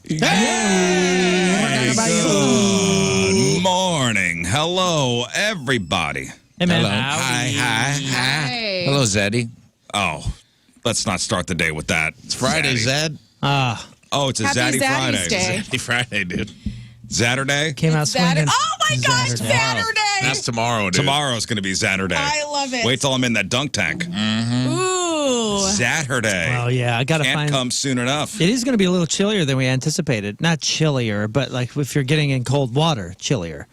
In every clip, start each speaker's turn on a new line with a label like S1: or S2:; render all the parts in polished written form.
S1: Hey! Good morning. Hello, everybody.
S2: Hey, man.
S3: Hello.
S1: Hi.
S3: Hello, Zeddy.
S1: Oh, let's not start the day with that.
S3: It's Friday,
S1: Zaddy.
S3: Zed.
S1: Oh, it's a
S4: Happy
S1: Zaddy Friday.
S4: Zaddy's Day.
S3: Happy Friday, dude.
S1: Saturday?
S2: Came out
S4: Saturday.
S2: swinging.
S4: Oh my gosh, Saturday!
S3: That's tomorrow, dude.
S1: Tomorrow's going to be Saturday.
S4: I love it.
S1: Wait till I'm in that dunk tank.
S4: Ooh.
S1: Saturday.
S2: Oh, yeah. I got to
S1: Can't
S2: find.
S1: come soon enough.
S2: It is going to be a little chillier than we anticipated. Not chillier, but like if you're getting in cold water, chillier.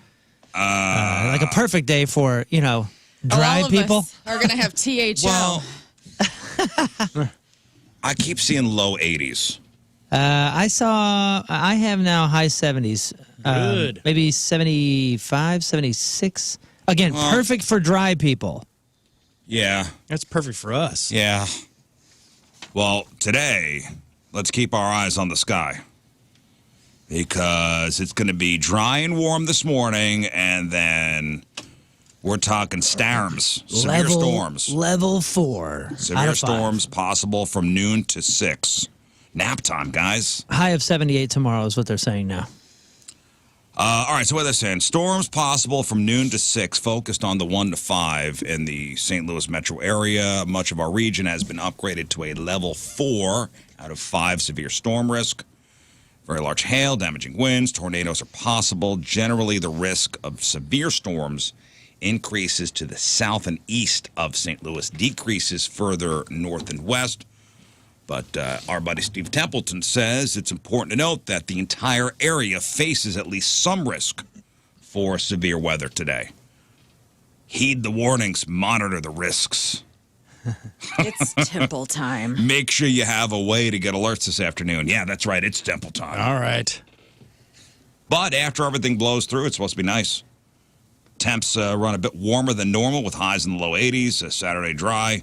S2: Like a perfect day for, dry
S4: All of
S2: people.
S4: us are going to have THL.
S1: Well, I keep seeing low 80s.
S2: I have now high 70s.
S5: Good.
S2: Maybe 75, 76. Again, perfect for dry people.
S1: Yeah.
S5: That's perfect for us.
S1: Yeah. Well, today, let's keep our eyes on the sky. Because it's going to be dry and warm this morning, and then we're talking storms, severe storms.
S2: Level 4. out
S1: Severe
S2: of 5.
S1: storms possible from noon to 6. Nap time, guys.
S2: High of 78 tomorrow is what they're saying now.
S1: All right, so what they're saying, storms possible from noon to 6, focused on the 1 to 5 in the St. Louis metro area. Much of our region has been upgraded to a level 4 out of 5 severe storm risk. Very large hail, damaging winds, tornadoes are possible. Generally, the risk of severe storms increases to the south and east of St. Louis, decreases further north and west. But our buddy Steve Templeton says it's important to note that the entire area faces at least some risk for severe weather today. Heed the warnings, monitor the risks.
S4: It's temple time.
S1: Make sure you have a way to get alerts this afternoon. Yeah, that's right, it's temple time.
S5: All right.
S1: But after everything blows through, it's supposed to be nice. Temps run a bit warmer than normal with highs in the low 80s. Saturday dry.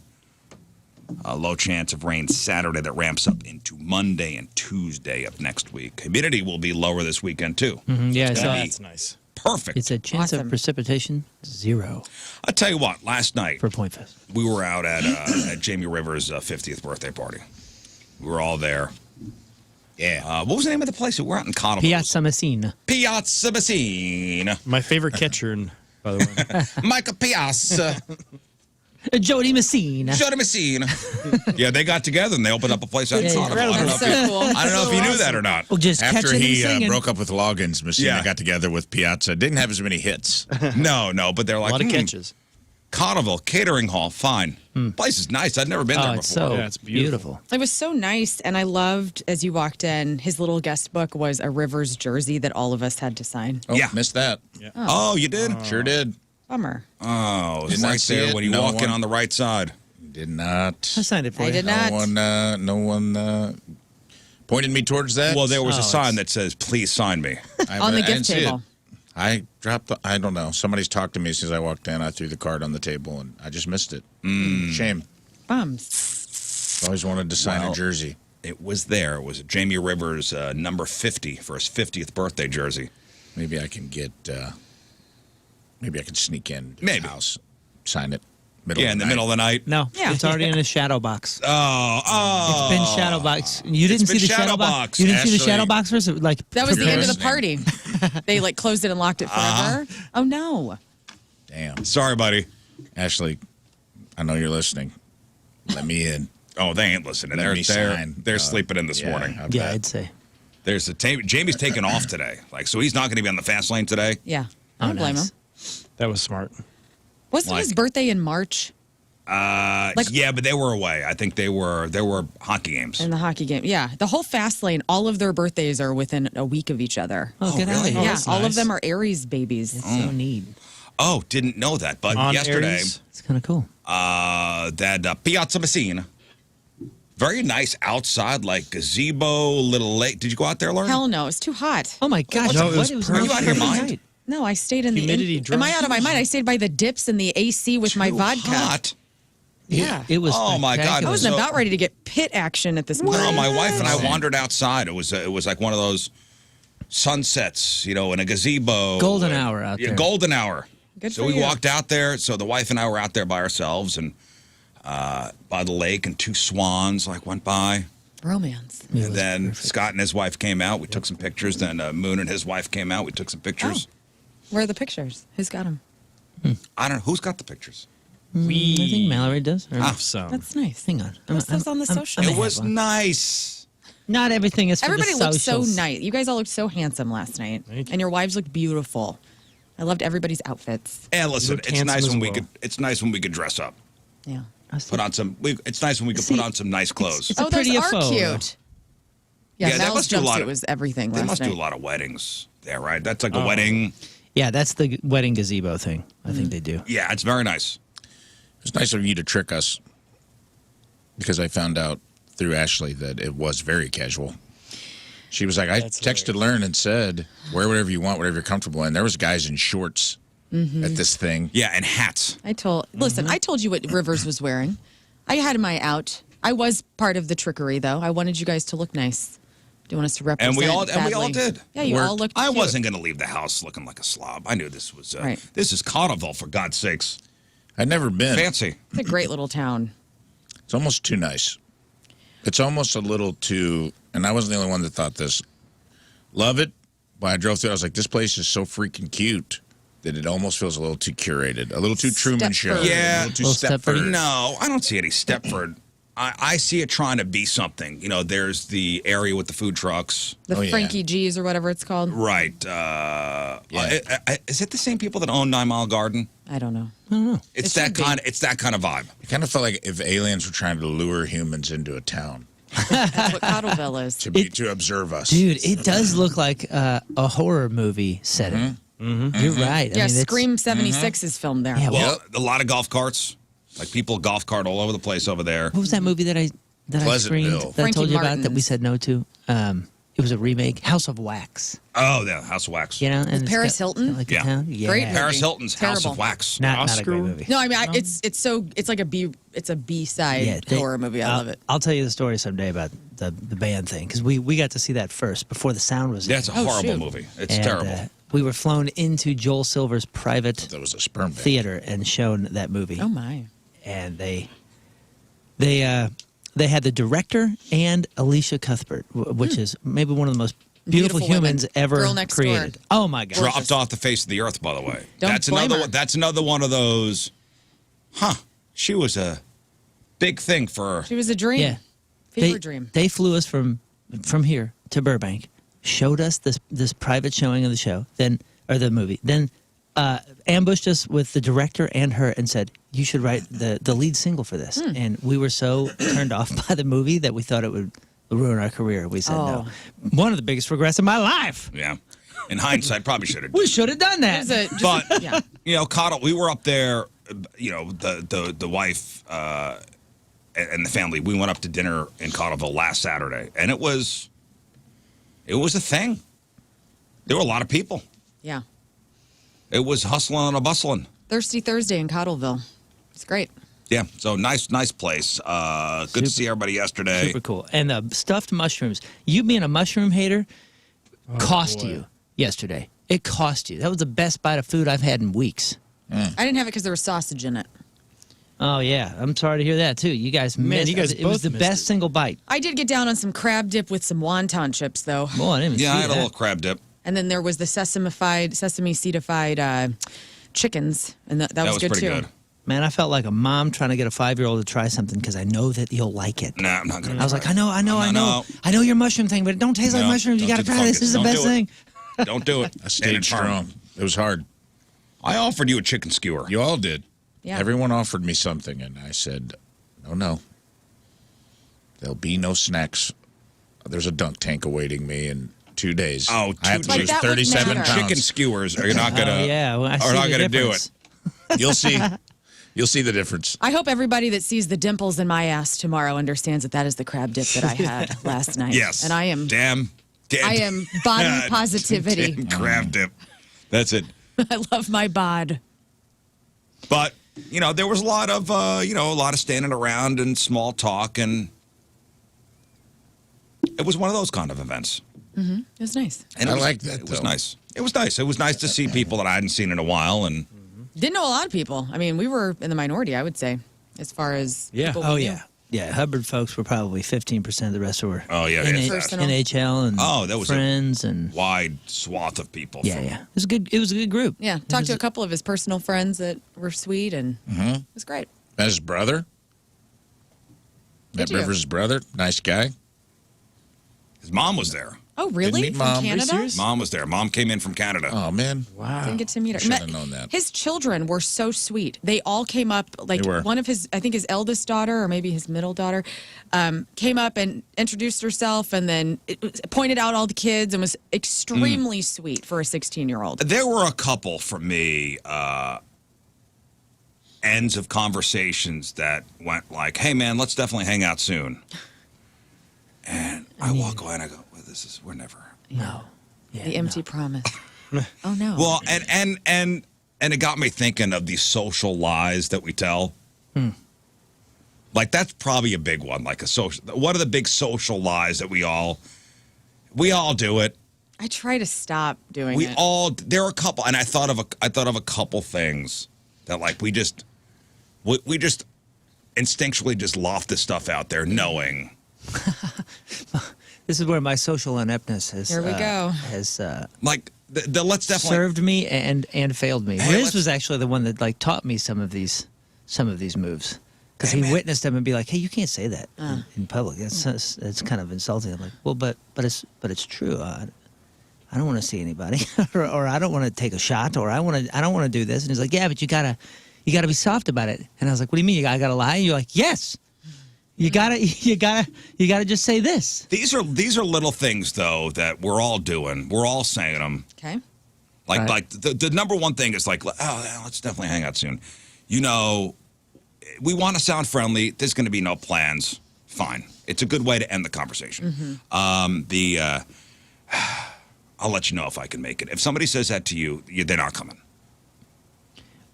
S1: A low chance of rain Saturday that ramps up into Monday and Tuesday of next week. Humidity will be lower this weekend, too.
S2: Yeah, so
S1: Gonna be
S5: That's nice.
S1: perfect.
S2: it's a chance of
S4: Awesome.
S2: precipitation 0
S1: I'll tell you what, last night
S2: for Point Fest.
S1: we were out at Jamie Rivers' 50th birthday party. We were all there.
S3: Yeah.
S1: What was the name of the place? We were out in Connell.
S2: Piazza Messina.
S1: Piazza Messina.
S5: My favorite catcher, by the way.
S1: Michael Piazza.
S2: Jody Messina.
S1: Shut Messina. Yeah, they got together and they opened up a place out in
S2: Yeah,
S1: Connell. I don't know if
S4: So
S1: you,
S4: cool.
S1: I don't know if you knew that or not.
S2: Well, just
S3: After
S2: catching
S3: he
S2: and singing.
S3: broke up with Loggins, Messina
S1: Yeah.
S3: got together with Piazza. Didn't have as many hits.
S1: No, but they're
S5: A
S1: like,
S5: lot of catches.
S1: Connellville, catering hall, fine. Place is nice. I'd never been there
S2: Oh,
S1: before.
S2: it's so
S5: Yeah, it's
S2: beautiful.
S5: beautiful.
S4: It was so nice, and I loved, as you walked in, his little guest book was a Rivers jersey that all of us had to sign.
S3: Oh,
S1: Yeah.
S3: missed that.
S1: Oh, you did?
S3: Sure did.
S4: Bummer.
S1: Oh, it's
S3: Did not
S1: right
S3: see
S1: there
S3: it.
S1: when you
S3: No
S1: walk in
S3: one-
S1: on the right side.
S3: Did not.
S2: I signed it for
S4: I
S2: you.
S4: did not.
S3: No one pointed me towards that.
S1: Well, there was a
S2: Oh,
S1: sign that says, please sign me.
S4: On the
S3: I
S4: gift
S3: didn't see it.
S4: table.
S3: I dropped I don't know. Somebody's talked to me since I walked in. I threw the card on the table, and I just missed it. Shame.
S4: Bums.
S3: Always wanted to sign
S1: Well,
S3: a jersey.
S1: It was there. It was Jamie Rivers' number 50 for his 50th birthday jersey.
S3: Maybe I can get. Maybe I can sneak in to
S1: Maybe.
S3: the house, sign it. Middle
S1: Yeah,
S3: of
S1: in the
S3: night.
S1: middle of the night.
S2: No,
S4: Yeah.
S2: it's already in a shadow box.
S1: Oh.
S2: It's been shadow box. You didn't see
S1: been
S2: the
S1: shadow
S2: shadow box.
S1: box.
S2: You didn't see the
S3: Ashley-
S2: shadow box first. Like
S4: That was the end of the
S3: Listening.
S4: party. They closed it and locked it forever. Oh no.
S3: Damn,
S1: Sorry, buddy.
S3: Ashley, I know you're listening. Let me in.
S1: Oh, they ain't listening.
S3: Let me
S1: They're
S3: sign.
S1: they're sleeping in this
S3: Yeah,
S1: morning.
S3: I
S2: Yeah,
S3: bet.
S2: I'd say.
S1: There's a Jamie's taking off today. So he's not going to be on the fast lane today.
S4: Yeah. I don't blame
S2: nice.
S4: him.
S5: That was smart.
S4: Wasn't his birthday in March
S1: Yeah, but they were away. I think there were hockey games.
S4: in the hockey game? Yeah. The whole fast lane, all of their birthdays are within a week of each other.
S2: Oh, get out of
S1: really?
S2: here.
S4: yeah.
S5: that's
S4: All of
S5: nice.
S4: them are Aries babies.
S2: It's so neat.
S1: Oh, didn't know that. But
S5: On
S1: yesterday,
S5: Aries.
S2: It's kind of cool.
S1: that Piazza Messina, very nice outside, like gazebo, little lake. Did you go out there, Lern?
S4: Hell no. It's too hot.
S2: Oh my gosh!
S5: No, it
S2: what?
S5: was
S2: It was
S1: Are you out of your
S2: perfect
S1: mind?
S2: night.
S4: No, I stayed in
S5: Humidity
S4: the. Am I
S5: drop.
S4: out of my mind? I stayed by the dips in the AC with my
S1: Too
S4: vodka.
S1: hot.
S4: Yeah.
S2: It was.
S1: Oh, my God.
S4: I
S2: spectacular.
S4: wasn't
S1: So-
S4: about ready to get pit action at this point.
S1: No, my wife and I wandered outside. It was like one of those sunsets, in a gazebo.
S2: Golden hour out
S1: Yeah,
S2: there.
S1: golden hour.
S4: Good
S1: So
S4: for
S1: we
S4: you.
S1: walked out there. So the wife and I were out there by ourselves and by the lake, and two swans went by.
S4: Romance.
S1: And then Scott and his wife came out. We took some pictures. Then Moon and his wife came out. We took some pictures.
S4: Where are the pictures? Who's got them?
S1: I don't know. Who's got the pictures?
S2: I think Mallory does. Or-
S4: That's nice.
S2: Hang on.
S4: Post those on the social.
S1: It was nice.
S2: Not everything is for
S4: Everybody
S2: the
S4: looked so
S2: socials.
S4: nice. You guys all looked so handsome last night.
S5: Thank you.
S4: And your wives looked beautiful. I loved everybody's outfits.
S1: And listen,
S5: looked
S1: it's
S5: handsome
S1: nice
S5: as
S1: when we
S5: well.
S1: could. It's nice when we could dress up.
S4: Yeah.
S1: Put on some. It's nice when we could put on some nice clothes.
S2: It's a
S4: those
S2: pretty
S4: are
S2: photo.
S4: cute. Yeah,
S1: Yeah, that
S4: Mal's
S1: must do a lot
S4: jumpsuit
S1: of-
S4: was everything
S1: They
S4: last
S1: must
S4: night.
S1: do a lot of weddings there, right? That's like a wedding.
S2: Yeah, that's the wedding gazebo thing. I think they do.
S1: Yeah, it's very nice.
S3: It's nice of you to trick us because I found out through Ashley that it was very casual. She was like, I
S5: That's
S3: texted Lern and said, wear whatever you want, whatever you're comfortable in. There was guys in shorts at this thing.
S1: Yeah, and hats.
S4: Listen, I told you what Rivers was wearing. I had my out. I was part of the trickery, though. I wanted you guys to look nice. Do you want us to represent?
S1: And we all
S4: badly?
S1: did.
S4: Yeah, you all looked.
S1: I
S4: cute.
S1: wasn't going to leave the house looking like a slob. I knew this was
S4: Right.
S1: This is Carnival, for God's sakes.
S3: I'd never been.
S1: Fancy.
S4: It's a great little town.
S3: It's almost too nice. It's almost a little too, and I wasn't the only one that thought this. Love it. But I drove through, I was like, this place is so freaking cute that it almost feels a little too curated, a little too Truman Show.
S4: Stepford.
S1: Yeah.
S3: A little too
S2: Little
S3: Stepford.
S2: Stepford.
S1: No, I don't see any Stepford. I see it trying to be something. You know, there's the area with the food trucks.
S4: The
S3: Oh, yeah.
S4: Frankie G's or whatever it's called.
S1: Right. Is it the same people that own 9 Mile Garden?
S4: I don't know.
S1: It's
S4: It
S1: that
S4: should be.
S1: kind. It's that kind of vibe.
S3: It kind of felt like if aliens were trying to lure humans into a town
S4: That's what Cottleville is.
S3: to observe us.
S2: Dude, it does look like a horror movie setting. You're right.
S4: Yeah,
S2: I mean, it's-
S4: Scream 76 is filmed there.
S2: Yeah,
S1: Well, a lot of golf carts. Like people golf cart all over the place over there.
S2: What was that movie that I screened
S3: Pleasantville.
S2: that I told
S4: Frankie
S2: you about that we
S4: Martin's.
S2: said no to? It was a remake, House of Wax.
S1: Oh, yeah, House of Wax.
S2: You know, and it's
S4: Paris
S2: got
S4: Hilton?
S2: like a
S1: Yeah.
S2: town. Yeah.
S4: Great
S1: Paris
S4: movie.
S1: Hilton's House
S4: Terrible.
S1: of Wax.
S2: Not a
S5: Oscar?
S2: great movie.
S4: No, I mean it's like a B side horror movie. I love it.
S2: I'll tell you the story someday about the band thing because we got to see that first before the sound was.
S1: That's a
S2: in.
S1: horrible
S4: shoot.
S1: movie. It's
S2: And,
S1: terrible.
S2: we were flown into Joel Silver's private
S3: That was a sperm bank.
S2: theater and shown that movie.
S4: Oh my.
S2: And they had the director and Alicia Cuthbert, which is maybe one of the most beautiful
S4: Beautiful women.
S2: humans ever
S4: Girl next door.
S2: created. Oh my god!
S1: Dropped off the face of the earth, by the way.
S4: Don't
S1: that's
S4: blame
S1: another
S4: her.
S1: one. That's another one of those. She was a big thing for her.
S4: She was a dream.
S2: Yeah.
S4: Fever
S2: They,
S4: dream.
S2: they flew us from here to Burbank, showed us this private showing of the show, the movie, then ambushed us with the director and her and said, you should write the lead single for this. And we were so turned off by the movie that we thought it would ruin our career. We said no. One of the biggest regrets of my life.
S1: Yeah. In hindsight, probably should have.
S2: We should have done that.
S1: But
S4: yeah.
S1: you know, Cottle, we were up there. You know, the wife and the family. We went up to dinner in Cottleville last Saturday, and it was a thing. There were a lot of people.
S4: Yeah.
S1: It was hustling and a bustling.
S4: Thirsty Thursday in Cottleville. It's great.
S1: Yeah, so nice place. Good to see everybody yesterday.
S2: Super cool. And the stuffed mushrooms. You being a mushroom hater cost
S5: boy.
S2: you yesterday. It cost you. That was the best bite of food I've had in weeks.
S4: I didn't have it because there was sausage in it.
S2: Oh yeah, I'm sorry to hear that too. You guys missed.
S5: you guys
S2: it was
S5: both
S2: the
S5: missed
S2: best
S5: it.
S2: single bite.
S4: I did get down on some crab dip with some wonton chips, though.
S2: Boy, I didn't even
S1: Yeah,
S2: see
S1: I had a
S2: that.
S1: little crab dip.
S4: And then there was the sesame seedified chickens, and that was good
S1: pretty
S4: too.
S1: good.
S2: Man, I felt like a mom trying to get a 5-year-old to try something because I know that you'll like it.
S1: Nah, I'm not gonna.
S2: I was like, I know
S1: No.
S2: your mushroom thing, but it don't taste like
S1: No,
S2: mushrooms. You
S1: don't
S2: got to
S1: do the
S2: try this.
S1: fuck
S2: This is
S1: it.
S2: the
S1: Don't
S2: best
S1: do it.
S2: thing.
S1: Don't do it.
S3: I stayed
S1: And
S3: strong. It was hard.
S1: I offered you a chicken skewer.
S3: You all did.
S4: Yeah.
S3: Everyone offered me something, and I said, no. There'll be no snacks. There's a dunk tank awaiting me in 2 days.
S1: Oh,
S3: I have to
S1: Like,
S3: lose
S4: that would
S3: 37
S4: matter.
S3: pounds.
S1: Chicken skewers are not gonna.
S2: Oh yeah, well, I see
S1: are not
S2: the
S1: gonna do
S2: difference.
S1: it.
S3: You'll see. You'll see the difference.
S4: I hope everybody that sees the dimples in my ass tomorrow understands that is the crab dip that I had last night.
S1: Yes.
S4: And I am
S1: I
S4: am body positivity.
S1: Damn crab dip. That's it.
S4: I love my bod.
S1: But you know, there was a lot of standing around and small talk, and it was one of those kind of events.
S4: It was nice.
S1: And
S3: I
S1: it was,
S3: like that,
S1: It was
S3: though.
S1: nice. It was nice. It was nice to see people that I hadn't seen in a while, and
S4: Didn't know a lot of people. I mean, we were in the minority, I would say, as far as
S5: Yeah.
S4: people
S2: Oh
S4: we knew.
S2: yeah, Yeah, Hubbard folks were probably 15%. The rest were
S1: Oh, yeah,
S2: NH-
S1: yeah.
S4: Personal.
S2: NHL and
S1: Oh, that was a-
S2: friends and
S1: Wide swath of people.
S2: yeah,
S1: from-
S2: yeah. It was good. It was a good group.
S4: Yeah, talked to a couple of his personal friends that were sweet, and it was great.
S3: Met his brother. Met
S4: Did you?
S3: Rivers' brother. Nice guy.
S1: His mom was there.
S4: Oh, really?
S3: meet
S4: From
S3: Mom. Are you
S4: Canada?
S3: serious?
S1: Mom was there. Mom came in from Canada.
S3: Oh, man.
S5: Wow.
S4: Didn't get to meet her.
S3: Should have known that.
S4: His children were so sweet. They all came up, like
S3: They were.
S4: one of his, I think his eldest daughter or maybe his middle daughter, came up and introduced herself and then pointed out all the kids and was extremely sweet for a 16-year-old.
S1: There were a couple for me ends of conversations that went like, "Hey, man, let's definitely hang out soon." And I walk away and I go, "Well, we're never."
S2: No. Yeah,
S4: The empty promise. Oh, no.
S1: Well, and it got me thinking of these social lies that we tell. Like that's probably a big one. Like a social. What are the big social lies that we all do it?
S4: I try to stop doing
S1: We
S4: it.
S1: all. There are a couple, and I thought of a couple things that like we just instinctually just loft this stuff out there, knowing.
S2: This is where my social ineptness has.
S4: Here we go.
S2: Has
S1: Like let's definitely.
S2: served me and failed me.
S1: Hey,
S2: Riz
S1: let's-
S2: was actually the one that like taught me some of these moves because
S1: Hey,
S2: he
S1: man.
S2: witnessed them and be like, "Hey, you can't say that in public. It's kind of insulting." I'm like, "Well, but it's true. I don't want to see anybody, or I don't want to take a shot, or I don't want to do this." And he's like, "Yeah, but you gotta be soft about it." And I was like, "What do you mean? I gotta lie?" And you're like, "Yes." You gotta just say this.
S1: These are little things though that we're all doing. We're all saying them.
S4: Okay.
S1: Like
S2: Right.
S1: like the number one thing is like, oh, yeah, let's definitely hang out soon. You know, we want to sound friendly. There's going to be no plans. Fine. It's a good way to end the conversation. I'll let you know if I can make it. If somebody says that to you, they're not coming.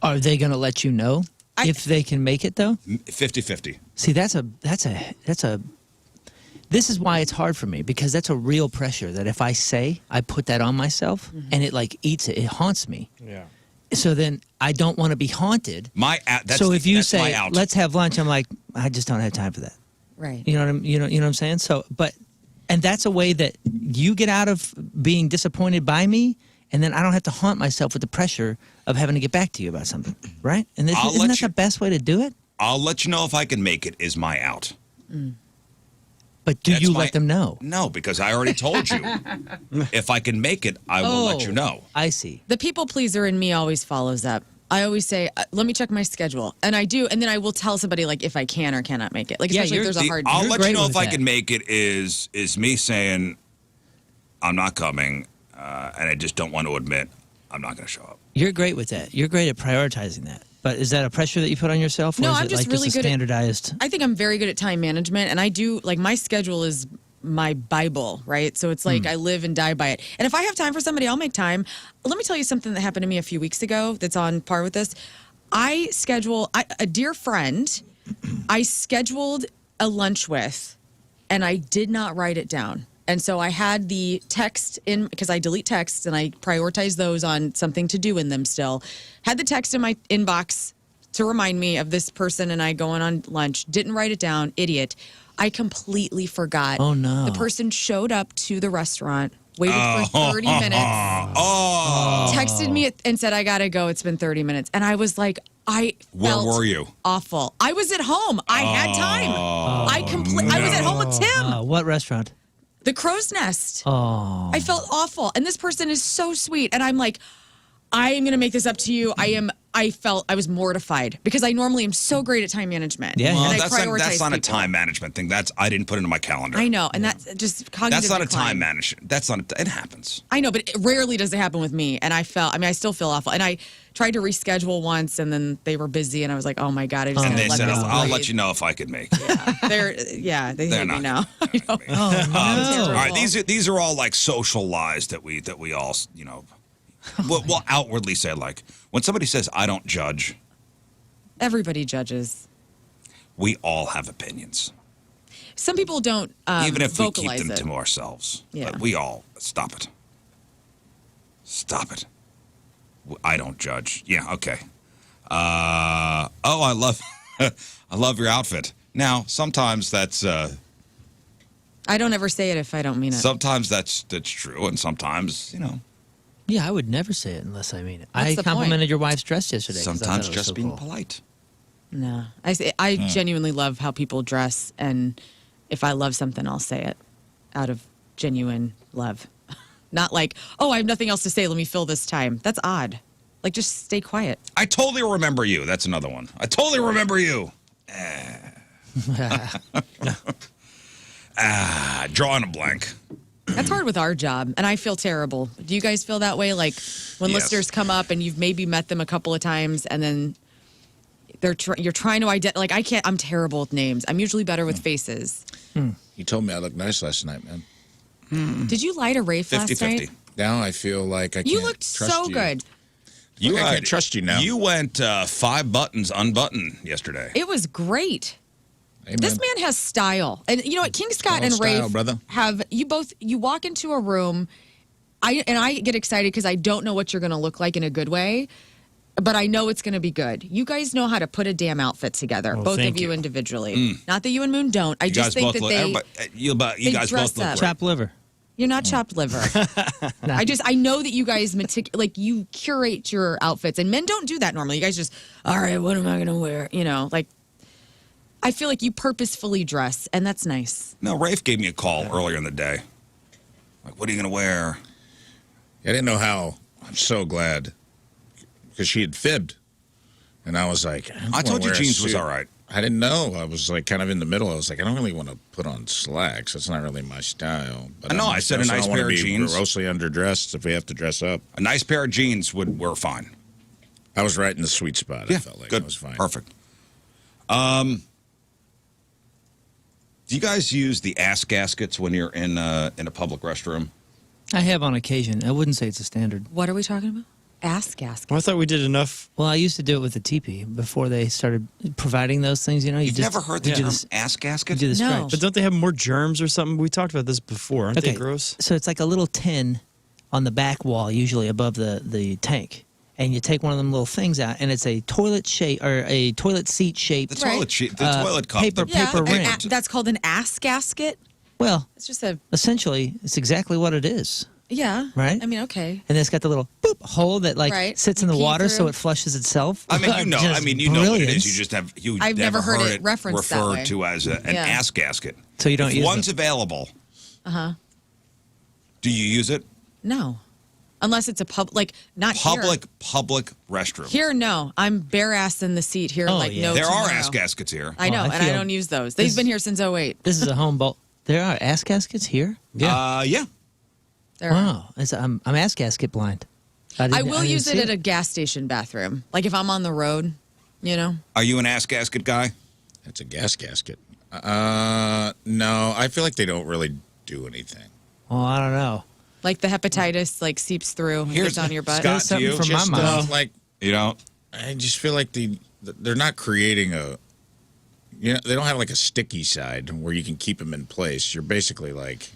S2: Are they gonna let you know if they can make it though?
S1: 50-50.
S2: See, that's a. This is why it's hard for me because that's a real pressure that if I say I put that on myself and it like eats it, it haunts me.
S5: Yeah.
S2: So then I don't want to be haunted.
S1: So
S2: if you
S1: that's my
S2: say
S1: out.
S2: let's have lunch, I'm like I just don't have time for that.
S4: Right.
S2: You know what I'm saying? So, and that's a way that you get out of being disappointed by me, and then I don't have to haunt myself with the pressure of having to get back to you about something, right? And
S1: I'll
S2: isn't
S1: let
S2: that
S1: you-
S2: the best way to do it?
S1: I'll let you know if I can make it is my out.
S2: But do
S1: That's
S2: you
S1: my-
S2: let them know?
S1: No, because I already told you. If I can make it, I will let you know.
S2: I see.
S4: The people pleaser in me always follows up. I always say, let me check my schedule. And I do. And then I will tell somebody like if I can or cannot make it. Like
S2: Yeah,
S4: especially if there's a hard
S1: I'll
S2: You're
S1: let you
S2: great
S1: know
S2: with
S1: if I
S2: that.
S1: can make it is me saying I'm not coming, and I just don't want to admit I'm not going to show up.
S2: You're great with that. You're great at prioritizing that. But is that a pressure that you put on yourself? Or
S4: No,
S2: is
S4: I'm
S2: it
S4: just
S2: like
S4: really
S2: just a
S4: good at-
S2: standardized?
S4: I think I'm very good at time management, and I do like my schedule is my Bible, right? So it's like I live and die by it. And if I have time for somebody, I'll make time. Let me tell you something that happened to me a few weeks ago that's on par with this. A dear friend, I scheduled a lunch with, and I did not write it down. And so I had the text in, because I delete texts and I prioritize those on something to do in them still. Had the text in my inbox to remind me of this person and I going on lunch. Didn't write it down. Idiot. I completely forgot.
S2: Oh, no.
S4: The person showed up to the restaurant, waited for 30 minutes, texted me and said, I got to go. It's been 30 minutes. And I was like,
S1: Where
S4: felt
S1: were you?
S4: awful. I was at home. I had time. I was at home with Tim.
S2: What restaurant?
S4: The Crow's Nest.
S2: Oh.
S4: I felt awful. And this person is so sweet. And I'm like, I am going to make this up to you. I was mortified because I normally am so great at time management.
S2: Yeah,
S4: And
S2: yeah.
S4: I
S1: That's not a
S4: prioritize people.
S1: time management thing. I didn't put it in my calendar.
S4: I know. And that's just cognitive
S1: That's not a
S4: decline.
S1: time management. It happens.
S4: I know, but it rarely does it happen with me. And I still feel awful. And I tried to reschedule once and then they were busy and I was like, oh my God, I just
S1: And
S4: gotta
S1: they
S4: let
S1: said,
S4: this
S1: I'll
S4: breathe.
S1: let you know if I could make it.
S4: They
S1: They're
S4: hate me
S1: not.
S4: now. I know.
S2: Oh,
S1: All
S2: no.
S1: right, these are all like social lies that we all, we'll outwardly say, like when somebody says I don't judge,
S4: Everybody judges.
S1: we all have opinions.
S4: Some people don't
S1: Even if we keep
S4: vocalize
S1: them
S4: it.
S1: to ourselves.
S4: Yeah.
S1: But we all stop it. Stop it. I don't judge. Yeah, okay. I love I love your outfit. Now, sometimes that's
S4: I don't ever say it if I don't mean it.
S1: sometimes that's true, and sometimes
S2: Yeah, I would never say it unless I mean it.
S4: What's
S2: I
S4: the
S2: complimented
S4: point?
S2: your wife's dress yesterday. 'cause I thought
S1: sometimes
S2: it was
S1: just
S2: so
S1: being
S2: cool.
S1: polite.
S4: No, I genuinely love how people dress, and if I love something, I'll say it out of genuine love. Not like, oh, I have nothing else to say. Let me fill this time. That's odd. Like, just stay quiet.
S1: I totally remember you. That's another one. I totally remember you. Drawing a blank.
S4: That's hard with our job, and I feel terrible. Do you guys feel that way? Like when
S1: Yes.
S4: listeners come up and you've maybe met them a couple of times, and then you're trying to identify. Like I'm terrible with names. I'm usually better with faces.
S3: You told me I looked nice last night, man.
S4: Did you lie to Rafe last
S1: 50-50.
S4: night?
S3: Now I feel like I can't
S4: You looked
S3: trust
S4: so
S3: you.
S4: good.
S3: I can't trust you now.
S1: You went 5 buttons unbuttoned yesterday.
S4: It was great.
S3: Amen.
S4: This man has style. And you know what? King Scott and
S3: Style,
S4: Rafe
S3: brother.
S4: have you walk into a room I get excited because I don't know what you're going to look like in a good way, but I know it's going to be good. You guys know how to put a damn outfit together,
S5: Oh,
S4: both
S5: thank
S4: of you
S5: you.
S4: individually. Not that you and Moon don't. I
S1: You
S4: just
S1: guys
S4: think
S1: both
S4: that
S1: look.
S4: they
S1: everybody- you
S4: they
S1: guys
S4: dress
S1: both look
S4: up.
S1: great.
S2: Chopped liver.
S4: You're not chopped liver. I know that you guys like you curate your outfits, and men don't do that normally. You guys just, all right, what am I going to wear? You know, like I feel like you purposefully dress, and that's nice.
S1: No, Rafe gave me a call earlier in the day. Like, what are you going to wear?
S3: I didn't know how. I'm so glad because she had fibbed, and I was like,
S1: I told you jeans was all right.
S3: I didn't know. I was like kind of in the middle. I was like, I don't really want to put on slacks. That's not really my style. But
S1: I know, I said a nice
S3: don't
S1: pair
S3: wanna
S1: of
S3: be
S1: jeans.
S3: grossly underdressed if we have to dress up.
S1: A nice pair of jeans were fine.
S3: I was right in the sweet spot. I felt like
S1: good.
S3: I was fine.
S1: Perfect. Do you guys use the ass gaskets when you're in a public restroom?
S2: I have on occasion. I wouldn't say it's a standard.
S4: What are we talking about? Ass gasket.
S5: Well, I thought we did enough.
S2: Well, I used to do it with the teepee before they started providing those things. You know,
S1: You've never heard the
S2: you do
S1: term
S2: this-
S1: ass
S2: You
S1: gasket?
S2: do the
S4: No.
S2: stretch.
S5: But don't they have more germs or something? We talked about this before. Aren't they gross?
S2: So it's like a little tin on the back wall, usually above the tank. And you take one of them little things out, and it's a toilet shape or a toilet seat shaped.
S1: The toilet sheet, the toilet cup.
S2: paper-
S1: the-
S2: paper
S1: the
S2: ring.
S4: That's called an ass gasket.
S2: Well,
S4: It's just a
S2: essentially, it's exactly what it is.
S4: yeah.
S2: Right?
S4: I mean, okay.
S2: And it's got the little boop hole that like
S4: Right.
S2: sits in
S4: You
S2: the
S4: pee
S2: water so
S4: through.
S2: it flushes itself.
S1: I mean, you know.
S2: Just
S1: I mean, you know what it
S2: brilliance.
S1: is. You just have
S4: I've never heard it referenced that
S1: referred
S4: way.
S1: to as an
S4: Yeah.
S1: ass gasket.
S2: So you don't
S1: if
S2: use
S1: one's
S2: them.
S1: available. Do you use it?
S4: No, unless it's a not
S1: Public restroom.
S4: Here, no. I'm bare ass in the seat here.
S2: Oh,
S4: like
S2: yeah.
S4: no.
S1: There are
S4: tomorrow.
S1: ass gaskets here.
S4: I know,
S2: Well, I
S4: and I
S2: feel
S4: don't use those. They've
S2: this-
S4: been here since 08.
S2: This is a home bowl. There are ass gaskets here.
S1: Yeah.
S4: There are.
S2: Wow, I'm ass gasket blind.
S4: I
S2: didn't-
S4: will
S2: didn't
S4: use
S2: see
S4: it at a gas station bathroom. Like if I'm on the road, you know.
S1: Are you an ass gasket guy?
S3: It's a gas gasket. No, I feel like they don't really do anything.
S2: Oh, I don't know.
S4: Like the hepatitis like seeps through and
S1: Here's-
S4: gets on your butt.
S1: Scott,
S2: There's something
S1: you?
S2: from my
S3: Just
S2: mind.
S3: like
S1: You don't?
S3: I just feel like they're not creating a. You know, they don't have like a sticky side where you can keep them in place. You're basically like.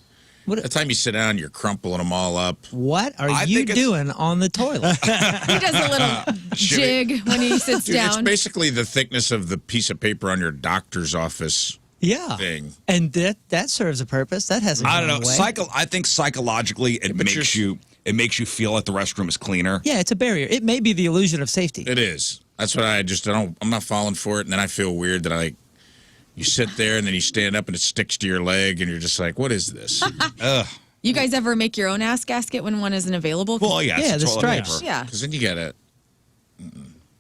S2: What-
S3: By the time you sit down, you're crumpling them all up.
S2: What are
S1: I
S2: you
S1: think it's-
S2: doing on the toilet?
S4: He does a little jig when he sits
S3: Dude, it's
S4: down.
S3: basically the thickness of the piece of paper on your doctor's office
S2: yeah,
S3: thing.
S2: and that serves a purpose. That hasn't.
S1: I don't
S2: gone
S1: know.
S2: away.
S1: I think psychologically it
S3: but
S1: makes you feel like the restroom is cleaner.
S2: Yeah, it's a barrier. It may be the illusion of safety.
S3: It is. That's what I don't. I'm not falling for it, and then I feel weird that you sit there and then you stand up and it sticks to your leg, and you're just like, what is this?
S4: You guys ever make your own ass gasket when one isn't available?
S1: Well, yeah,
S2: Yeah,
S1: it's
S2: the
S1: toilet
S2: stripes.
S1: paper.
S4: Yeah.
S3: Because then you gotta.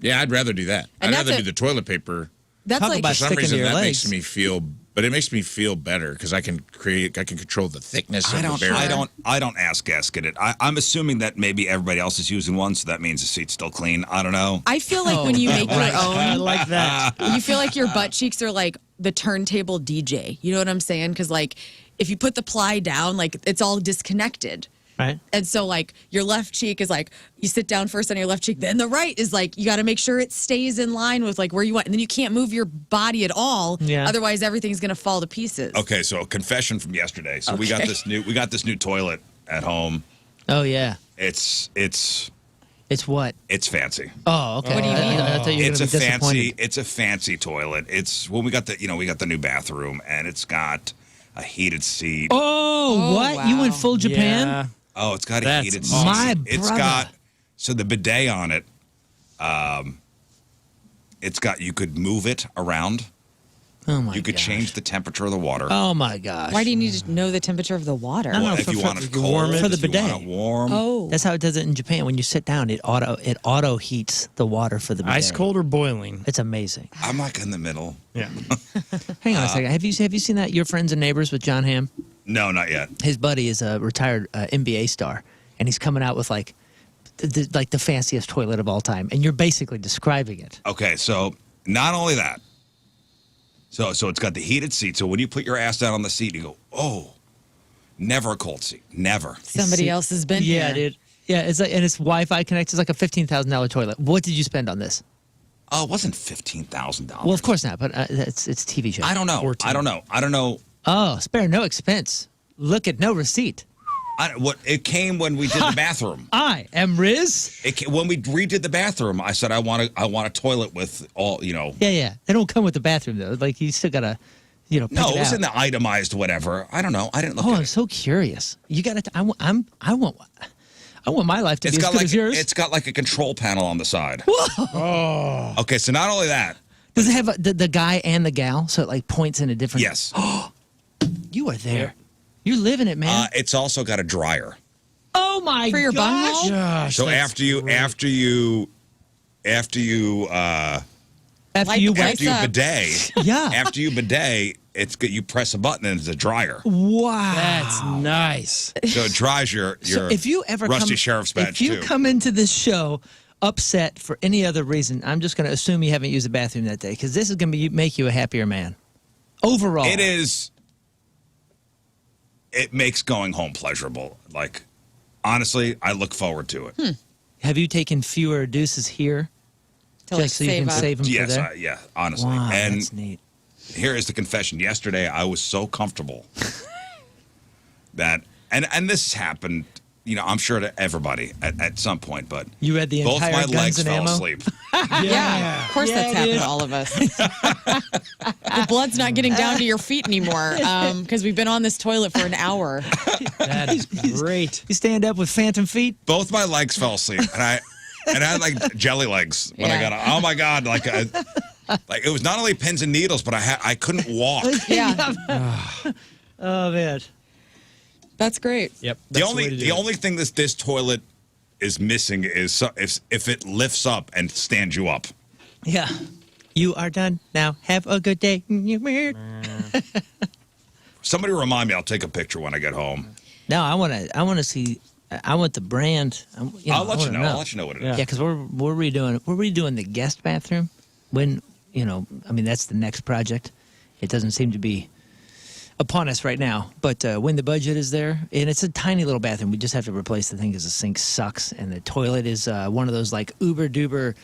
S3: Yeah, I'd rather do that.
S4: And
S3: I'd
S4: that's
S3: rather
S4: a-
S3: do the toilet paper.
S4: That's
S2: Talk
S4: like
S2: about
S3: For some
S2: sticking to
S3: reason,
S2: your
S3: that
S2: legs.
S3: makes me feel. But it makes me feel better because I can control the thickness
S1: I
S3: of
S1: don't.
S3: the barrier.
S1: I don't ass gasket it. I'm assuming that maybe everybody else is using one, so that means the seat's still clean. I don't know.
S4: I feel like when you make your
S2: I
S4: own,
S2: like that.
S4: you feel like your butt cheeks are like the turntable DJ. You know what I'm saying? Because like if you put the ply down, like it's all disconnected.
S2: Right.
S4: And so, like, your left cheek is like, you sit down first on your left cheek, then the right is like, you got to make sure it stays in line with like where you want. And then you can't move your body at all.
S2: Yeah.
S4: Otherwise, everything's going to fall to pieces.
S1: Okay, so a confession from yesterday. So we got
S4: Okay.
S1: this new toilet at home.
S2: Oh yeah.
S1: It's
S2: It's what?
S1: It's fancy.
S2: Oh, okay.
S4: What do you mean?
S2: I thought you were
S1: It's a
S2: gonna be
S1: fancy.
S2: disappointed.
S1: It's a fancy toilet. It's when we got the new bathroom, and it's got a heated seat.
S2: Oh, what?
S4: wow.
S2: You went full Japan?
S5: Yeah.
S1: Oh, it's got a
S5: That's
S1: heated
S5: awesome.
S1: seat.
S2: My
S1: It's
S2: brother.
S1: got the bidet on it. It's got you could move it around.
S2: Oh my!
S1: You could
S2: gosh.
S1: change the temperature of the water.
S2: Oh my gosh!
S4: Why do you need to know the temperature of the water?
S2: No,
S1: if you want it cold,
S5: warm it.
S2: For the
S1: if you want
S2: bidet.
S1: it warm.
S4: Oh,
S2: That's how it does it in Japan. When you sit down, it auto heats the water for the bidet.
S5: Ice cold or boiling?
S2: It's amazing.
S1: I'm like in the middle.
S5: Yeah.
S2: Hang on a second. Have you seen that Your Friends and Neighbors with John Hamm?
S1: No, not yet.
S2: His buddy is a retired NBA star, and he's coming out with like the fanciest toilet of all time, and you're basically describing it.
S1: Okay, so not only that. So it's got the heated seat. So when you put your ass down on the seat, you go, oh, never a cold seat. Never.
S4: somebody else has been
S2: Yeah,
S4: here.
S2: dude. Yeah, it's like, and it's Wi-Fi connected. It's like a $15,000 toilet. What did you spend on this?
S1: Oh, it wasn't $15,000.
S2: Well, of course not, but it's TV show.
S1: I don't know.
S5: 14.
S1: I don't know.
S2: Oh, spare no expense. Look at no receipt.
S1: What it came when we did the bathroom.
S2: I am Riz.
S1: When we redid the bathroom, I said I want a toilet with all,
S2: Yeah. They don't come with the bathroom though. Like you still gotta, pick
S1: No,
S2: it
S1: it was
S2: out.
S1: in the itemized whatever. I don't know. I didn't look
S2: Oh,
S1: at
S2: I'm
S1: it.
S2: so curious. You got to. I want my life to
S1: It's
S2: be as
S1: got
S2: good
S1: like
S2: as yours.
S1: it's got like a control panel on the side. Oh. Okay, so not only that.
S2: Does it have the guy and the gal? So it like points in a different.
S1: Yes.
S2: You are there. You're living it, man.
S1: It's also got a dryer.
S2: Oh my
S4: For your
S2: gosh.
S4: bunghole?
S5: Gosh.
S1: So
S5: that's
S1: after you
S5: great.
S2: After
S4: Like
S2: you
S4: the
S2: wet.
S1: after you
S4: up.
S1: bidet,
S2: Yeah.
S1: after you bidet, it's good. You press a button and it's a dryer.
S2: Wow.
S5: That's nice.
S1: So it dries your
S2: So if you ever
S1: rusty
S2: come,
S1: sheriff's badge
S2: if you
S1: too.
S2: come into this show upset for any other reason, I'm just going to assume you haven't used the bathroom that day because this is going to make you a happier man. Overall,
S1: It is. It makes going home pleasurable. Like, honestly, I look forward to it.
S2: Have you taken fewer deuces here
S4: To like
S2: just so you
S4: save
S2: can
S4: up.
S2: save them for
S1: Yes,
S2: there?
S1: yeah, honestly.
S2: Wow,
S1: And
S2: that's neat.
S1: here is the confession. Yesterday, I was so comfortable that, and this has happened, I'm sure to everybody at some point, but
S2: You read the
S1: both
S2: entire
S1: my
S2: Guns
S1: legs
S2: and
S1: fell
S2: Ammo?
S1: asleep.
S4: Yeah, of course
S2: Yeah,
S4: that's happened
S2: dude.
S4: to all of us. The blood's not getting down to your feet anymore because we've been on this toilet for an hour.
S5: That is great.
S2: You stand up with phantom feet?
S1: Both my legs fell asleep, and I had like jelly legs when I
S4: Yeah.
S1: got out. Oh my god! Like it was not only pins and needles, but I couldn't walk.
S4: Yeah,
S2: Oh, man.
S4: that's great.
S5: Yep.
S1: The
S5: that's way to do
S1: the
S5: it.
S1: only thing this toilet is missing is if it lifts up and stands you up.
S2: Yeah. You are done now. Have a good day.
S1: Somebody remind me. I'll take a picture when I get home.
S2: No, I want to see. I want the brand.
S1: I'll let you know. I'll let you know what it is.
S2: Yeah, because we're redoing the guest bathroom. When that's the next project. It doesn't seem to be upon us right now, but when the budget is there, and it's a tiny little bathroom, we just have to replace the thing because the sink sucks, and the toilet is one of those like uber duper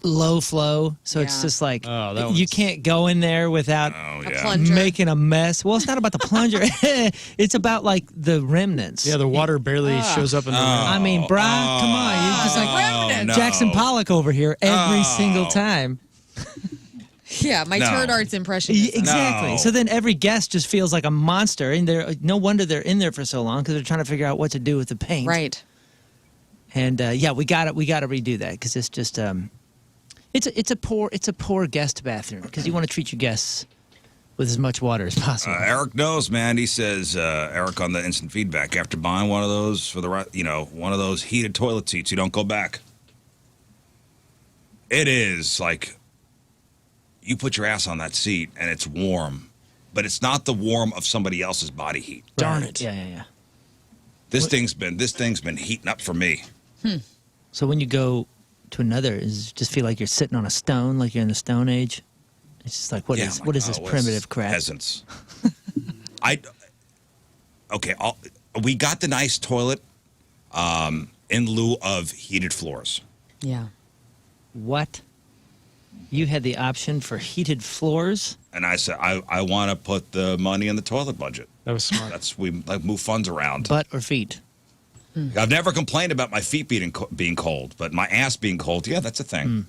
S2: low flow, so it's
S4: Yeah.
S2: just like
S5: Oh, that
S2: you
S5: one's-
S2: can't go in there without
S1: Oh
S4: A
S1: yeah.
S4: plunger.
S2: making a mess. Well, it's not about the plunger. It's about like the remnants.
S5: Yeah, the water barely shows up in the
S2: I mean, brah, come on. You're just like
S1: no.
S2: Jackson Pollock over here every single time.
S4: Yeah, my
S1: No.
S4: turd arts impression.
S2: Exactly.
S1: No.
S2: So then every guest just feels like a monster, and no wonder they're in there for so long because they're trying to figure out what to do with the paint.
S4: Right.
S2: And we got to redo that because it's just it's a poor guest bathroom because you want to treat your guests with as much water as possible.
S1: Eric knows, man. He says, Eric on the instant feedback, after buying one of those for one of those heated toilet seats, you don't go back. It is like you put your ass on that seat and it's warm, but it's not the warm of somebody else's body heat.
S5: Darn
S2: Right.
S5: it.
S2: Yeah.
S1: This thing's been heating up for me.
S2: So when you go to another, is it just feel like you're sitting on a stone, like you're in the Stone Age? It's just like what is
S1: I'm like,
S2: this
S1: oh,
S2: primitive
S1: it's
S2: crap?
S1: Peasants. We got the nice toilet in lieu of heated floors.
S4: Yeah.
S2: What? You had the option for heated floors?
S1: And I said, I want to put the money in the toilet budget.
S5: That was smart.
S1: We move funds around.
S2: Butt or feet?
S1: I've never complained about my feet being cold, but my ass being cold, yeah, that's a thing.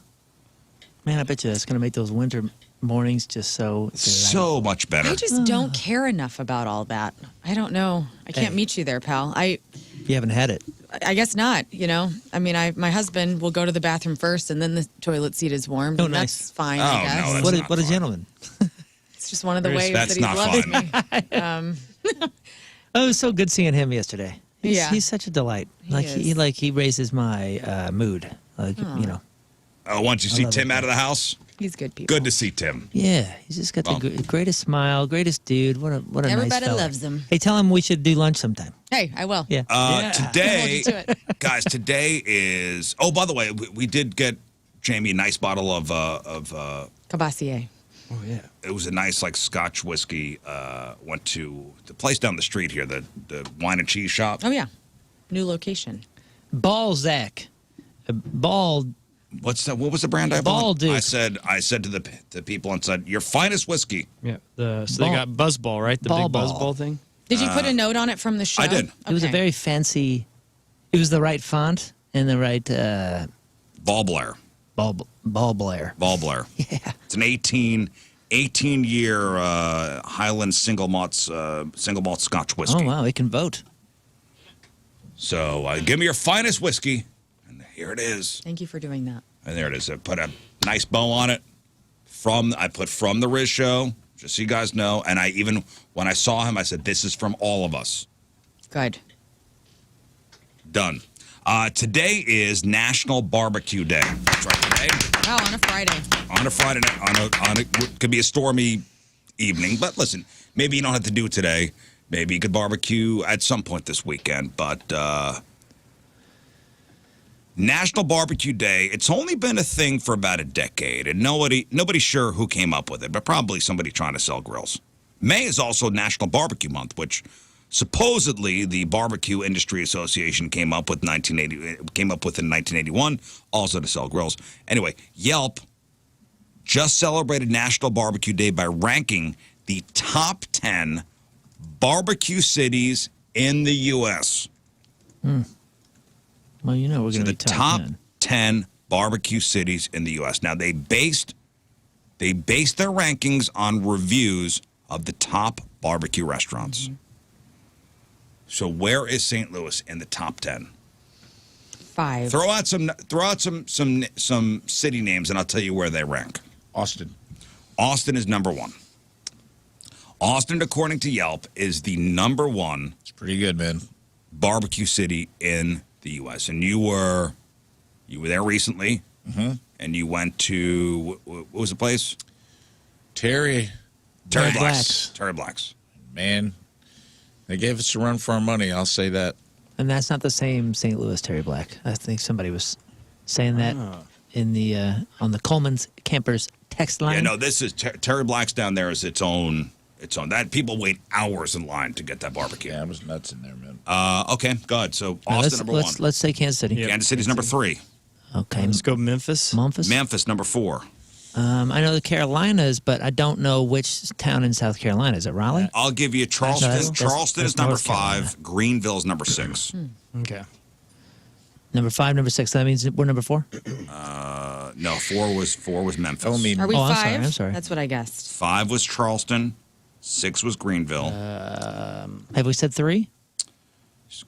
S2: Man, I bet you that's going to make those winter mornings just so
S1: So much better.
S4: I just don't care enough about all that. I don't know. I can't meet you there, pal.
S2: You haven't had it.
S4: I guess not, you know. I mean, my husband will go to the bathroom first, and then the toilet seat is warm.
S2: Oh,
S4: and
S2: nice.
S4: That's fine,
S1: Oh,
S4: I guess.
S1: no, that's
S2: What
S1: not
S2: a
S1: fun.
S2: gentleman.
S4: It's just one of the ways
S1: That's
S4: that he
S1: not
S4: loves
S1: fun.
S4: me.
S2: Oh, it was so good seeing him yesterday. He's such a delight.
S4: is.
S2: He raises my mood. Like, you know.
S1: Oh, once you see
S2: love
S1: Tim
S2: it.
S1: out of the house,
S4: He's good people.
S1: good to see Tim.
S2: Yeah, he's just got the greatest smile, greatest dude. What a nice
S4: Everybody
S2: fella.
S4: loves him.
S2: Hey, tell him we should do lunch sometime.
S4: Hey, I will.
S2: Yeah.
S1: Today,
S4: Hold you to it.
S1: guys, today is. Oh, by the way, we did get Jamie a nice bottle of
S4: Cabassier.
S5: Oh yeah.
S1: it was a nice like Scotch whiskey. Went to the place down the street here, the wine and cheese shop.
S4: Oh, yeah. New location.
S2: Balzac. Ball.
S1: What's that? What was the brand I
S2: Ball
S1: bought?
S2: Duke.
S1: I said to the people and said, "Your finest whiskey."
S5: Yeah. So
S2: Ball-
S5: they got Buzzball, right? The
S2: Ball
S5: big
S2: ball.
S5: Buzzball thing.
S4: Did you put a note on it from the show?
S1: I did.
S2: It was a
S4: Okay.
S2: very fancy. It was the right font and the right
S1: Ball Blair.
S2: ball Blair.
S1: Ball Blair.
S2: Yeah.
S1: It's an 18-year Highland single malt Scotch whiskey.
S2: Oh wow, it can vote.
S1: So give me your finest whiskey, and here it is.
S4: Thank you for doing that.
S1: And there it is. I put a nice bow on it. I put from the Riz Show, just so you guys know. And when I saw him, I said, "This is from all of us."
S4: Good.
S1: Done. Today is National Barbecue Day. That's right. Today,
S4: Oh, on a Friday.
S1: on a Friday night, on it could be a stormy evening. But listen, maybe you don't have to do it today. Maybe you could barbecue at some point this weekend. But National Barbecue Day, it's only been a thing for about a decade, and nobody's sure who came up with it, but probably somebody trying to sell grills. May is also National Barbecue Month, which supposedly the Barbecue Industry Association came up with in 1981, also to sell grills. Anyway, Yelp just celebrated National Barbecue Day by ranking the top 10 barbecue cities in the U.S.
S2: Well, you know we're
S1: So
S2: going to
S1: the
S2: be
S1: top
S2: 10.
S1: 10 barbecue cities in the U.S. Now, they based their rankings on reviews of the top barbecue restaurants. So where is St. Louis in the top 10?
S4: 5.
S1: Throw out some city names, and I'll tell you where they rank.
S3: Austin.
S1: Austin is number 1. Austin, according to Yelp, is the number 1
S3: It's pretty good, man.
S1: barbecue city in the U.S. And you were there recently, and you went to what was the place?
S3: Terry,
S1: Terry
S2: Black's.
S1: Black's. Terry Black's.
S3: man, they gave us a run for our money. I'll say that.
S2: And that's not the same St. Louis Terry Black. I think somebody was saying that in the on the Coleman's Campers text line.
S1: Yeah, no, this is Terry Black's down there is its own. That people wait hours in line to get that barbecue.
S3: Yeah, it was nuts in there, man.
S1: Okay, good. So
S2: Now,
S1: Austin number 1.
S2: Let's say Kansas City.
S5: Yep.
S1: Kansas City's number 3.
S2: Okay.
S5: Let's go Memphis.
S2: Memphis.
S1: Memphis number 4.
S2: I know the Carolinas, but I don't know which town in South Carolina. Is it Raleigh?
S1: I'll give you Charleston.
S2: That's-
S1: Charleston
S2: that's
S1: is number
S2: North Carolina.
S1: 5. Greenville's number 6.
S5: Okay.
S2: Number 5, number 6. That means we're number 4.
S1: No, 4 was Memphis.
S3: I mean,
S4: Are we
S2: Oh,
S4: 5?
S2: I'm sorry.
S4: That's what I guessed.
S1: 5 was Charleston. 6 was Greenville.
S2: Have we said 3?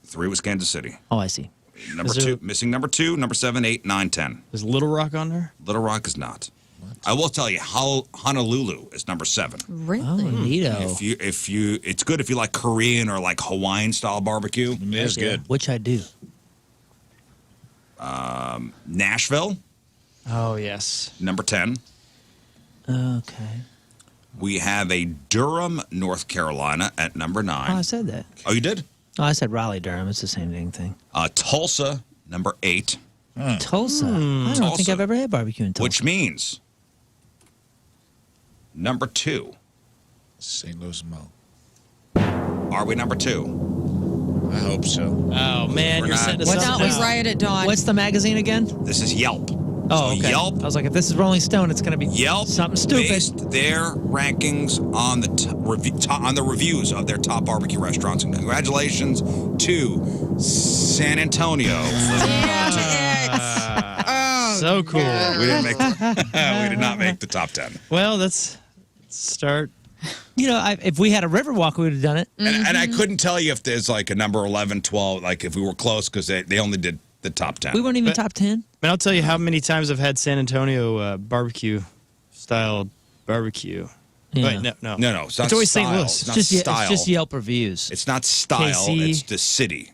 S1: 3 was Kansas City.
S2: Oh, I see.
S1: Number
S5: Is there-
S1: 2, missing number 2, number 7, 8, 9, 10.
S5: Is Little Rock on there?
S1: Little Rock is not. I will tell you, Honolulu is number 7.
S4: Really?
S2: Oh, neato.
S1: If you, it's good if you like Korean or like Hawaiian style barbecue.
S3: it is good.
S2: Which I do.
S1: Nashville,
S5: Oh yes.
S1: number 10.
S2: Okay.
S1: We have a Durham, North Carolina at number 9.
S2: Oh, I said that.
S1: Oh, you did?
S2: Oh, I said Raleigh, Durham. It's the same dang thing.
S1: Tulsa, number 8,
S2: Tulsa. I don't think
S1: Tulsa.
S2: I've ever had barbecue in Tulsa.
S1: which means number 2.
S3: St. Louis Mo.
S1: Are we number 2?
S3: I hope so.
S5: Oh man,
S1: We're
S5: you're
S1: not-
S5: setting us
S4: What's
S5: up
S4: not we
S5: now.
S4: riot at dawn?
S2: What's the magazine again?
S1: This is Yelp.
S2: Oh,
S1: So
S2: okay.
S1: Yelp
S2: I was like, if this is Rolling Stone, it's going to be
S1: Yelp
S2: something stupid.
S1: based their rankings on the reviews of their top barbecue restaurants. And congratulations to San Antonio.
S5: So cool.
S1: We didn't make. We did not make the top 10.
S5: Well, let's start.
S2: You know, if we had a river walk, we would have done it.
S1: And I couldn't tell you if there's like a number 11, 12, like if we were close because they only did the top 10.
S2: We weren't even top 10.
S5: And I'll tell you how many times I've had San Antonio barbecue style barbecue.
S2: Yeah.
S5: Wait, no.
S1: It's not
S5: It's always St.
S1: style.
S5: Louis.
S1: It's not
S2: It's
S1: style.
S2: just Yelp reviews.
S1: It's not style.
S5: KC.
S1: It's the city.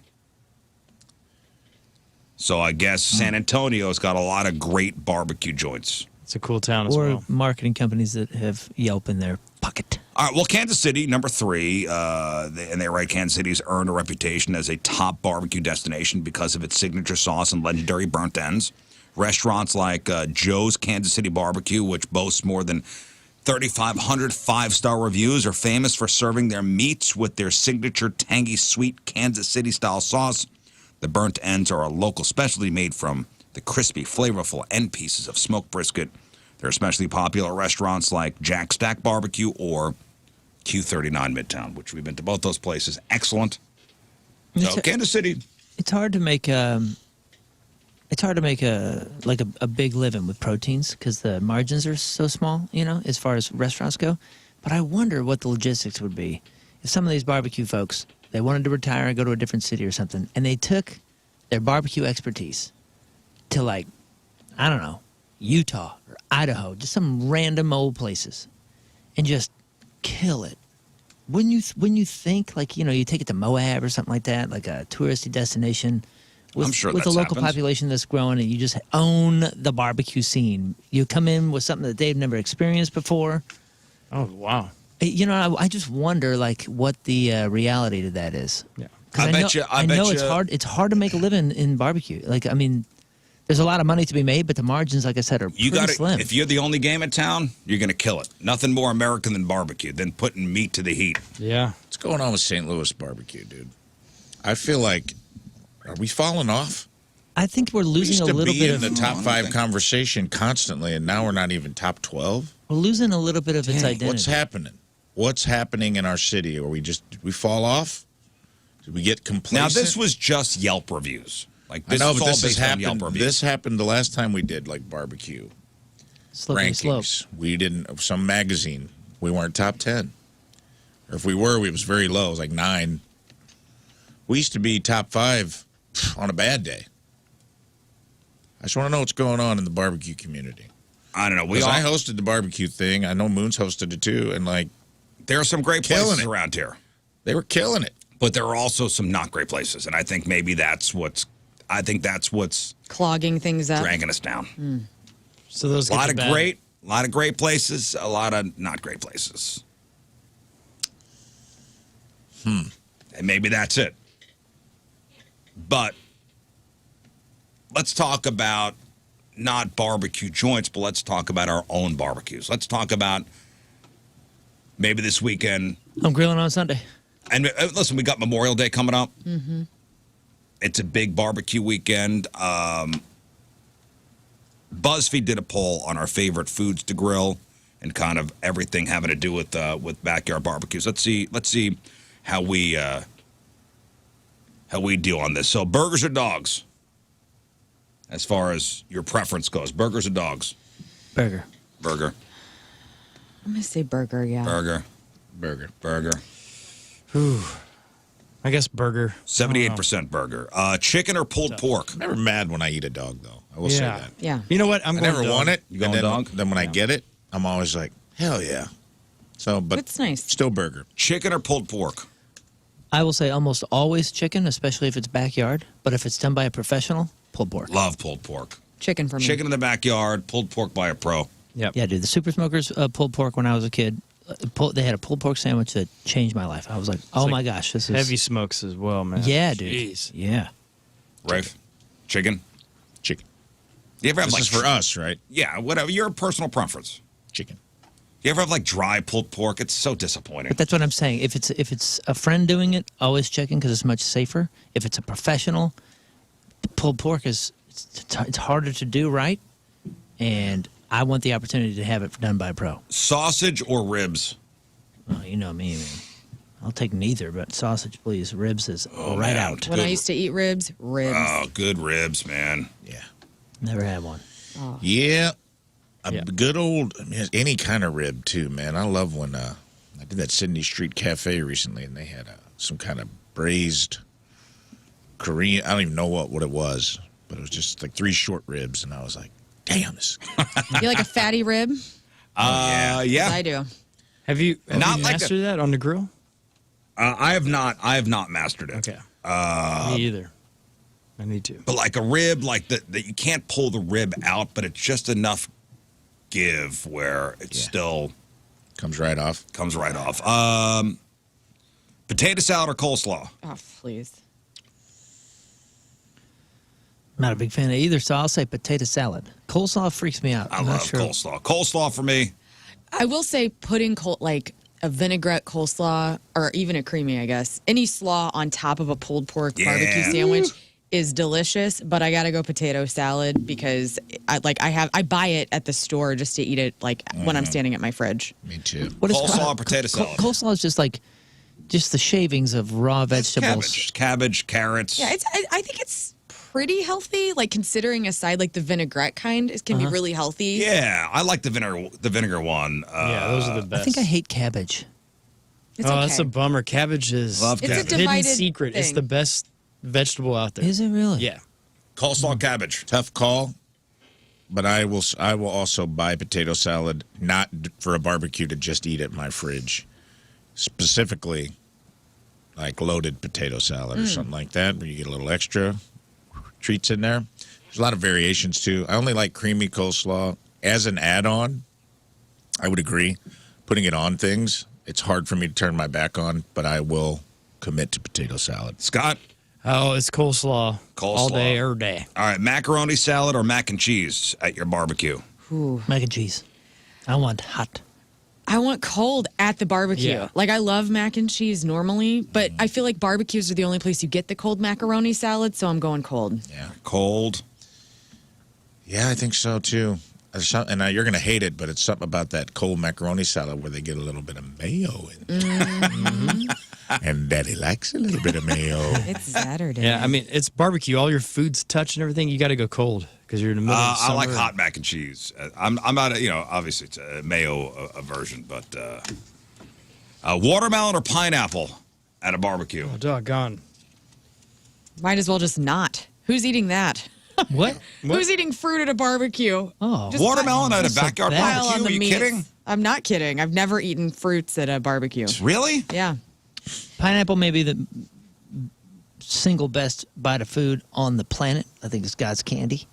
S1: So I guess San Antonio's got a lot of great barbecue joints.
S5: It's a cool town as
S2: Or
S5: well.
S2: marketing companies that have Yelp in their pocket.
S1: All right, well, Kansas City, number 3, and they write Kansas City's earned a reputation as a top barbecue destination because of its signature sauce and legendary burnt ends. Restaurants like Joe's Kansas City Barbecue, which boasts more than 3,500 5-star reviews, are famous for serving their meats with their signature tangy, sweet Kansas City-style sauce. The burnt ends are a local specialty made from the crispy, flavorful end pieces of smoked brisket. They're especially popular at restaurants like Jack Stack Barbecue or Q39 Midtown, which we've been to both those places. Excellent. So Kansas City.
S2: It's hard to make a big living with proteins because the margins are so small, you know, as far as restaurants go. But I wonder what the logistics would be if some of these barbecue folks, they wanted to retire and go to a different city or something, and they took their barbecue expertise to, like, I don't know, Utah or Idaho, just some random old places, and just kill it. Wouldn't you think, like, you know, you take it to Moab or something like that, like a touristy destination with,
S1: I'm sure
S2: with a
S1: that's
S2: local
S1: happens.
S2: population that's growing, and you just own the barbecue scene. You come in with something that they've never experienced before.
S5: Oh, wow.
S2: You know, I just wonder, like, what the reality to that is.
S5: Yeah.
S2: 'Cause
S1: I bet
S2: I know
S1: you-
S2: it's hard. It's hard to make a living in barbecue. Like, I mean, there's a lot of money to be made, but the margins, like I said, are
S1: You
S2: pretty
S1: got
S2: slim.
S1: If you're the only game in town, you're going to kill it. Nothing more American than barbecue, than putting meat to the heat.
S5: Yeah.
S3: What's going on with St. Louis barbecue, dude? I feel like, are we falling off?
S2: I think we're
S3: We
S2: losing
S3: used
S2: a
S3: to
S2: little
S3: be
S2: bit
S3: in
S2: of
S3: the top
S1: I don't
S3: 5
S1: think-
S3: conversation constantly, and now we're not even top 12.
S2: we're losing a little bit of its identity.
S3: What's happening? What's happening in our city? Are we did we fall off? Did we get complacent?
S1: Now, this was just Yelp reviews. Like,
S3: I
S1: this
S3: know,
S1: is
S3: but
S1: all
S3: this has
S1: based on Yelp
S3: happened.
S1: reviews.
S3: This happened the last time we did like barbecue
S2: Slippery
S3: rankings.
S2: slope.
S3: We didn't. Some magazine. We weren't top 10. Or if we were, we was very low. It was like 9. We used to be top 5 on a bad day. I just want to know what's going on in the barbecue community.
S1: I don't know.
S3: Because I hosted the barbecue thing. I know Moon's hosted it too, and like
S1: there are some great
S3: Killing
S1: places
S3: it.
S1: around here,
S3: they were killing it.
S1: but there are also some not great places, and I think maybe that's what's
S4: Clogging things up.
S1: dragging us down.
S5: So those
S1: A lot
S5: get
S1: of
S5: you bad.
S1: great places, a lot of not great places. And maybe that's it. But let's talk about not barbecue joints, but let's talk about our own barbecues. Let's talk about maybe this weekend.
S2: I'm grilling on Sunday.
S1: And listen, we got Memorial Day coming up. It's a big barbecue weekend. BuzzFeed did a poll on our favorite foods to grill and kind of everything having to do with backyard barbecues. Let's see how we deal on this. So, burgers or dogs? As far as your preference goes, burgers or dogs?
S2: Burger.
S1: Burger.
S4: I'm going to say burger, yeah.
S1: Burger.
S3: Burger.
S1: Burger.
S5: I guess burger.
S1: 78% burger. Chicken or pulled pork?
S3: I'm never mad when I eat a dog, though. I will say
S5: Yeah.
S3: that.
S4: Yeah.
S5: You know what? I'm
S3: I
S5: going
S3: never
S5: dog.
S3: want it.
S1: You going
S3: and then,
S1: dog?
S3: Then when I get it, I'm always like, hell yeah. So, but
S4: That's nice.
S3: Still burger.
S1: Chicken or pulled pork?
S2: I will say almost always chicken, especially if it's backyard. But if it's done by a professional, pulled pork.
S1: Love pulled pork.
S4: Chicken for me.
S1: Chicken in the backyard, pulled pork by a pro.
S5: Yep.
S2: Yeah, dude. The Super Smokers pulled pork when I was a kid. They had a pulled pork sandwich that changed my life. I was like, oh
S5: like
S2: my gosh, this is
S5: Heavy smokes as well, man.
S2: Yeah, dude.
S5: Jeez.
S2: Yeah.
S1: Rafe? Chicken?
S3: Chicken.
S1: You ever have
S3: This
S1: like
S3: is for us, right?
S1: Yeah, whatever. Your personal preference.
S3: Chicken.
S1: You ever have like dry pulled pork? It's so disappointing.
S2: But that's what I'm saying. If it's a friend doing it, always chicken because it's much safer. If it's a professional, pulled pork is it's harder to do right, and I want the opportunity to have it done by a pro.
S1: Sausage or ribs?
S2: Oh, you know me, man. I'll take neither, but sausage, please. Ribs is right
S1: man.
S2: out.
S4: When I used to eat ribs.
S1: Oh, good ribs, man.
S3: Yeah.
S2: Never had one.
S3: Yeah.
S5: Yeah.
S3: Good old, I mean, any kind of rib, too, man. I love when I did that Sydney Street Cafe recently, and they had some kind of braised Korean, I don't even know what it was, but it was just like 3 short ribs, and I was like, damn, this.
S4: You like a fatty rib?
S1: Yeah.
S4: I do.
S5: Have you
S1: Not like
S5: mastered that on the grill?
S1: I have not mastered it.
S5: Okay. Me either. I need to.
S1: But like a rib, like that you can't pull the rib out, but it's just enough give where it still
S3: Comes right off.
S1: comes right off. Potato salad or coleslaw?
S4: Oh, please.
S2: Not a big fan of either, so I'll say potato salad. Coleslaw freaks me out.
S1: I
S2: I'm
S1: love
S2: not sure.
S1: coleslaw. Coleslaw for me.
S4: I will say putting like a vinaigrette coleslaw or even a creamy, I guess, any slaw on top of a pulled pork barbecue
S1: Yeah.
S4: sandwich is delicious, but I got to go potato salad because I buy it at the store just to eat it like when I'm standing at my fridge.
S3: Me too.
S2: What is
S1: Coleslaw or potato salad?
S2: Coleslaw is just like the shavings of raw vegetables.
S1: Cabbage, carrots.
S4: Yeah, I think it's pretty healthy, like considering a side like the vinaigrette kind can be really healthy.
S1: Yeah, I like the vinegar one.
S5: Yeah, those are the best.
S2: I think I hate cabbage.
S4: It's
S5: Oh,
S4: okay.
S5: that's a bummer. Cabbage is
S1: Love
S4: It's a
S1: cabbage.
S5: hidden
S4: divided
S5: secret. It's
S4: thing.
S5: the best vegetable out there.
S2: Is it really?
S5: Yeah.
S1: Coleslaw, cabbage.
S3: Tough call, but I will also buy potato salad, not for a barbecue to just eat at my fridge. Specifically, like loaded potato salad or something like that, where you get a little extra treats in there. There's a lot of variations, too. I only like creamy coleslaw. As an add-on, I would agree. Putting it on things, it's hard for me to turn my back on, but I will commit to potato salad.
S1: Scott?
S5: Oh, it's coleslaw. All day, every day.
S1: All right, macaroni salad or mac and cheese at your barbecue?
S2: Mac and cheese. I want hot.
S4: I want cold at the barbecue.
S5: Yeah.
S4: Like I love mac and cheese normally, but I feel like barbecues are the only place you get the cold macaroni salad, so I'm going cold.
S3: Yeah.
S1: Cold.
S3: Yeah, I think so, too. And you're going to hate it, but it's something about that cold macaroni salad where they get a little bit of mayo in it. And Daddy likes a little bit of mayo.
S4: It's Saturday.
S5: Yeah, I mean, it's barbecue. All your food's touch and everything. You got to go cold because you're in the middle of
S1: I
S5: summer.
S1: like hot mac and cheese. I'm not obviously it's a mayo version, but watermelon or pineapple at a barbecue?
S5: Oh, doggone.
S4: Might as well just not. Who's eating that?
S2: What?
S4: Who's eating fruit at a barbecue?
S2: Oh.
S4: Just
S1: Watermelon at a
S2: That's so
S1: backyard
S2: bad.
S4: pile on
S1: barbecue?
S4: the
S1: Are you
S4: meats.
S1: kidding?
S4: I'm not kidding. I've never eaten fruits at a barbecue.
S1: Really?
S4: Yeah.
S2: Pineapple may be the single best bite of food on the planet. I think it's God's candy.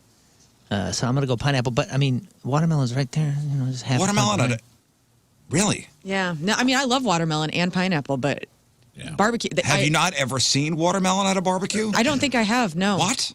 S2: So I'm going to go pineapple. But, I mean, watermelon's right there. You know, just half a
S1: Watermelon
S2: pump,
S1: at a really?
S4: Yeah. No, I mean, I love watermelon and pineapple, but
S3: Yeah.
S4: barbecue.
S1: Have you not ever seen watermelon at a barbecue?
S4: I don't think I have. No.
S1: What?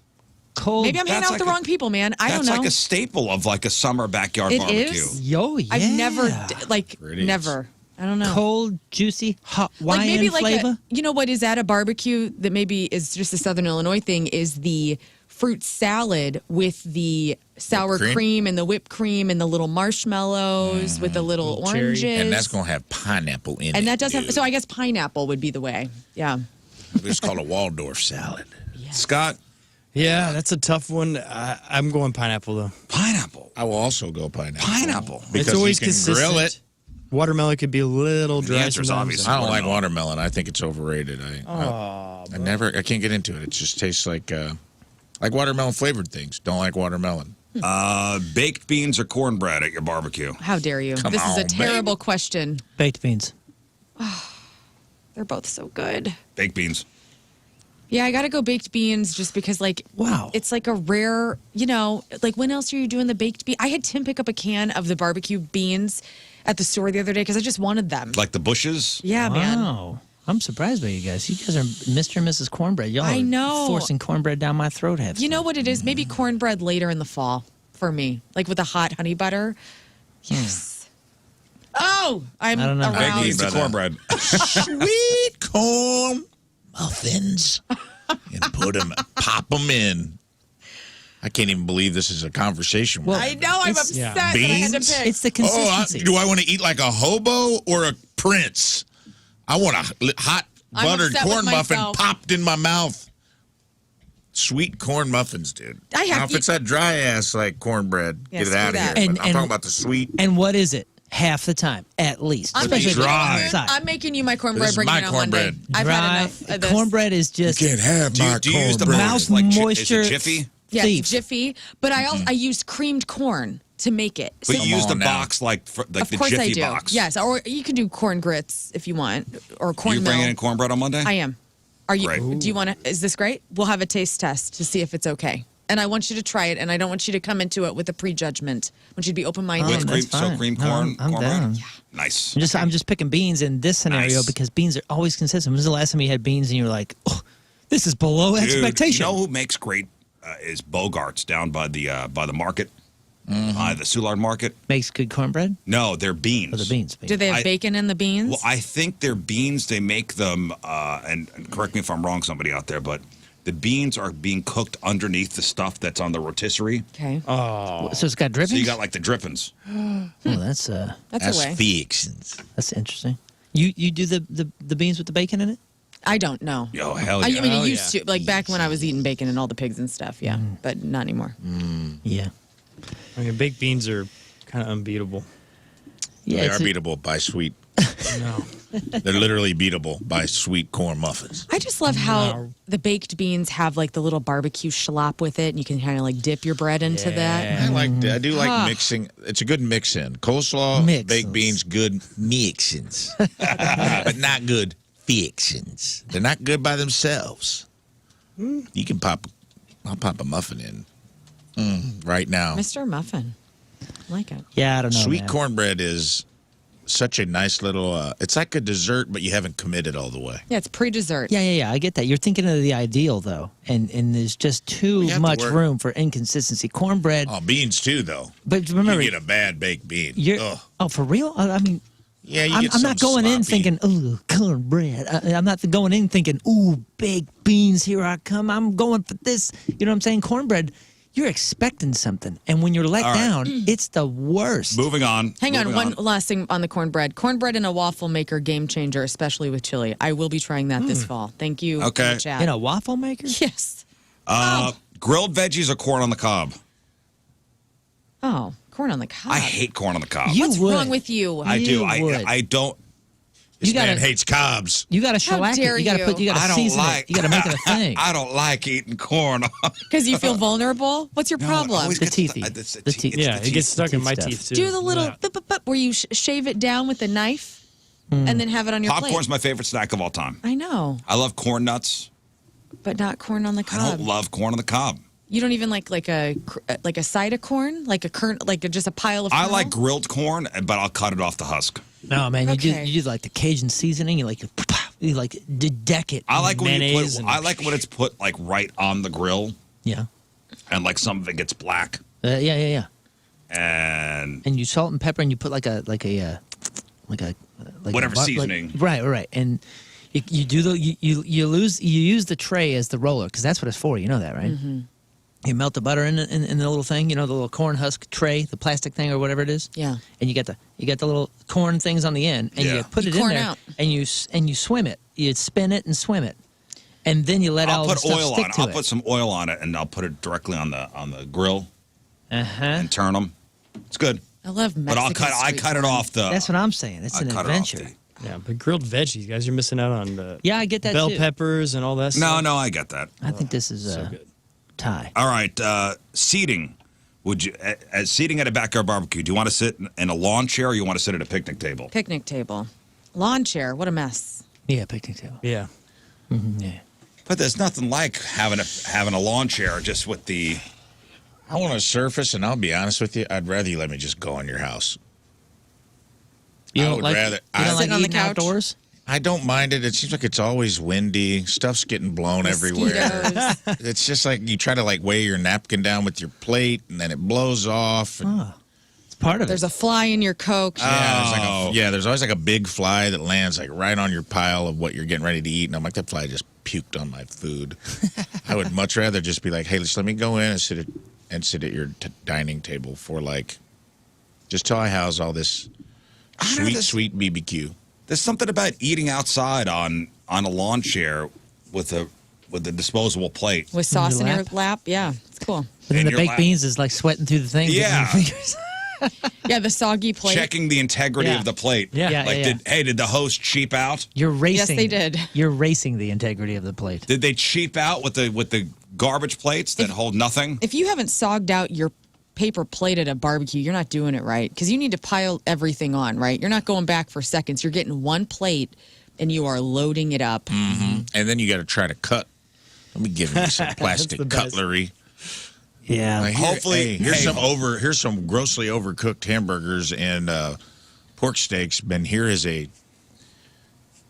S2: Cold.
S4: Maybe I'm hanging
S1: That's
S4: out with the
S1: like a-
S4: wrong people, man. I don't
S1: That's
S4: know.
S1: like a staple of like a summer backyard
S4: It
S1: barbecue.
S4: is?
S2: Yo, yeah.
S4: I've never,
S3: It is.
S4: never. I don't know.
S2: Cold, juicy, hot
S4: Like
S2: wine
S4: maybe like
S2: flavor.
S4: you know what is at a barbecue that maybe is just a Southern Illinois thing is the fruit salad with the sour
S3: Whipped cream?
S4: cream and the whipped cream and the little marshmallows with the little
S5: Little cherry.
S4: oranges.
S3: And that's going to have pineapple in it.
S4: And that does have,
S3: dude.
S4: so I guess pineapple would be the way. Yeah.
S3: It's called a Waldorf salad.
S1: Scott,
S5: Yeah, that's a tough one. I'm going pineapple, though.
S1: pineapple.
S3: I will also go pineapple.
S1: Pineapple.
S3: Because
S5: it's always
S3: you can
S5: consistent.
S3: grill it.
S5: Watermelon could be a little dry.
S1: answer's
S5: sometimes.
S1: obvious.
S3: I don't like watermelon. I think it's overrated. I can't get into it. It just tastes like watermelon flavored things. Don't like watermelon.
S1: Baked beans or cornbread at your barbecue?
S4: How dare you?
S3: Come
S4: This is a
S3: on,
S4: terrible
S3: baby.
S4: question.
S2: Baked beans.
S4: They're both so good.
S1: Baked beans.
S4: Yeah, I got to go baked beans just because, like,
S2: Wow.
S4: it's like a rare, like when else are you doing the baked bean? I had Tim pick up a can of the barbecue beans at the store the other day because I just wanted them.
S1: Like the bushes?
S4: Yeah, man.
S2: Wow. I'm surprised by you guys. You guys are Mr. and Mrs. Cornbread. Y'all
S4: I
S2: are
S4: know.
S2: forcing cornbread down my throat half.
S4: You know what it is? Maybe cornbread later in the fall for me, like with the hot honey butter. Yes. Oh, I'm
S2: I don't know.
S1: Baked
S4: around.
S1: beans to cornbread.
S3: Sweet corn muffins. And pop them in. I can't even believe this is a conversation.
S2: Well,
S4: I know. I'm
S2: It's-
S4: upset
S5: yeah.
S4: that I had to
S3: Beans?
S4: pick.
S2: It's the consistency.
S3: do I want to eat like a hobo or a prince? I want a hot
S4: I'm
S3: buttered
S4: upset with
S3: corn muffin
S4: myself.
S3: popped in my mouth. Sweet corn muffins, dude.
S4: I have
S3: don't know if it's that dry ass like cornbread.
S4: Yeah,
S3: Get it
S4: screw
S3: out of
S4: that.
S3: here.
S2: And-
S3: But I'm
S2: and-
S3: talking about the sweet.
S2: And what is it? Half the time, at least.
S4: I'm
S2: Especially
S4: making,
S2: if it's
S3: dry.
S2: outside.
S4: I'm making you my cornbread.
S3: This is
S4: Bringing
S3: my
S4: it on Monday.
S3: cornbread.
S4: I've
S2: Dry
S4: had enough of this.
S2: cornbread is just
S3: have
S1: Do you use the
S2: Mouse
S1: box like
S2: moisture.
S1: Is it Jiffy?
S4: Yeah,
S2: thief.
S4: it's Jiffy. But I used creamed corn to make it.
S1: But
S4: So-
S1: you use the
S3: on now.
S1: box like
S4: of
S1: the
S4: course I
S1: Jiffy
S4: do.
S1: box.
S4: Yes, or you can do corn grits if you want, or
S1: You
S4: cornmeal.
S1: bringing in cornbread on Monday?
S4: I am. Are you?
S1: Great.
S4: Do you want to? Is this great? We'll have a taste test to see if it's okay. And I want you to try it, and I don't want you to come into it with a prejudgment. I want you to be open-minded.
S2: Oh,
S1: With
S2: that's
S1: cream,
S2: fine.
S1: cream
S2: No,
S1: corn,
S2: I'm
S1: cornbread?
S2: down.
S1: Nice.
S2: I'm just picking beans in this scenario
S1: Nice.
S2: because beans are always consistent. When was the last time you had beans and you were like, oh, this is below
S1: Dude,
S2: expectation?
S1: you know who makes great is Bogart's down by the market, by the Soulard Market.
S2: Makes good cornbread?
S1: No, they're beans.
S2: Or the beans?
S4: Do they have
S1: I-
S4: bacon in the beans?
S1: Well, I think they're beans. They make them, and correct me if I'm wrong, somebody out there, but the beans are being cooked underneath the stuff that's on the rotisserie.
S4: okay,
S2: So it's got drippings?
S1: So you got like the drippings.
S2: Oh, that's
S4: that's a way.
S3: Fixins.
S2: that's interesting. You do the beans with the bacon in it?
S4: I don't know.
S1: Yo, hell
S4: I
S1: yeah.
S4: mean,
S5: Oh,
S4: I used to, like back when I was eating bacon and all the pigs and stuff. Yeah, but not anymore.
S2: Yeah.
S5: I mean, baked beans are kind of unbeatable.
S2: Yeah,
S3: They
S2: it's
S3: are beatable by sweet.
S5: No.
S3: They're literally beatable by sweet corn muffins.
S4: I just love how
S5: No.
S4: the baked beans have like the little barbecue schlop with it, and you can kind of like dip your bread into that.
S3: I do like
S4: Huh.
S3: mixing. It's a good mix-in. Coleslaw,
S2: Mix-ins.
S3: baked beans, good mix-ins, but not good fixins. They're not good by themselves. You can I'll pop a muffin in right now.
S4: Mr. Muffin, I like it.
S2: Yeah, I don't know.
S3: Sweet
S2: man.
S3: cornbread is such a nice little. It's like a dessert, but you haven't committed all the way.
S4: Yeah, it's pre-dessert.
S2: Yeah. I get that. You're thinking of the ideal though, and there's just too
S3: We have to
S2: much
S3: work-
S2: room for inconsistency. Cornbread,
S3: Oh, beans too, though.
S2: but remember,
S3: You get a bad baked bean.
S2: you're
S3: Ugh.
S2: oh for real? I mean,
S3: Yeah, you
S2: I'm
S3: get
S2: not
S3: some
S2: going in
S3: sloppy-
S2: thinking, ooh, cornbread. I'm not going in thinking, ooh, baked beans, here I come. I'm going for this. You know what I'm saying? Cornbread, you're expecting something. And when you're let
S1: All right.
S2: down, it's the worst.
S1: Moving on.
S4: Hang on,
S1: Moving
S4: one last thing on the cornbread. Cornbread in a waffle maker, game changer, especially with chili. I will be trying that this fall. Thank you. for
S1: Okay.
S4: the chat.
S2: In a waffle maker?
S4: Yes.
S1: Grilled veggies or corn on the cob?
S4: Oh, corn on the cob.
S1: I hate corn on the cob.
S2: You
S4: What's
S2: would.
S4: wrong with you?
S1: I do.
S2: You would.
S1: I don't.
S3: This
S2: You gotta-
S3: man hates cobs.
S2: You got to
S4: How
S2: shellac
S4: dare
S2: it. You got to put. You got
S1: I
S2: to
S1: don't
S2: season
S1: like.
S2: it. You got to make it a thing.
S1: I don't like eating corn.
S4: Because you feel vulnerable? What's your problem?
S1: always
S2: The
S1: gets
S2: teethy.
S1: it's
S2: The teeth.
S1: it's
S5: Yeah,
S1: the
S5: it gets stuck in
S2: teeth
S5: my
S2: stuff.
S5: teeth, too.
S4: Do the little
S5: Yeah.
S4: where you shave it down with a knife and then have it on your
S1: Popcorn's
S4: plate.
S1: my favorite snack of all time.
S4: I know,
S1: I love corn nuts.
S4: but not corn on the
S1: I
S4: cob.
S1: don't love corn on the cob.
S4: You don't even like a side of corn, like a kernel, like just a pile of.
S1: I
S4: kernel?
S1: like grilled corn, but I'll cut it off the husk.
S2: No, man.
S4: Okay.
S2: You do like the Cajun seasoning. You like deck it.
S1: I like when you
S5: Mayonnaise
S1: put.
S5: and-
S1: I like when it's put like right on the grill,
S2: Yeah.
S1: and like some of it gets black,
S2: Yeah.
S1: and
S2: And you salt and pepper, and you put like a
S1: Whatever
S2: a
S1: seasoning.
S2: Right. And you do the you use the tray as the roller because that's what it's for. You know that, right?
S4: Mm-hmm.
S2: You melt the butter in the little thing, the little corn husk tray, the plastic thing or whatever it is.
S4: Yeah.
S2: And you get the little corn things on the end, and
S1: Yeah.
S2: you put
S4: You
S2: it in
S4: corn
S2: there,
S4: out.
S2: and you swim it. You spin it and swim it, and then you let
S1: I'll
S2: all
S1: put
S2: the stuff
S1: oil
S2: stick
S1: on it.
S2: to
S1: I'll
S2: it.
S1: put some oil on it, and I'll put it directly on the grill
S2: Uh-huh.
S1: and turn them. It's good,
S4: I love
S1: but
S4: Mexican
S1: I
S4: sweet
S1: cut it
S4: corn.
S1: off the.
S2: That's what I'm saying. It's
S1: I
S2: an
S1: cut it off
S2: adventure.
S5: Yeah, but grilled veggies, guys, you're missing out on the
S2: Yeah, I get that
S5: bell
S2: too.
S5: peppers and all that stuff.
S1: No, I get that.
S2: I think this is
S5: So
S2: a
S5: good.
S2: tie.
S1: All right, seating. Would you as seating at a backyard barbecue? Do you want to sit in a lawn chair or you want to sit at a picnic table?
S4: Picnic table, lawn chair. What a mess.
S2: Yeah, picnic table.
S5: Yeah.
S2: Yeah.
S1: But there's nothing like having a lawn chair just with the.
S3: I want a surface, and I'll be honest with you, I'd rather you let me just go in your house.
S2: You
S3: I
S2: don't
S3: would
S2: like
S3: rather-
S2: you
S3: I-
S2: don't like
S4: Sitting on the
S2: eating
S4: couch?
S2: outdoors.
S3: I don't mind it. It seems like it's always windy. Stuff's getting blown everywhere.
S4: Mosquitoes.
S3: It's just like you try to like weigh your napkin down with your plate, and then it blows off. And,
S2: It's part of
S4: There's
S2: it.
S4: a fly in your Coke.
S3: there's always like a big fly that lands like right on your pile of what you're getting ready to eat, and I'm like, that fly just puked on my food. I would much rather just be like, hey, just let me go in and sit at your dining table for like, just till I house all this sweet BBQ.
S1: There's something about eating outside on a lawn chair with a disposable plate.
S4: With sauce in your
S2: lap?
S4: lap. Yeah, it's cool.
S2: But then
S1: In
S2: the
S1: your
S2: baked
S1: lap.
S2: beans is like sweating through the thing. getting
S1: Yeah.
S2: in your fingers.
S4: Yeah, the soggy plate.
S1: Checking the integrity
S5: Yeah.
S1: of the plate.
S5: Yeah.
S2: Yeah,
S1: Like,
S2: yeah.
S1: did the host cheap out?
S2: You're racing.
S4: they did.
S2: You're racing the integrity of the plate.
S1: Did they cheap out with the garbage plates that hold nothing?
S4: If you haven't sogged out your paper plate at a barbecue, you're not doing it right because you need to pile everything on, right? You're not going back for seconds. You're getting one plate and you are loading it up.
S3: And then you got to try to cut. Let me give you some plastic
S5: the best.
S3: cutlery.
S2: Yeah.
S1: Hopefully-
S3: here's
S1: hey.
S3: here's some grossly overcooked hamburgers and pork steaks. And here is a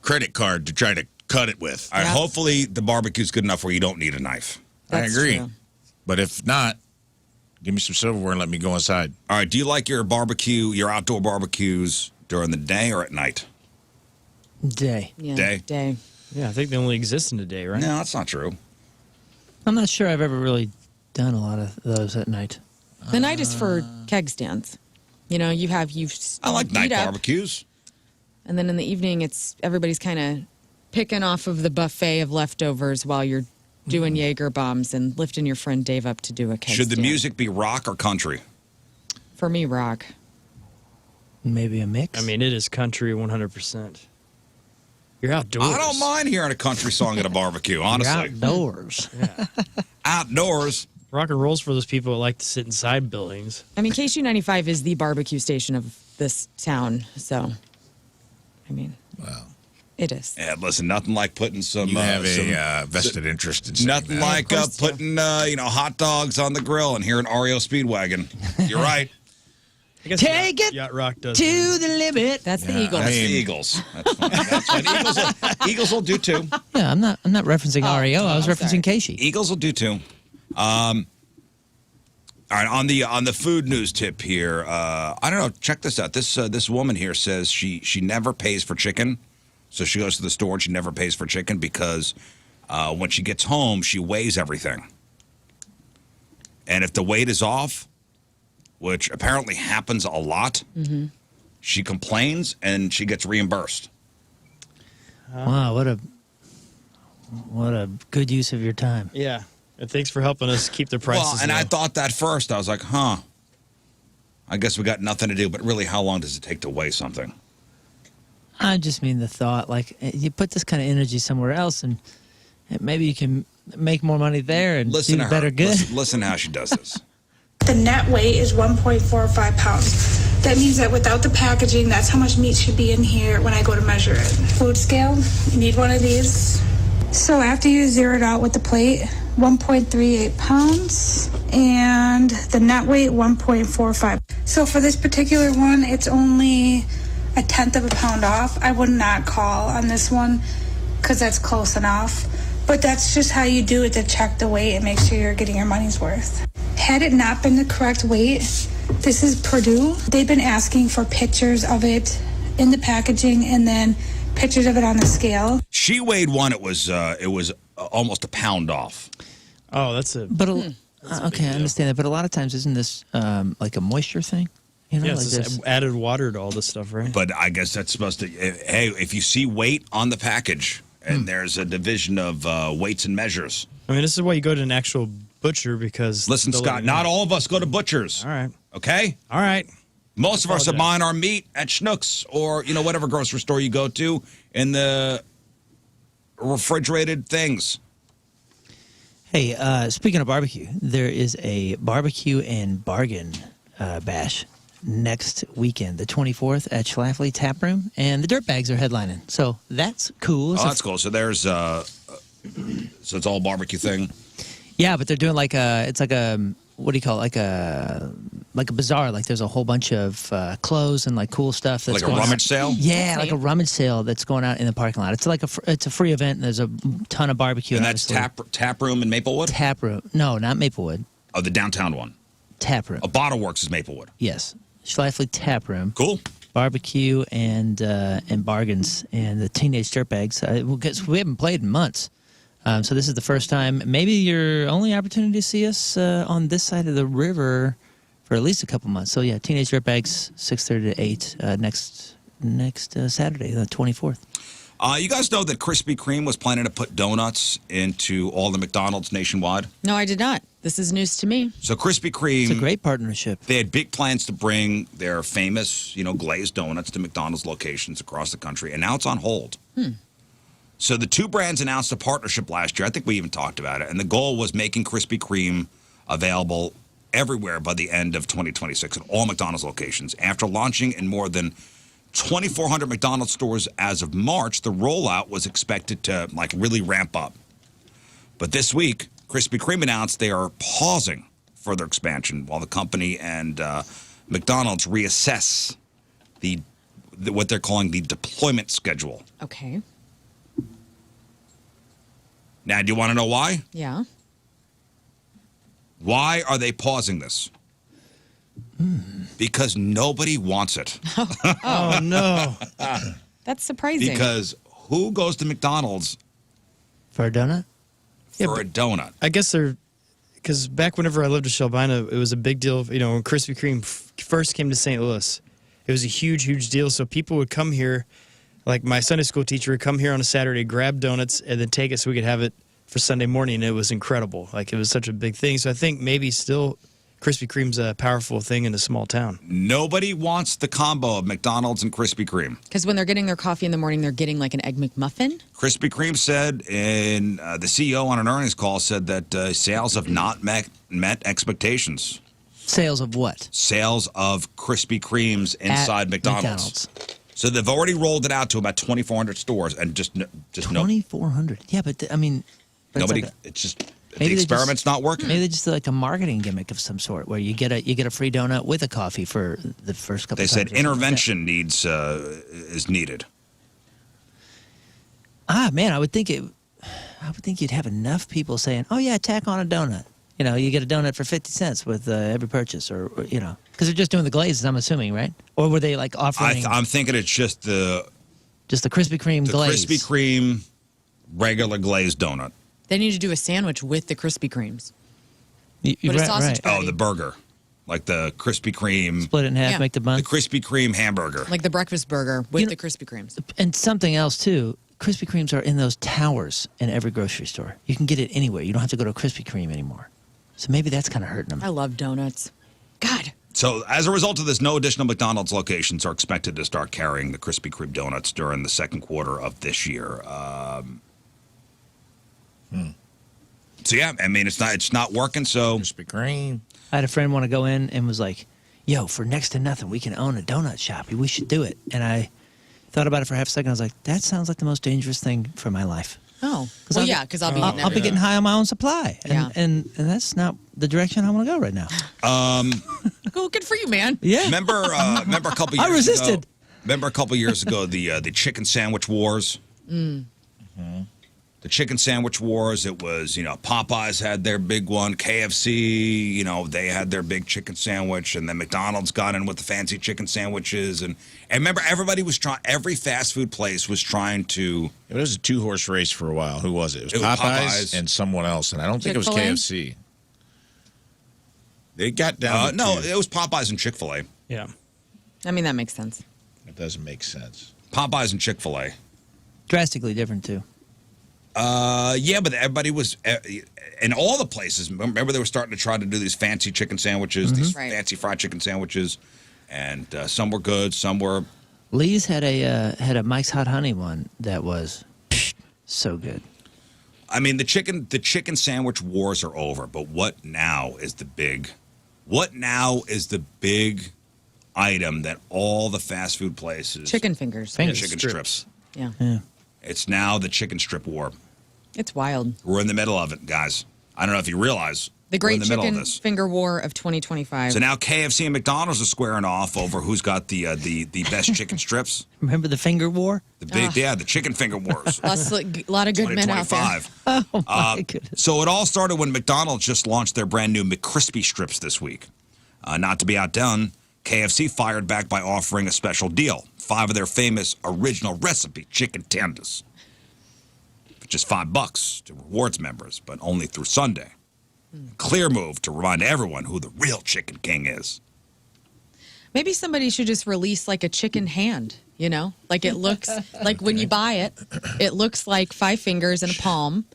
S3: credit card to try to cut it with.
S1: All right,
S4: Yeah.
S1: hopefully the barbecue's good enough where you don't need a knife.
S4: That's
S3: I agree.
S4: true.
S3: But if not, give me some silverware and let me go inside.
S1: All right, do you like your outdoor barbecues during the day or at night?
S2: Day.
S4: Yeah,
S1: Day.
S5: Yeah, I think they only exist in a day, right?
S1: No, that's not true.
S2: I'm not sure I've ever really done a lot of those at night.
S4: The night is for keg stands. You know, you
S1: I like night
S4: eat up,
S1: barbecues.
S4: and then in the evening, it's everybody's kind of picking off of the buffet of leftovers while you're doing Jaeger bombs and lifting your friend Dave up to do a keg
S1: Should the
S4: stand.
S1: music be rock or country?
S4: For me, rock.
S2: Maybe a mix.
S5: I mean, it is country 100%. You're outdoors.
S1: I don't mind hearing a country song at a barbecue,
S2: You're
S1: honestly.
S2: outdoors.
S1: Outdoors.
S5: Rock and roll's for those people that like to sit inside buildings.
S4: I mean, KSU-95 is the barbecue station of this town, so, I mean,
S3: Well,
S4: it is.
S1: Yeah, listen, nothing like putting some.
S3: you have
S1: some-
S3: a vested interest in saying
S1: Nothing
S3: that.
S1: like
S4: Of course,
S1: putting hot dogs on the grill and hearing REO Speedwagon. You're right.
S5: I guess
S2: Take it
S5: Yacht Rock does.
S2: to the limit.
S4: That's the
S3: Yeah,
S4: Eagles.
S1: That's the
S3: mean-
S1: Eagles. That's fine. That's fine. Eagles will do too.
S2: Yeah, I'm not referencing REO. I was
S4: I'm
S2: referencing
S4: sorry.
S2: Casey.
S1: Eagles will do too. All right, on the food news tip here. I don't know. Check this out. This woman here says she never pays for chicken, so she goes to the store and she never pays for chicken because when she gets home she weighs everything, and if the weight is off, which apparently happens a lot, she complains and she gets reimbursed.
S2: Wow, what a good use of your time.
S5: Yeah. And thanks for helping us keep the prices
S1: Well, and I
S5: low.
S1: thought that first. I was like, huh. I guess we got nothing to do, but really, how long does it take to weigh something?
S2: I just mean the thought, like you put this kind of energy somewhere else, and maybe you can make more money there and
S1: Listen
S2: do
S1: to her.
S2: better good.
S1: Listen how she does this.
S6: The net weight is 1.45 pounds. That means that without the packaging, that's how much meat should be in here when I go to measure it. Food scale, you need one of these. So after you zero it out with the plate, 1.38 pounds, and the net weight, 1.45. So for this particular one, it's only a tenth of a pound off. I would not call on this one because that's close enough. But that's just how you do it to check the weight and make sure you're getting your money's worth. Had it not been the correct weight, this is Purdue. They've been asking for pictures of it in the packaging and then pictures of it on the scale.
S1: She weighed one. It was almost a pound off.
S5: Oh, that's a.
S2: But okay, I understand that. But a lot of times, isn't this like a moisture thing? You know,
S5: Yeah,
S2: like
S5: it's just added water to all this stuff, right?
S1: But I guess that's supposed to. Hey, if you see weight on the package, and there's a division of weights and measures.
S5: I mean, this is why you go to an actual butcher because.
S1: Listen,
S5: they'll
S1: Scott,
S5: let you know.
S1: not all of us go to butchers.
S5: All right.
S1: Okay?
S5: All right.
S1: Most of us are
S5: Apologize.
S1: buying our meat at Schnucks or, whatever grocery store you go to in the refrigerated things.
S2: Hey, speaking of barbecue, there is a barbecue and bargain bash next weekend, the 24th at Schlafly Tap Room, and the Dirtbags are headlining. So that's cool.
S1: Oh, that's cool. So there's, so it's all barbecue thing.
S2: Yeah, but they're doing like it's like a, what do you call it? Like a bazaar. Like there's a whole bunch of clothes and like cool stuff. That's
S1: Like a
S2: going
S1: rummage sale?
S2: Yeah,
S4: That's
S2: like a
S4: neat.
S2: rummage sale that's going out in the parking lot. It's like it's a free event, and there's a ton of barbecue.
S1: And that's
S2: obviously.
S1: tap room in Maplewood?
S2: Tap room. No, not Maplewood.
S1: Oh, the downtown one.
S2: Tap room.
S1: A Bottle Works is Maplewood.
S2: Yes, Schlafly Tap Room.
S1: Cool.
S2: Barbecue and bargains and the Teenage Dirtbags. Because we haven't played in months, so this is the first time. Maybe your only opportunity to see us on this side of the river for at least a couple months. So yeah, Teenage Dirtbags, 6:30 to 8 next next Saturday, the 24th.
S1: You guys know that Krispy Kreme was planning to put donuts into all the McDonald's nationwide?
S4: No, I did not. This is news to me.
S1: So Krispy Kreme,
S2: It's a great partnership.
S1: they had big plans to bring their famous, glazed donuts to McDonald's locations across the country, and now it's on hold. So the two brands announced a partnership last year. I think we even talked about it. And the goal was making Krispy Kreme available everywhere by the end of 2026 at all McDonald's locations. After launching in more than 2,400 McDonald's stores as of March, the rollout was expected to really ramp up. But this week, Krispy Kreme announced they are pausing further expansion while the company and McDonald's reassess what they're calling the deployment schedule.
S4: Okay.
S1: Now, do you want to know why?
S4: Yeah.
S1: Why are they pausing this? Because nobody wants it.
S5: Oh, no.
S4: That's surprising.
S1: Because who goes to McDonald's
S2: For a donut?
S1: for a donut?
S5: I guess because back whenever I lived in Shelbina, it was a big deal. When Krispy Kreme first came to St. Louis, it was a huge, huge deal. So people would come here, like my Sunday school teacher would come here on a Saturday, grab donuts, and then take it so we could have it for Sunday morning. It was incredible. Like, it was such a big thing. So I think maybe still Krispy Kreme's a powerful thing in a small town.
S1: Nobody wants the combo of McDonald's and Krispy Kreme.
S4: Because when they're getting their coffee in the morning, they're getting like an Egg McMuffin.
S1: Krispy Kreme said, and the CEO on an earnings call said that sales have not met expectations.
S2: Sales of what?
S1: Sales of Krispy Kremes inside
S2: At
S1: McDonald's. So they've already rolled it out to about 2,400 stores, and just no,
S2: 2,400. Yeah, but but
S1: nobody.
S2: It's like
S1: It's just
S2: maybe
S1: the
S2: they
S1: experiment's not working.
S2: maybe they just do like a marketing gimmick of some sort, where you get a free donut with a coffee for the first couple.
S1: They
S2: times
S1: said
S2: or something like that.
S1: intervention is needed.
S2: Man, I would think you'd have enough people saying, "Oh yeah, tack on a donut." You get a donut for 50 cents with every purchase, or because they're just doing the glazes. I'm assuming, right? Or were they like offering
S1: I'm thinking it's just the
S2: Krispy Kreme glaze?
S1: Krispy Kreme regular glazed donut.
S4: They need to do a sandwich with the Krispy Kremes.
S2: You
S4: But a
S2: right,
S4: sausage
S2: right.
S4: patty.
S1: Oh, the burger, like the Krispy Kreme,
S2: Split it in half,
S4: Yeah.
S2: make the bun.
S1: the Krispy Kreme hamburger.
S4: Like the breakfast burger with
S2: You know-
S4: the Krispy Kremes.
S2: And something else too. Krispy Kremes are in those towers in every grocery store. You can get it anywhere. You don't have to go to a Krispy Kreme anymore. So maybe that's kind of hurting them.
S4: I love donuts. God.
S1: So as a result of this, no additional McDonald's locations are expected to start carrying the Krispy Kreme donuts during the second quarter of this year. So yeah, I mean it's not working. So
S3: Krispy Kreme.
S2: I had a friend want to go in and was like, "Yo, for next to nothing, we can own a donut shop. We should do it." And I thought about it for half a second. I was like, "That sounds like the most dangerous thing for my life."
S4: Oh. Well, yeah, because I'll be eating
S2: I'll be getting high on my own supply, and,
S4: Yeah.
S2: and that's not the direction I want to go right now.
S4: Cool, good for you, man.
S2: Yeah,
S1: remember a couple years
S2: I resisted.
S1: ago. Remember a couple years ago the chicken sandwich wars. The chicken sandwich wars. It was Popeyes had their big one. KFC they had their big chicken sandwich, and then McDonald's got in with the fancy chicken sandwiches. And remember everybody was trying. Every fast food place was trying to.
S3: It was a two-horse race for a while. Who was it? It was
S1: It was
S3: Popeyes,
S1: Popeyes.
S3: and someone else, and I don't think it was
S4: Chick-fil-A?
S3: KFC. They got down. to
S1: No,
S3: two.
S1: it was Popeyes and Chick-fil-A.
S5: Yeah.
S4: I mean, that makes sense.
S3: That doesn't make sense.
S1: Popeyes and Chick-fil-A.
S2: drastically different too.
S1: Yeah, but everybody was in all the places. Remember, they were starting to try to do these fancy chicken sandwiches, these
S4: Right.
S1: fancy fried chicken sandwiches, and some were good, some were.
S2: Lee's had a Mike's Hot Honey one that was so good.
S1: I mean, the chicken sandwich wars are over. But what now is the big item that all the fast food places
S4: Chicken fingers.
S1: chicken strips.
S4: Yeah.
S2: Yeah.
S1: It's now the chicken strip war.
S4: It's wild.
S1: We're in the middle of it, guys. I don't know if you realize
S4: The
S1: we're
S4: great
S1: in the middle of
S4: chicken
S1: this.
S4: finger war of 2025.
S1: So now KFC and McDonald's are squaring off over who's got the best chicken strips.
S2: Remember the finger war?
S1: The chicken finger wars.
S4: A lot of good men out there.
S1: 2025.
S2: Oh my goodness.
S1: So it all started when McDonald's just launched their brand new McCrispy strips this week. Not to be outdone, KFC fired back by offering a special deal: 5 of their famous original recipe chicken tenders, for just $5 to rewards members, but only through Sunday. Clear move to remind everyone who the real Chicken King is.
S4: Maybe somebody should just release like a chicken hand, you know? Like it looks like when you buy it, it looks like 5 fingers and a palm.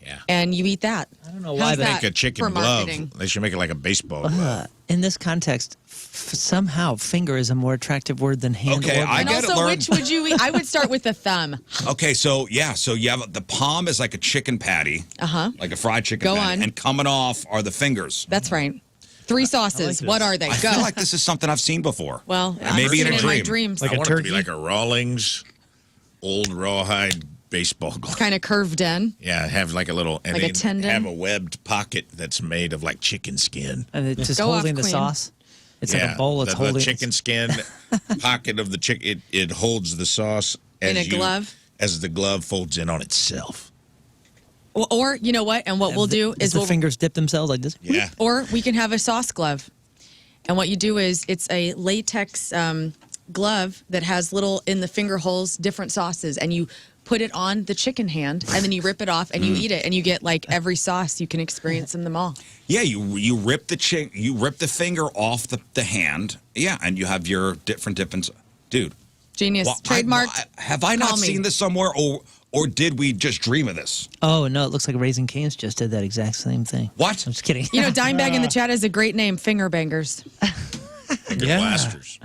S3: Yeah.
S4: And you eat that.
S2: I don't know
S4: How's
S2: why
S4: that
S3: Make a chicken
S4: for
S3: glove.
S4: marketing?
S3: They should make it like a baseball glove.
S2: in this context, somehow finger is a more attractive word than hand.
S1: Okay,
S2: or
S1: I
S4: And
S1: get it,
S4: also,
S1: Lern.
S4: which would you eat? I would start with the thumb.
S1: Okay, so you have the palm is like a chicken patty. Like a fried chicken
S4: Go
S1: patty.
S4: on.
S1: And coming off are the fingers.
S4: That's right. 3 sauces.
S2: this.
S4: What are they?
S1: I
S4: Go.
S1: feel like this is something I've seen before.
S4: Well, I've
S1: maybe
S4: seen
S1: in a
S4: it in my
S1: dream.
S4: dreams.
S5: Like
S3: I
S5: a
S3: want it to be
S5: turkey?
S3: like a Rawlings old rawhide baseball glove.
S4: Kind of curved in.
S3: Yeah, have like a little and
S4: Like a
S3: they
S4: tendon?
S3: have a webbed pocket that's made of like chicken skin.
S2: And it's just
S4: Go off,
S2: holding the
S4: queen.
S2: sauce. It's like a bowl. It's
S3: the
S2: holding
S3: chicken skin pocket of the chicken. It holds the sauce
S4: In
S3: as
S4: a glove?
S3: as the glove folds in on itself.
S4: Or, you know what? And what we'll do
S2: Is
S4: is
S2: the
S4: we'll
S2: fingers dip themselves like this?
S3: Yeah.
S4: Or we can have a sauce glove. And what you do is it's a latex glove that has little in the finger holes different sauces, and you put it on the chicken hand, and then you rip it off and you eat it, and you get like every sauce you can experience in them all.
S1: Yeah, you rip the finger off the hand. Yeah, and you have your different dippings. Dude.
S4: Genius.
S1: Well,
S4: Trademarked.
S1: have I not
S4: Call me.
S1: seen this somewhere, or did we just dream of this?
S2: Oh no! It looks like Raising Cane's just did that exact same thing.
S1: What?
S2: I'm just kidding.
S4: You know, Dimebag in the chat has a great name, Finger Bangers.
S3: Finger
S5: Yeah.
S3: blasters.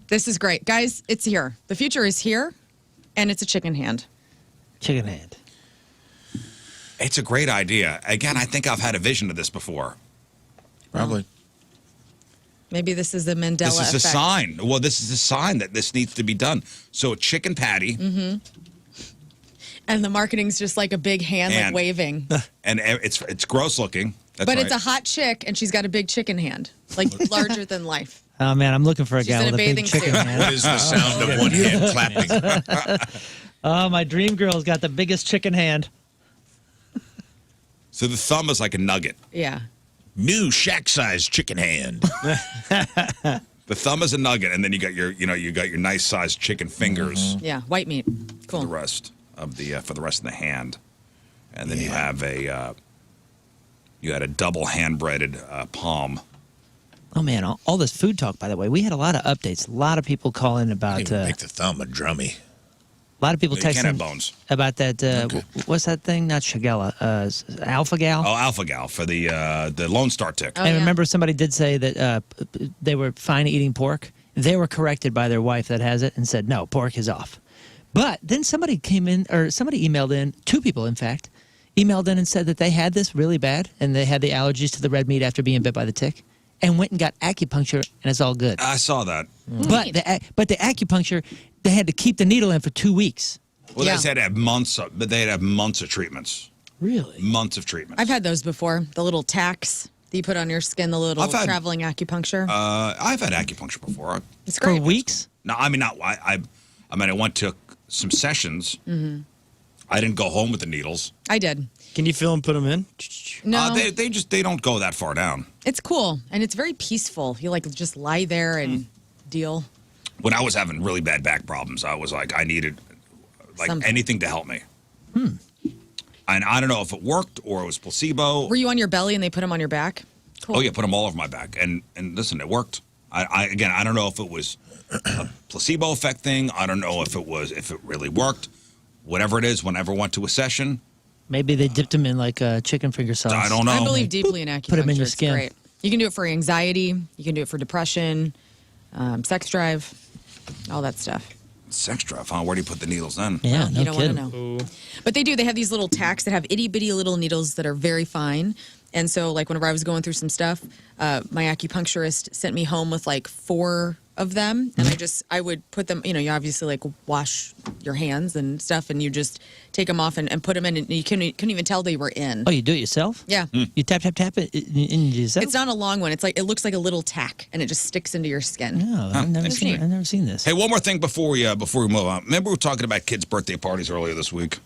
S4: This is great. Guys, it's here. The future is here, and it's a chicken hand.
S2: Chicken hand.
S1: It's a great idea. Again, I think I've had a vision of this before.
S3: Probably.
S4: Maybe this is the Mandela
S1: This is a
S4: effect.
S1: sign. Well, this is a sign that this needs to be done. So a chicken patty,
S4: And the marketing's just like a big hand, like
S1: And-
S4: waving.
S1: and it's gross looking. That's
S4: But
S1: right.
S4: it's a hot chick, and she's got a big chicken hand, like larger than life.
S2: Oh man, I'm looking for a
S4: She's
S2: guy
S4: in a
S2: with a big
S4: bathing
S2: chicken
S4: suit.
S2: hand.
S3: What is the sound of one hand clapping?
S2: Oh, my dream girl's got the biggest chicken hand.
S1: So the thumb is like a nugget.
S4: Yeah.
S3: New shack-sized chicken hand.
S1: The thumb is a nugget, and then you got your nice sized chicken fingers
S4: Yeah. White meat.
S1: for
S4: Cool.
S1: the rest of the hand, and then you have you had a double hand breaded palm.
S2: Oh man, all this food talk. By the way, we had a lot of updates. A lot of people calling
S3: I
S2: about.
S3: even
S2: A
S3: make the thumb a drummy.
S2: lot of people
S1: You can't have
S2: texting
S1: bones.
S2: about that. What's that thing? Not Shigella. Alpha Gal.
S1: Oh, Alpha Gal for the Lone Star tick.
S4: Oh,
S2: And
S4: yeah.
S2: remember, somebody did say that they were fine eating pork. They were corrected by their wife that has it and said, no, pork is off. But then somebody came in, or somebody emailed in, 2 people, in fact, emailed in and said that they had this really bad and they had the allergies to the red meat after being bit by the tick and went and got acupuncture and it's all good.
S1: I saw that.
S2: But the acupuncture, they had to keep the needle in for 2 weeks.
S1: Well,
S4: Yeah.
S1: they said have months, but they'd have months of treatments.
S2: Really?
S1: Months of treatments.
S4: I've had those before. The little tacks that you put on your skin, the little
S1: I've had-
S4: traveling acupuncture.
S1: I've had acupuncture before.
S4: it's
S2: For
S4: great.
S2: weeks?
S1: No, I mean not. I went to some sessions. I didn't go home with the needles.
S4: I did.
S5: Can you feel and put them in?
S4: No,
S1: They don't go that far down.
S4: it's cool and it's very peaceful. You like just lie there and deal.
S1: When I was having really bad back problems, I was like, I needed like
S4: Something.
S1: anything to help me. And I don't know if it worked or it was placebo.
S4: Were you on your belly and they put them on your back? Cool.
S1: Oh yeah, put them all over my back, and listen, it worked. I don't know if it was a placebo effect thing. I don't know if it really worked. Whatever it is, whenever I went to a session,
S2: Maybe they dipped them in like chicken finger sauce.
S1: I don't know.
S4: I believe deeply in acupuncture.
S2: Put 'em in your
S4: It's
S2: skin.
S4: great. You can do it for anxiety. You can do it for depression, sex drive, all that stuff.
S1: Sex drive, huh? Where do you put the needles then?
S2: Yeah,
S4: Well,
S2: no
S4: you don't
S2: kidding.
S4: want to know. But they do. They have these little tacks that have itty bitty little needles that are very fine. And so, like, whenever I was going through some stuff, my acupuncturist sent me home with like 4 of them. And I would put them, you obviously like wash your hands and stuff, and you just take them off and put them in, and you couldn't even tell they were in.
S2: Oh, you do it yourself?
S4: Yeah.
S2: You tap it in yourself?
S4: It's not a long one. It's like, it looks like a little tack, and it just sticks into your skin.
S2: No, I've never
S4: It's
S2: seen
S4: neat.
S2: I've never seen this.
S1: Hey, one more thing before we move on. Remember we were talking about kids' birthday parties earlier this week?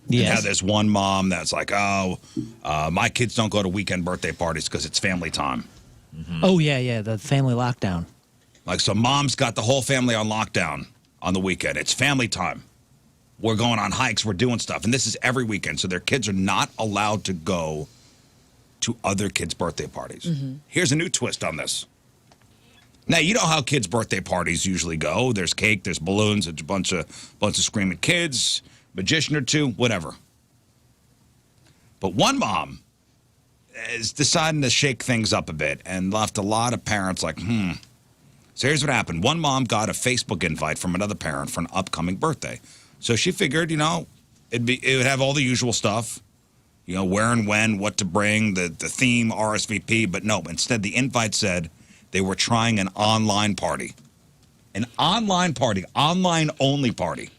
S1: And
S2: Yes.
S1: how there's one mom that's like, my kids don't go to weekend birthday parties because it's family time.
S2: Oh yeah, the family lockdown.
S1: Like, so mom's got the whole family on lockdown on the weekend. It's family time. We're going on hikes. We're doing stuff. And this is every weekend. So their kids are not allowed to go to other kids' birthday parties. Here's a new twist on this. Now, you know how kids' birthday parties usually go. There's cake, there's balloons, a bunch of screaming kids, magician or two, whatever. But one mom is deciding to shake things up a bit and left a lot of parents like, So here's what happened. One mom got a Facebook invite from another parent for an upcoming birthday. So she figured, it would have all the usual stuff, where and when, what to bring, the theme, RSVP. But no, instead the invite said they were trying an online party. An online party, online-only party.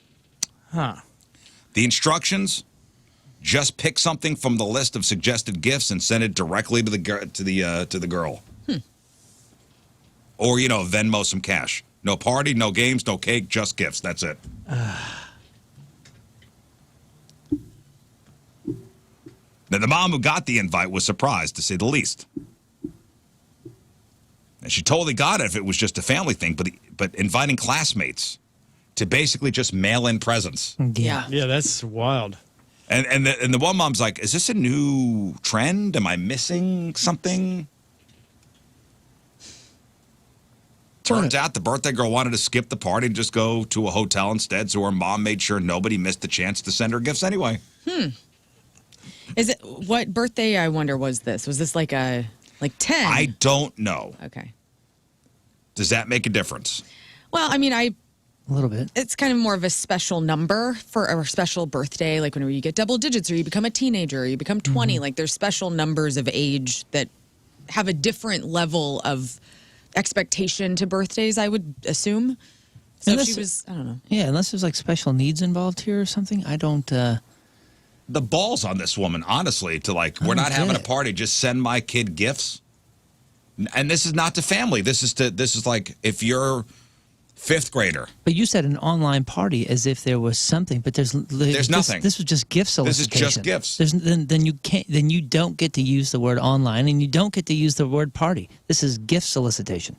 S5: Huh.
S1: The instructions: just pick something from the list of suggested gifts and send it directly to the girl. Or, Venmo some cash. No party, no games, no cake, just gifts. That's it. Now, the mom who got the invite was surprised, to say the least. And she totally got it if it was just a family thing, but inviting classmates to basically just mail in presents.
S4: Yeah.
S5: Yeah, that's wild.
S1: And the one mom's like, is this a new trend? Am I missing something? Turns out the birthday girl wanted to skip the party and just go to a hotel instead, so her mom made sure nobody missed the chance to send her gifts anyway.
S4: What birthday, I wonder, was this? Was this like 10?
S1: I don't know.
S4: Okay.
S1: Does that make a difference?
S4: Well, I mean,
S2: A little bit.
S4: it's kind of more of a special number for a special birthday, like whenever you get double digits or you become a teenager or you become 20. Like there's special numbers of age that have a different level of expectation to birthdays, I would assume. So
S2: Unless-
S4: she was, I don't know.
S2: Yeah, unless there's like special needs involved here or something. I don't.
S1: The balls on this woman, honestly, to we're not having a party, just send my kid gifts. And this is not to family. This is like if you're fifth grader.
S2: But you said an online party as if there was something, but there's
S1: nothing.
S2: This was just gift solicitation.
S1: just gifts.
S2: Then you can't. Then you don't get to use the word online, and you don't get to use the word party. This is gift solicitation.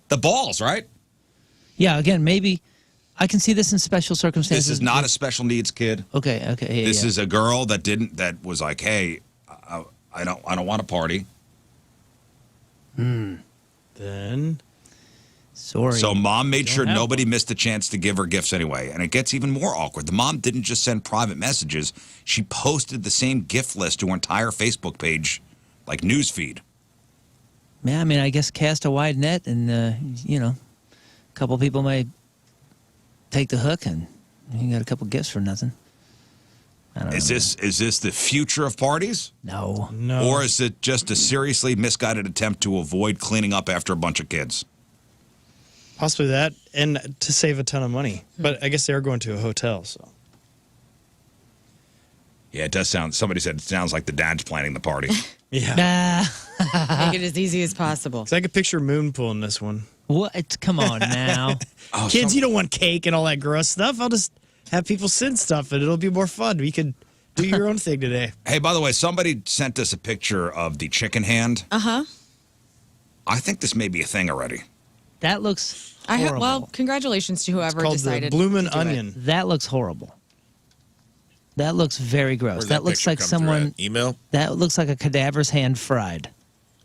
S1: The balls, right?
S2: Yeah. Again, maybe I can see this in special circumstances.
S1: This is not a special needs kid.
S2: Okay. Yeah,
S1: This
S2: yeah.
S1: is a girl that was like, hey, I don't want a party.
S5: Then
S2: Sorry.
S1: So mom made sure
S5: have
S1: nobody missed a chance to give her gifts anyway. And it gets even more awkward. The mom didn't just send private messages. She posted the same gift list to her entire Facebook page, like news feed.
S2: Yeah, I mean, I guess cast a wide net, and a couple people may take the hook, and you got a couple gifts for nothing. I don't know.
S1: Is this the future of parties?
S2: No.
S5: no.
S1: Or is it just a seriously misguided attempt to avoid cleaning up after a bunch of kids?
S5: Possibly that, and to save a ton of money. But I guess they are going to a hotel, so.
S1: Yeah, it does sound. Somebody said it sounds like the dad's planning the party.
S5: Yeah.
S2: Ah,
S4: Make it as easy as possible.
S5: So I could picture Moon pulling this one.
S2: what? Come on now.
S1: Oh,
S5: Kids, you don't want cake and all that gross stuff. I'll just have people send stuff, and it'll be more fun. We could do your own thing today.
S1: Hey, by the way, somebody sent us a picture of the chicken hand.
S4: Uh-huh.
S1: I think this may be a thing already.
S2: That looks horrible.
S4: Well, congratulations to whoever
S5: It's called
S4: decided
S5: the bloomin'
S4: to do it.
S5: onion.
S2: That looks horrible. That looks very gross.
S3: Where's
S2: That looks
S3: picture
S2: like
S3: come through
S2: someone.
S3: at? Email?
S2: That looks like a cadaver's hand fried.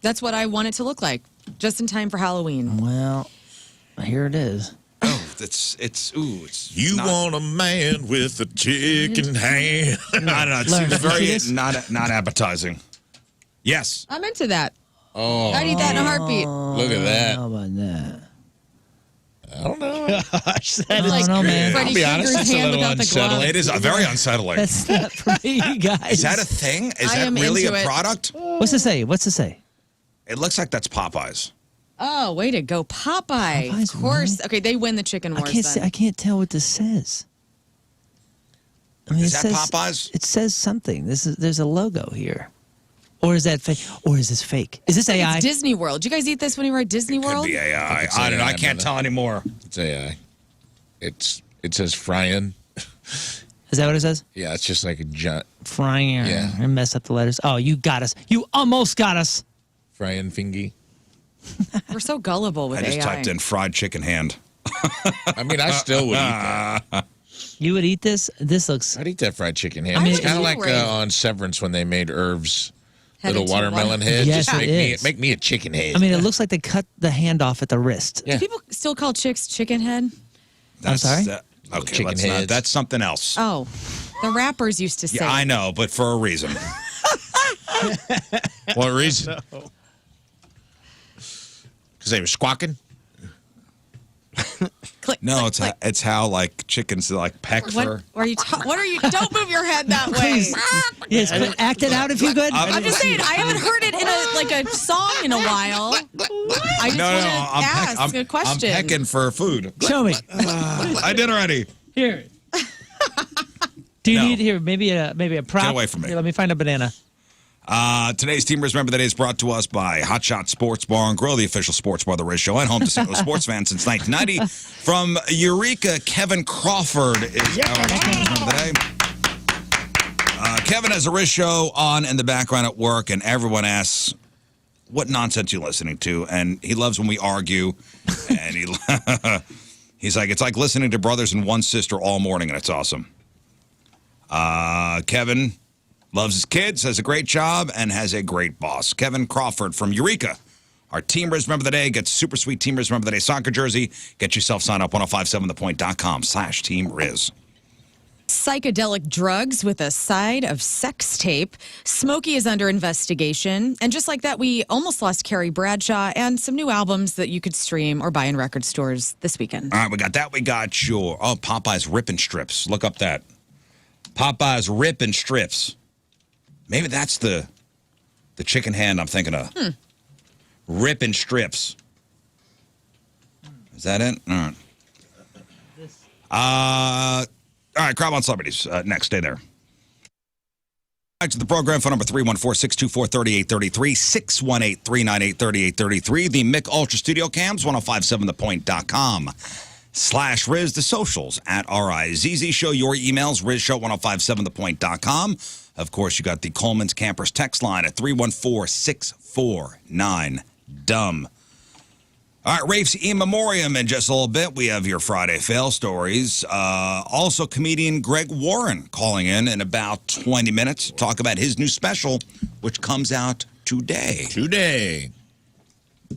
S4: That's what I want it to look like, just in time for Halloween.
S2: Well, here it is.
S1: Oh, it's
S3: You
S1: not-
S3: want a man with a chicken hand?
S1: I don't know. It
S2: Lern,
S1: seems
S2: did you see
S1: very
S2: this?
S1: not appetizing. Yes.
S4: I'm into that.
S3: Oh,
S4: I'd eat that in a heartbeat.
S3: look at that.
S2: How about that?
S3: I don't know.
S5: Gosh, that
S2: I
S5: is
S2: don't know, man.
S4: Freddy
S3: I'll be honest,
S4: Krueger's
S3: it's a
S4: hand
S3: little
S4: without the
S3: unsettling.
S4: glove.
S1: It is very unsettling.
S2: That's not for me, guys.
S1: Is that a thing? Is
S4: I
S1: that
S4: am
S1: really
S4: into
S1: a
S4: it.
S1: product?
S2: What's it say? What's it say?
S1: It looks like that's Popeyes.
S4: Oh, way to go, Popeye.
S2: Popeyes,
S4: Of course. Okay, they win the chicken
S2: I
S4: wars
S2: can't.
S4: then.
S2: I can't tell what this says. I mean,
S1: Is
S2: it
S1: that
S2: says,
S1: Popeyes?
S2: It says something. There's a logo here, or is that fake? Or is this fake? Is this AI?
S4: It's Disney World. Did you guys eat this when you were at Disney
S1: Could
S4: World?
S1: be AI.
S3: It's
S1: I don't know. I
S3: AI,
S1: can't
S3: brother.
S1: tell anymore.
S3: It's AI. It says frying.
S2: Is that what it says?
S3: Yeah, it's just like a giant
S2: Frying.
S3: Yeah.
S2: And mess up the letters. Oh, you got us. You almost got us.
S3: frying fingy.
S4: We're so gullible with
S1: I just
S4: AI.
S1: typed in fried chicken hand.
S3: I mean, I still would eat that.
S2: You would eat this? This looks.
S3: I'd eat that fried chicken hand.
S2: I mean,
S3: it's kind of
S4: you
S3: like
S4: were-
S3: on Severance when they made Irv's
S4: head
S3: Little
S4: into
S3: watermelon
S4: one.
S3: head.
S2: Yes,
S3: Just
S2: it is.
S3: make me a chicken head.
S2: I mean, it looks like they cut the hand off at the wrist.
S3: Yeah.
S4: Do people still call chicks chicken head?
S2: sorry?
S1: Okay,
S3: Chicken
S1: let's not.
S3: heads.
S1: That's something else.
S4: Oh, the rappers used to say.
S1: Yeah, I know, but for a reason.
S3: What reason? Because they were squawking.
S4: Click,
S1: No,
S4: click,
S1: it's
S4: click.
S1: it's how like chickens like peck
S4: What
S1: for.
S4: are you? What are you? Don't move your head that way.
S2: Yes, but act it out if you could.
S4: I'm just saying. I haven't heard it in a song in a while. I just want to ask a question.
S1: I'm pecking for food.
S2: Show me.
S1: I did already.
S2: Here. Do you
S1: No.
S2: need here maybe a prop?
S1: Get away from me.
S2: Here, let me find a banana.
S1: Today's Team Riz Remember the Day is brought to us by Hot Shot Sports Bar and Grill, the official sports bar of the Riz Show, and home to St. Louis sports fans since 1990. From Eureka, Kevin Crawford is our Team Riz Remember the Day. Kevin has a Riz Show on in the background at work, and everyone asks, what nonsense you listening to? And he loves when we argue, and he's like, it's like listening to brothers and one sister all morning, and it's awesome. Kevin loves his kids, has a great job, and has a great boss. Kevin Crawford from Eureka. Our Team Riz Remember the Day gets super sweet Team Riz Remember the Day soccer jersey. Get yourself signed up 1057thepoint.com/Team Riz.
S4: Psychedelic drugs with a side of sex tape. Smokey is under investigation. And just like that, we almost lost Carrie Bradshaw and some new albums that you could stream or buy in record stores this weekend.
S1: All right, we got that. We got your Popeye's Rippin' Strips. Look up that. Popeye's Rippin' Strips. Maybe that's the chicken hand I'm thinking of. Rippin' Strips. Is that it? All right. All right, Crowd on Celebrities. Next, stay there. Back to the program, phone number 314-624-3833, 618-398-3833. The Mick Ultra Studio Cams, 1057thepoint.com/Riz. The socials at RIZZ Show. Your emails, RizShow, 1057thepoint.com. Of course, you got the Coleman's Campers text line at 314-649-DUMB. All right, Rafe's in memoriam in just a little bit. We have your Friday fail stories. Also, comedian Greg Warren calling in about 20 minutes to talk about his new special, which comes out today.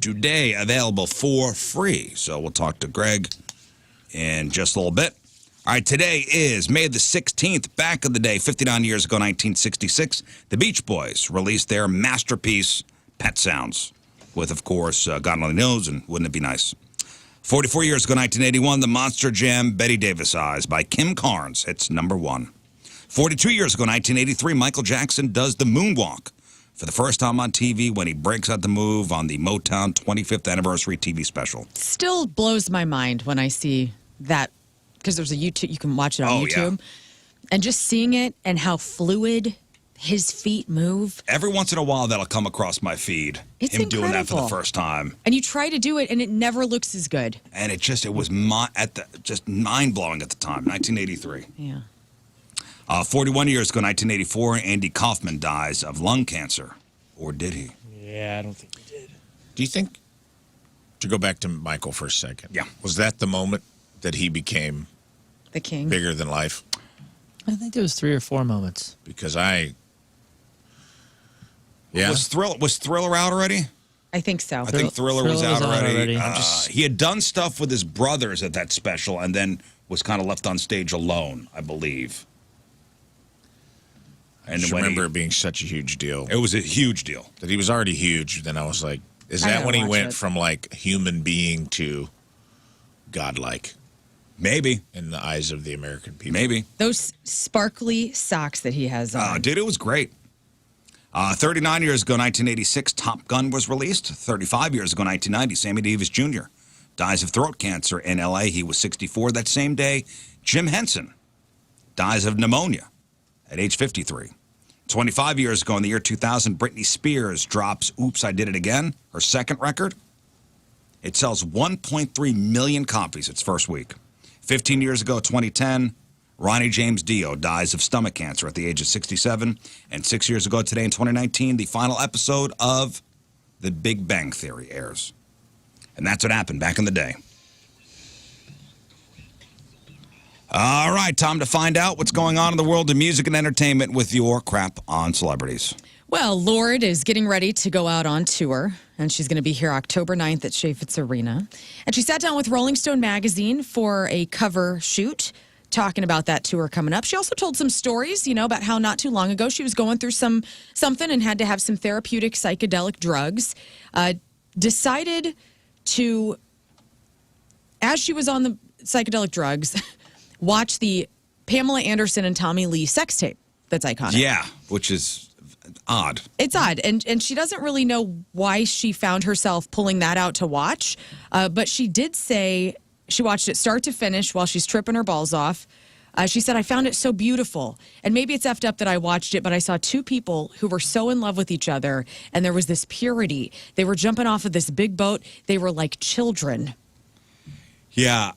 S1: Today, available for free. So we'll talk to Greg in just a little bit. All right, today is May the 16th. Back in the day, 59 years ago, 1966, the Beach Boys released their masterpiece, Pet Sounds, with, of course, God Only Knows and Wouldn't It Be Nice. 44 years ago, 1981, the Monster Jam, Betty Davis Eyes by Kim Carnes hits number 1. 42 years ago, 1983, Michael Jackson does the moonwalk for the first time on TV when he breaks out the move on the Motown 25th anniversary TV special.
S4: Still blows my mind when I see that, because there's a YouTube, you can watch it on YouTube. Yeah. And just seeing it and how fluid his feet move.
S1: Every once in a while, that'll come across my feed.
S4: It's
S1: him doing that for the
S4: incredible.
S1: first time.
S4: And you try to do it, and it never looks as good.
S1: And it was just mind-blowing at the time, 1983.
S4: Yeah.
S1: 41 years ago, 1984, Andy Kaufman dies of lung cancer. Or did he?
S5: Yeah, I don't think he did.
S3: Do you think, to go back to Michael for a second,
S1: Yeah.
S3: was that the moment that he became
S4: The king.
S3: bigger than life?
S2: I think there was 3 or 4 moments.
S3: Because yeah.
S1: Was Thriller out already?
S4: I think so.
S1: I think Thriller was
S2: Thriller
S1: out
S2: was out
S1: already.
S2: already.
S1: He had done stuff with his brothers at that special and then was kind of left on stage alone, I believe.
S3: I just remember it being such a huge deal.
S1: It was a huge deal.
S3: That he was already huge. Then I was like, is
S4: I
S3: that
S4: gotta
S3: when he
S4: watch
S3: went
S4: it.
S3: from like human being to godlike
S1: Maybe.
S3: in the eyes of the American people?
S1: Maybe.
S4: Those sparkly socks that he has on.
S1: Dude, it was great. 39 years ago, 1986, Top Gun was released. 35 years ago, 1990, Sammy Davis Jr. dies of throat cancer in L.A. He was 64 that same day. Jim Henson dies of pneumonia at age 53. 25 years ago, in the year 2000, Britney Spears drops Oops, I Did It Again, her second record. It sells 1.3 million copies its first week. 15 years ago, 2010, Ronnie James Dio dies of stomach cancer at the age of 67. And 6 years ago today, in 2019, the final episode of The Big Bang Theory airs. And that's what happened back in the day. All right, time to find out what's going on in the world of music and entertainment with your crap on celebrities.
S4: Well, Lorde is getting ready to go out on tour, and she's going to be here October 9th at Chaffetz Arena. And she sat down with Rolling Stone magazine for a cover shoot, talking about that tour coming up. She also told some stories, about how not too long ago she was going through something and had to have some therapeutic psychedelic drugs. Decided to, as she was on the psychedelic drugs, watch the Pamela Anderson and Tommy Lee sex tape that's iconic.
S1: Yeah, which is odd.
S4: It's odd, and she doesn't really know why she found herself pulling that out to watch, but she did say she watched it start to finish while she's tripping her balls off. She said, I found it so beautiful, and maybe it's effed up that I watched it, but I saw two people who were so in love with each other, and there was this purity. They were jumping off of this big boat. They were like children.
S1: Yeah,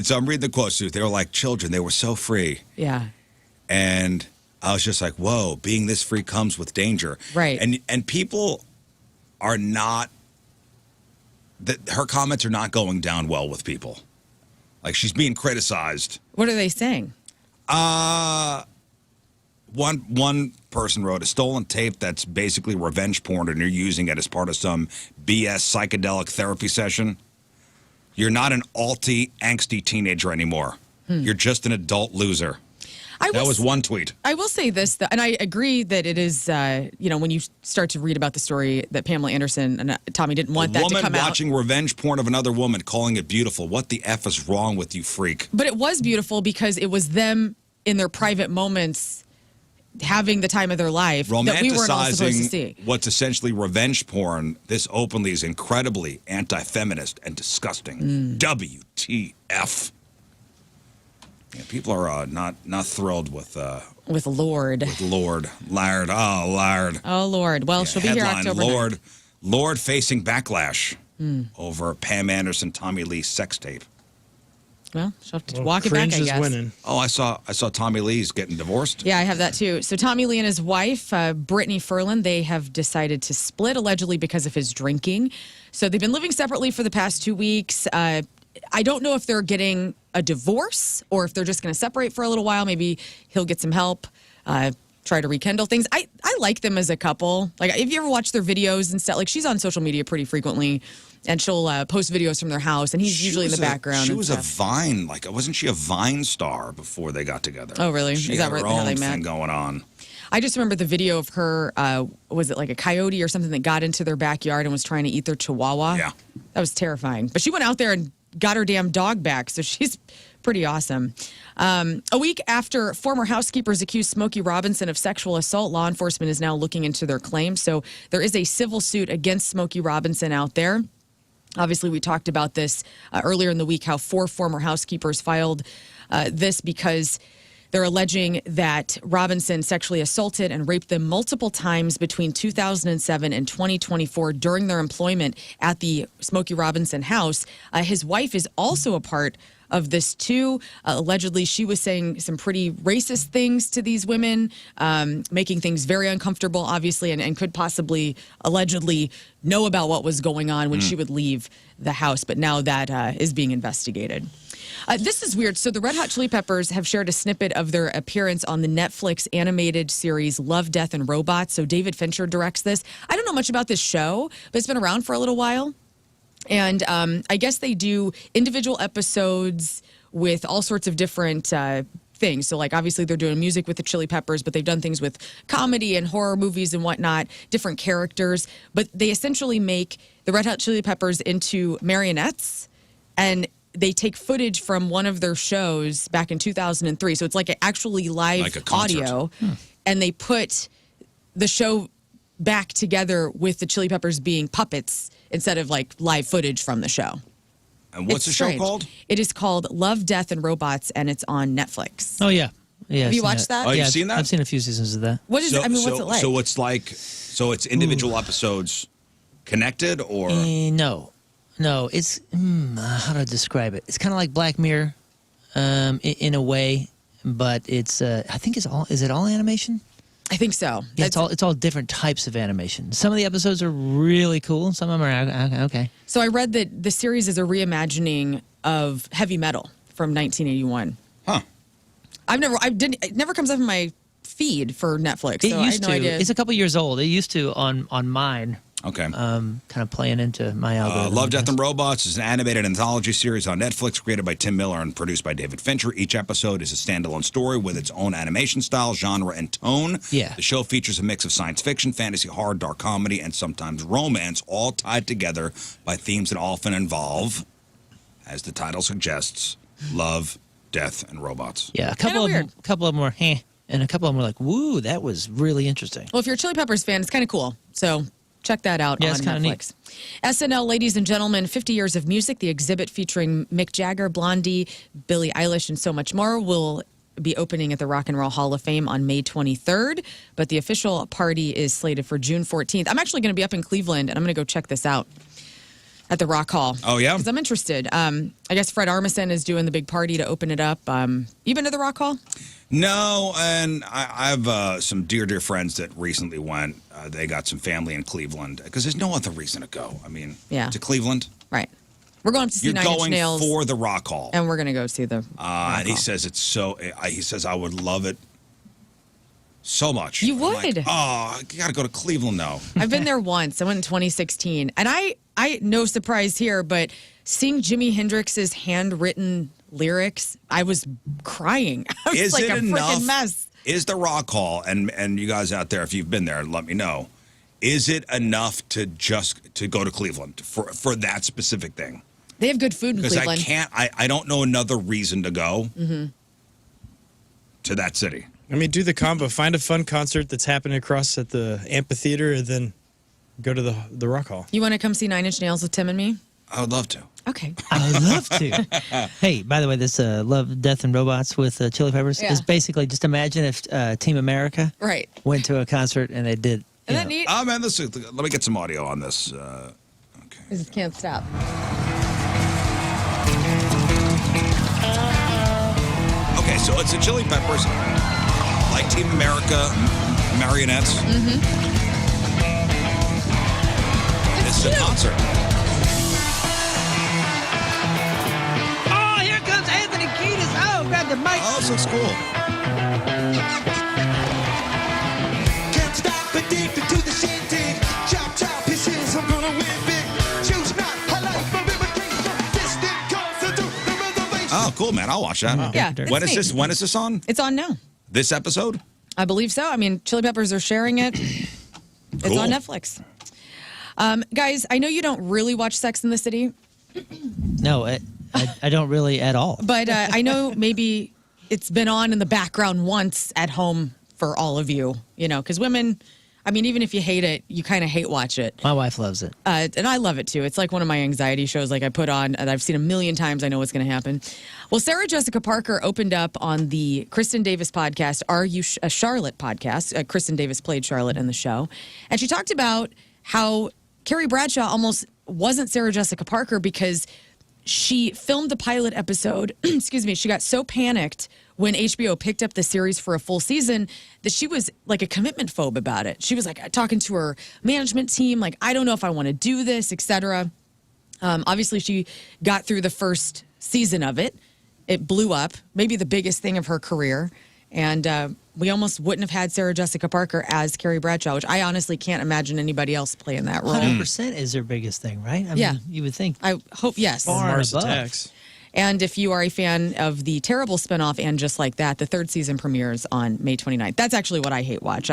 S1: so I'm reading the quotes, too. They were like children. They were so free.
S4: Yeah.
S1: And I was just like, whoa, being this free comes with danger.
S4: Right.
S1: And people are not, her comments are not going down well with people. Like, she's being criticized.
S4: What are they saying?
S1: One person wrote a stolen tape that's basically revenge porn, and you're using it as part of some BS psychedelic therapy session. You're not an angsty teenager anymore. You're just an adult loser. That was one tweet.
S4: I will say this, and I agree that it is, when you start to read about the story that Pamela Anderson and Tommy didn't want that to come out.
S1: A woman watching revenge porn of another woman, calling it beautiful. What the F is wrong with you, freak?
S4: But it was beautiful because it was them in their private moments having the time of their life that we weren't all supposed to see.
S1: What's essentially revenge porn, this openly is incredibly anti-feminist and disgusting. WTF. Yeah, people are not thrilled with
S4: Lorde.
S1: With Lorde. Lard. Oh, Lard.
S4: Oh, Lord. Well, she'll be here October 9th.
S1: Lorde facing backlash over Pam Anderson, Tommy Lee sex tape.
S4: Well, she'll have to walk it back, I guess.
S5: Winning.
S1: Oh, I saw Tommy Lee's getting divorced.
S4: Yeah, I have that too. So Tommy Lee and his wife, Brittany Furlan, they have decided to split allegedly because of his drinking. So they've been living separately for the past 2 weeks. I don't know if they're getting a divorce or if they're just going to separate for a little while. Maybe he'll get some help, try to rekindle things. I like them as a couple. Like, if you ever watch their videos and stuff, like, she's on social media pretty frequently, and she'll post videos from their house, and he's usually in the background.
S1: She was a Vine, wasn't she a Vine star before they got together?
S4: Oh, really?
S1: She
S4: Is that
S1: had her
S4: how
S1: own
S4: they met?
S1: thing going on.
S4: I just remember the video of her, was it like a coyote or something that got into their backyard and was trying to eat their chihuahua?
S1: Yeah.
S4: That was terrifying. But she went out there and got her damn dog back, so she's pretty awesome. A week after former housekeepers accused Smokey Robinson of sexual assault, law enforcement is now looking into their claims. So there is a civil suit against Smokey Robinson out there. Obviously, we talked about this earlier in the week, how 4 former housekeepers filed this because they're alleging that Robinson sexually assaulted and raped them multiple times between 2007 and 2024 during their employment at the Smokey Robinson house. His wife is also a part of this too. Allegedly, she was saying some pretty racist things to these women, making things very uncomfortable, obviously, and could possibly, allegedly, know about what was going on when she would leave the house. But now that is being investigated. This is weird. So the Red Hot Chili Peppers have shared a snippet of their appearance on the Netflix animated series Love, Death, and Robots. So David Fincher directs this. I don't know much about this show, but it's been around for a little while. And I guess they do individual episodes with all sorts of different things. So, like, obviously they're doing music with the Chili Peppers, but they've done things with comedy and horror movies and whatnot, different characters. But they essentially make the Red Hot Chili Peppers into marionettes, and they take footage from one of their shows back in 2003. So it's like actually live
S1: Like a concert.
S4: audio, and they put the show back together with the Chili Peppers being puppets instead of like live footage from the show.
S1: And what's the show called?
S4: It is called Love, Death, and Robots, and it's on Netflix.
S2: Oh, yeah. Yeah.
S4: Have you watched that?
S1: Oh,
S2: Yeah,
S1: you've seen that?
S2: I've seen a few seasons of that.
S4: What is it? I mean, what's it like?
S1: So it's individual episodes connected, or
S2: No, it's how do I describe it? It's kind of like Black Mirror, in a way, but it's I think it's all. Is it all animation?
S4: I think so.
S2: Yeah, it's all different types of animation. Some of the episodes are really cool. Some of them are okay.
S4: So I read that the series is a reimagining of heavy metal from 1981.
S1: Huh.
S4: It never comes up in my feed for Netflix.
S2: It
S4: So
S2: used
S4: I had no
S2: to.
S4: idea.
S2: It's a couple years old. It used to on mine.
S1: Okay.
S2: Kind of playing into my algorithm.
S1: Love,
S2: I
S1: Death,
S2: guess.
S1: and Robots is an animated anthology series on Netflix created by Tim Miller and produced by David Fincher. Each episode is a standalone story with its own animation style, genre, and tone.
S2: Yeah.
S1: The show features a mix of science fiction, fantasy, horror, dark comedy, and sometimes romance, all tied together by themes that often involve, as the title suggests, love, death, and robots.
S2: Yeah, a
S4: Kinda
S2: couple of
S4: weird.
S2: them, were and a couple of them were like, "Woo, that was really interesting."
S4: Well, if you're a Chili Peppers fan, it's kind of cool. So check that out
S2: Yeah,
S4: on
S2: it's kinda neat.
S4: Netflix. SNL, ladies and gentlemen, 50 Years of Music, the exhibit featuring Mick Jagger, Blondie, Billie Eilish, and so much more will be opening at the Rock and Roll Hall of Fame on May 23rd, but the official party is slated for June 14th. I'm actually going to be up in Cleveland, and I'm going to go check this out at the Rock Hall.
S1: Oh, yeah?
S4: Because I'm interested. I guess Fred Armisen is doing the big party to open it up. You been to the Rock Hall?
S1: No, and I have some dear friends that recently went. They got some family in Cleveland because there's no other reason to go. I mean,
S4: Yeah.
S1: to Cleveland.
S4: Right. We're going up to see
S1: You're
S4: Nine Inch
S1: going
S4: Nails.
S1: for the Rock Hall.
S4: And we're going to go see the Rock
S1: And he
S4: Hall.
S1: says it's so. He says I would love it so much.
S4: You
S1: I'm like,
S4: would.
S1: oh, you got to go to Cleveland now.
S4: I've been there once. I went in 2016. And I no surprise here, but seeing Jimi Hendrix's handwritten lyrics, I was crying. I was
S1: Is
S4: like
S1: it
S4: a
S1: enough?
S4: freaking mess.
S1: Is the Rock Hall and you guys out there, if you've been there, let me know. Is it enough to go to Cleveland for that specific thing?
S4: They have good food in
S1: Because
S4: Cleveland.
S1: I don't know another reason to go to that city.
S5: I mean, do the combo. Find a fun concert that's happening across at the amphitheater, and then go to the Rock Hall.
S4: You want to come see Nine Inch Nails with Tim and me?
S1: I would love to.
S4: Okay.
S2: I would love to. Hey, by the way, this Love, Death, and Robots with Chili Peppers
S4: Yeah.
S2: is basically just imagine if Team America
S4: Right.
S2: went to a concert and they did.
S4: Isn't that neat?
S1: Oh, man, let me get some audio on this. Okay.
S4: I just can't stop.
S1: Okay, so it's the Chili Peppers, like Team America, marionettes. It's a
S4: cute.
S1: concert.
S2: Oh, here comes Anthony Kiedis. Oh, grab the mic.
S1: Oh, so it's cool.
S7: Can't stop addicted to the shindig. Chop, chop, hisses, I'm gonna win big. Choose not, I like my reputation. Distant calls to do the reservation.
S1: Oh, cool, man. I'll watch that.
S4: Yeah. it's
S1: When is
S4: neat.
S1: this? When is this on?
S4: It's on now.
S1: This episode?
S4: I believe so. I mean, Chili Peppers are sharing it. It's
S1: Cool.
S4: on Netflix. Guys, I know you don't really watch Sex in the City,
S2: No, I don't really at all.
S4: but I know maybe it's been on in the background once at home for all of you, because women, I mean, even if you hate it, you kind of hate watch it.
S2: My wife loves it.
S4: And I love it too. It's like one of my anxiety shows like I put on and I've seen a million times. I know what's going to happen. Well, Sarah Jessica Parker opened up on the Kristen Davis podcast, Are You a Charlotte podcast. Kristen Davis played Charlotte in the show. And she talked about how Carrie Bradshaw almost wasn't Sarah Jessica Parker because she filmed the pilot episode. Excuse me. She got so panicked when HBO picked up the series for a full season that she was like a commitment phobe about it. She was like talking to her management team, like, I don't know if I want to do this, etc. Obviously, she got through the first season of it. It blew up, maybe the biggest thing of her career. And we almost wouldn't have had Sarah Jessica Parker as Carrie Bradshaw, which I honestly can't imagine anybody else playing that role.
S2: 100% is their biggest thing, right? I
S4: Yeah.
S2: mean, you would think.
S4: I hope, yes.
S2: Far and
S5: Mars
S2: above.
S5: Attacks.
S4: And if you are a fan of the terrible spinoff And Just Like That, the third season premieres on May 29th. That's actually what I hate watch.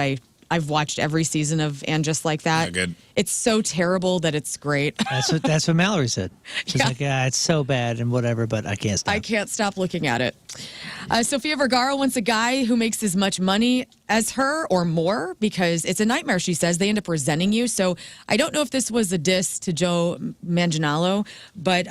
S4: I've watched every season of And Just Like That.
S3: Yeah, good.
S4: It's so terrible that it's great.
S2: That's what Mallory said. She's
S4: Yeah.
S2: like, it's so bad and whatever, but I can't stop.
S4: I can't stop looking at it. Sofia Vergara wants a guy who makes as much money as her or more because it's a nightmare, she says. They end up resenting you. So I don't know if this was a diss to Joe Manganiello, but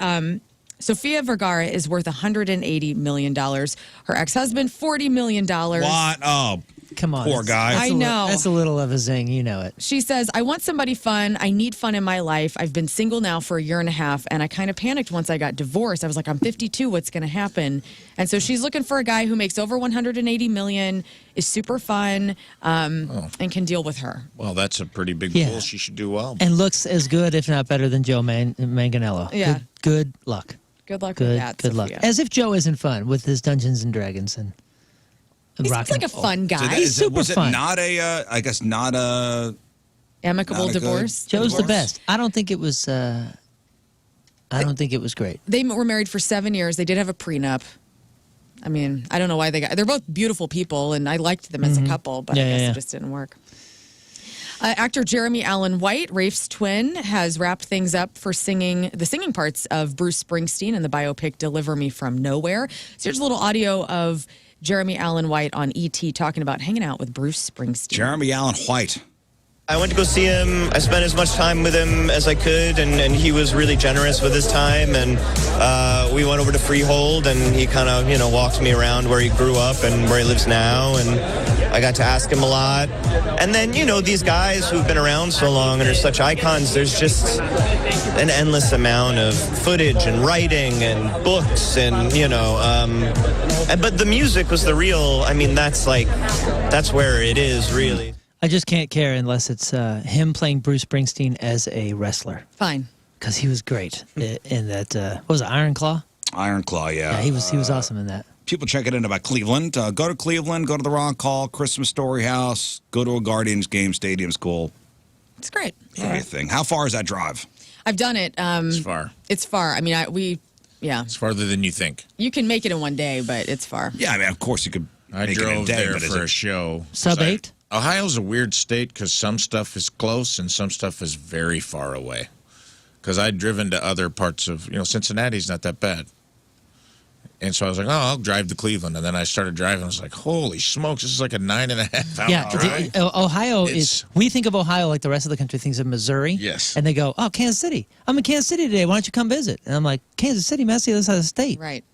S4: Sofia Vergara is worth $180 million. Her ex-husband, $40 million.
S1: What? Oh,
S2: Come on.
S1: Poor guy.
S2: That's
S4: I
S2: a li-
S4: know.
S2: That's a little of a zing. You know it.
S4: She says, I want somebody fun. I need fun in my life. I've been single now for a year and a half, and I kind of panicked once I got divorced. I was like, I'm 52. What's going to happen? And so she's looking for a guy who makes over $180 million, is super fun, and can deal with her.
S3: Well, that's a pretty big
S2: Yeah.
S3: pool. She should do well.
S2: And looks as good, if not better, than Joe Manganiello.
S4: Yeah.
S2: Good luck.
S4: Good luck with
S2: Good,
S4: that,
S2: good luck.
S4: Sophia.
S2: As if Joe isn't fun with his Dungeons and Dragons and
S4: He
S2: rock
S4: seems like
S2: and
S4: a
S2: roll.
S4: fun guy.
S2: He's super
S1: was it
S2: fun.
S1: not a, I guess not a,
S4: Amicable
S1: Not a good-
S4: divorce.
S2: Joe's the
S1: Divorce?
S2: best. I don't think it was. I don't think it was great.
S4: They were married for 7 years. They did have a prenup. I mean, I don't know why they got. They're both beautiful people, and I liked them as a couple, but I
S2: Yeah,
S4: guess
S2: yeah.
S4: it just didn't work. Actor Jeremy Allen White, Rafe's twin, has wrapped things up for singing the singing parts of Bruce Springsteen in the biopic "Deliver Me from Nowhere." So here's a little audio of Jeremy Allen White on ET talking about hanging out with Bruce Springsteen.
S1: Jeremy Allen White.
S8: I went to go see him. I spent as much time with him as I could, and he was really generous with his time. And we went over to Freehold, and he kind of, walked me around where he grew up and where he lives now. And I got to ask him a lot. And then, these guys who've been around so long and are such icons, there's just an endless amount of footage and writing and books and, but the music was the real, that's where it is, really.
S2: I just can't care unless it's him playing Bruce Springsteen as a wrestler
S4: Fine.
S2: because he was great in that. What was it, Iron Claw?
S1: Iron Claw, yeah.
S2: Yeah, he was awesome in that.
S1: People checking in about Cleveland. Go to Cleveland, go to the Rock Hall, Christmas Story House, go to a Guardians game. Stadium's cool.
S4: It's great.
S1: Everything. How far is that drive?
S4: I've done it.
S3: It's far.
S4: It's far. I mean,
S3: It's farther than you think.
S4: you can make it in one day, but it's far.
S1: Yeah, I mean, of course you could
S3: I
S1: make it in a
S3: drove
S1: day,
S3: there
S1: but is
S3: for a
S1: it
S3: show.
S2: Sub 8?
S3: Ohio's a weird state because some stuff is close and some stuff is very far away. Because I'd driven to other parts of, Cincinnati's not that bad. And so I was like, I'll drive to Cleveland. And then I started driving. I was like, holy smokes, this is like a 9.5 hour
S2: Yeah,
S3: drive.
S2: Ohio
S3: It's-
S2: is. We think of Ohio like the rest of the country thinks of Missouri.
S3: Yes.
S2: And they go, oh, Kansas City. I'm in Kansas City today. Why don't you come visit? And I'm like, Kansas City, man, that's the other side of the state.
S4: Right.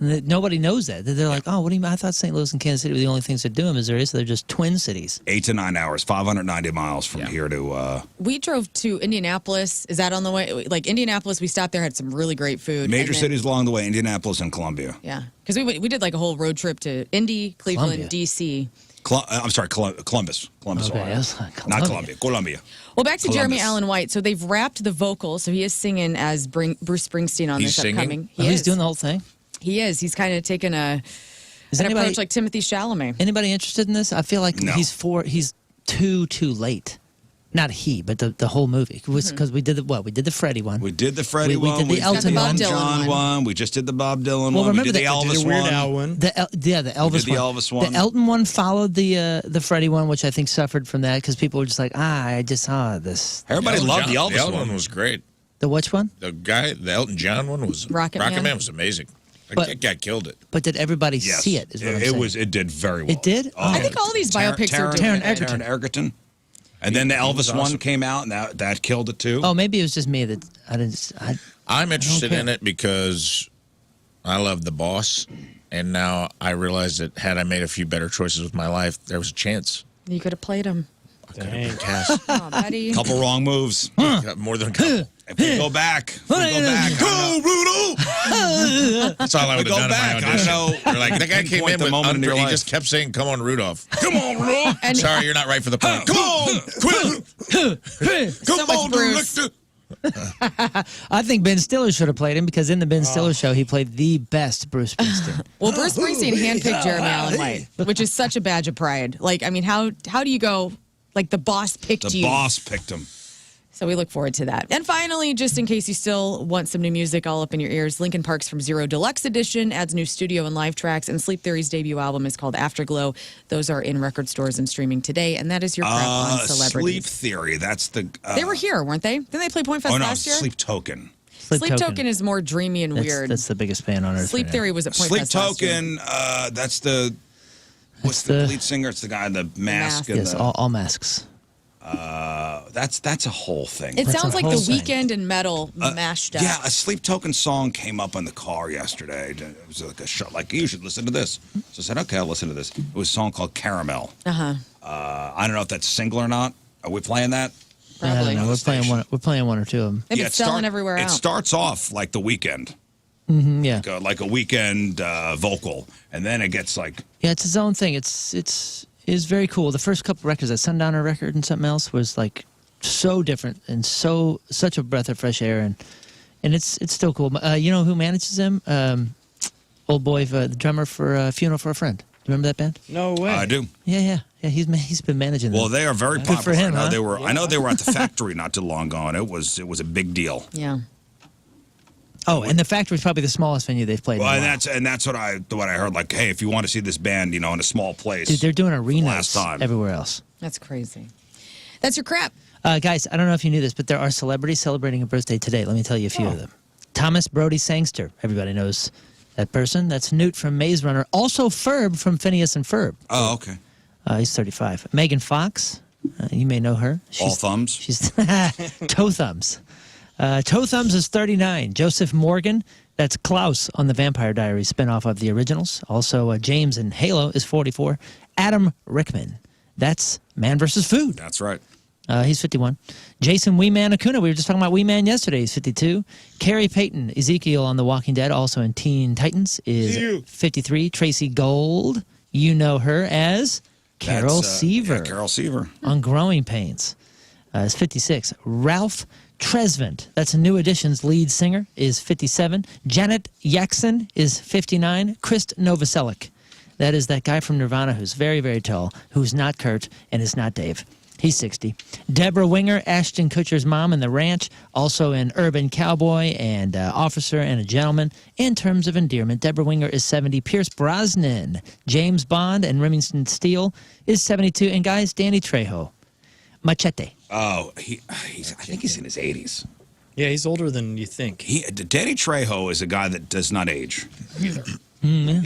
S2: And nobody knows that. They're like, oh, what do you mean? I thought St. Louis and Kansas City were the only things to do in Missouri, so they're just twin cities.
S1: 8 to 9 hours, 590 miles from here to
S4: We drove to Indianapolis. Is that on the way? Like Indianapolis, we stopped there, had some really great food.
S1: major
S4: and then-
S1: cities along the way, Indianapolis and Columbia.
S4: Yeah, because we did like a whole road trip to Indy, Cleveland,
S2: Columbia.
S4: D.C.
S1: I'm sorry, Columbus. Columbus,
S2: Okay,
S1: Ohio.
S2: I was like,
S1: Not
S2: Columbia.
S1: Columbia.
S4: Well, back to Jeremy
S1: Columbus.
S4: Allen White. So they've wrapped the vocals. So he is singing as Bruce Springsteen on
S3: He's
S4: this
S3: singing?
S4: upcoming.
S2: Oh, he's doing the whole thing.
S4: He is. He's kind of taken an
S2: anybody-
S4: approach like Timothy Chalamet.
S2: Anybody interested in this? I feel like
S1: No.
S2: he's too late. Not he, but the whole movie. Because we did the Freddie one.
S1: We did the Freddie
S2: We
S1: one.
S2: did the
S1: we
S2: Elton
S1: did the
S4: one.
S1: John
S4: Bob Dylan
S1: one. We just did the Bob Dylan
S2: Well,
S1: one. We
S2: remember
S1: did the
S2: that-
S1: Elvis
S5: The Weird
S1: one.
S5: Al one.
S2: The Elvis
S1: the
S2: one.
S1: Elvis one.
S2: The Elton one followed the Freddie one, which I think suffered from that because people were just like, I just saw this.
S1: Everybody loved the Elvis
S3: The Elton
S1: one.
S3: one was great.
S2: The which one?
S3: The Elton John one was
S4: Rocket Man?
S3: Man was amazing.
S2: But-
S3: That guy killed it.
S2: But did everybody
S1: Yes.
S2: see it? Is what I'm saying.
S1: It did very well.
S2: It did?
S1: Oh,
S2: I
S4: think all these biopics are doing
S1: Taron
S4: it.
S2: Egerton.
S1: Egerton. And then the
S3: He
S1: Elvis
S3: was
S1: one
S3: awesome.
S1: came out, and that killed it too.
S2: Oh, maybe it was just me that I didn't.
S3: I'm interested
S2: Okay.
S3: in it because I love The Boss. And now I realize that had I made a few better choices with my life, there was a chance.
S4: You could have played him.
S3: I could have been cast.
S4: Oh, buddy.
S1: Couple wrong moves.
S3: More than a couple.
S1: If we go back, I don't know.
S3: That's all I would
S1: Go
S3: have done
S1: back,
S3: in
S1: I
S3: my audition.
S1: know.
S3: They're like, that guy came
S1: Pinpoint
S3: in
S1: the
S3: with
S1: moment in your
S3: he
S1: life.
S3: just kept saying, come on, Rudolph.
S1: Come on, Rudolph.
S4: And
S3: Sorry, you're not right for the part. Come on, quit.
S4: so much Bruce.
S2: I think Ben Stiller should have played him because in the Ben Stiller show he played the best Bruce Springsteen.
S4: Well, Bruce Springsteen handpicked Jeremy Allen White, which is such a badge of pride. Like, I mean, how do you go? Like the boss picked
S1: The
S4: you.
S1: boss picked him.
S4: So we look forward to that. And finally, just in case you still want some new music all up in your ears, Linkin Park's From Zero Deluxe Edition adds new studio and live tracks, and Sleep Theory's debut album is called Afterglow. Those are in record stores and streaming today, and that is your prep on
S1: Sleep
S4: celebrities.
S1: Theory. That's the.
S4: They were here, weren't they? Didn't they play Point Fest
S1: Oh no,
S4: last year?
S1: Sleep Token.
S4: Sleep Token is more dreamy and weird.
S2: That's the biggest band on earth.
S4: Sleep
S2: right now.
S4: Theory was at Point
S1: Sleep
S4: Fest last year.
S1: Token. That's the. What's the lead singer? It's the guy in the mask.
S4: mask.
S1: And
S2: Yes,
S1: the,
S2: all masks.
S1: that's a whole thing.
S4: It
S2: That's
S4: sounds
S2: a
S4: like
S2: whole
S4: The
S2: thing.
S4: Weekend and metal mashed up.
S1: Yeah, a Sleep Token song came up in the car yesterday. It was like a show, like, you should listen to this. So I said, okay, I'll listen to this. It was a song called Caramel.
S4: Uh-huh.
S1: I don't know if that's single or not. Are we playing that?
S2: I don't
S4: Probably.
S2: know. We're playing one or two of them.
S4: And
S1: Yeah,
S4: it's selling everywhere
S1: It
S4: out.
S1: starts off like The Weekend,
S2: Yeah,
S1: like a weekend vocal, and then it gets like
S2: yeah, it's its own thing. It's very cool. The first couple records, that Sundowner record and something else, was like so different and such a breath of fresh air, and it's still cool. You know who manages them? Old boy, the drummer for Funeral for a Friend. You Remember that band?
S5: No way.
S1: I do.
S2: Yeah. He's been managing them.
S1: Well, they are very
S2: Good
S1: popular.
S2: for him,
S1: I know
S2: huh?
S1: I know they were at the factory not too long ago, and it was a big deal.
S4: Yeah.
S2: Oh, and the Factory's probably the smallest venue they've played.
S1: Well,
S2: in a
S1: and
S2: while.
S1: that's what I heard. Like, hey, if you want to see this band, in a small place,
S2: Dude, they're doing arenas
S1: last time.
S2: everywhere else.
S4: That's crazy. That's your crap.
S2: Guys, I don't know if you knew this, but there are celebrities celebrating a birthday today. Let me tell you a few of them. Thomas Brody Sangster. Everybody knows that person. That's Newt from Maze Runner. Also Ferb from Phineas and Ferb.
S1: Oh, okay.
S2: He's 35. Megan Fox. You may know her.
S1: All thumbs.
S2: She's Toe Thumbs. Toe Thumbs is 39. Joseph Morgan. That's Klaus on the Vampire Diaries spinoff of the originals. Also, James in Halo is 44. Adam Rickman. That's Man vs. Food.
S1: That's right.
S2: He's 51. Jason Weeman Acuna. We were just talking about Weeman yesterday. He's 52. Carrie Payton, Ezekiel on The Walking Dead, also in Teen Titans, is 53. Tracy Gold. You know her as Carol Seaver.
S1: Yeah, Carol Seaver.
S2: On Growing Pains. Is 56. Ralph Tresvant, that's a New Edition's lead singer, is 57. Janet Jackson is 59. Krist Novoselic, that is that guy from Nirvana who's very, very tall, who's not Kurt and is not Dave. He's 60. Deborah Winger, Ashton Kutcher's mom in The Ranch, also in Urban Cowboy and Officer and a Gentleman. In terms of endearment, Deborah Winger is 70. Pierce Brosnan, James Bond, and Remington Steele is 72. And guys, Danny Trejo, Machete.
S1: Oh, I think he's in his 80s.
S5: Yeah, he's older than you think.
S1: Danny Trejo is a guy that does not age. He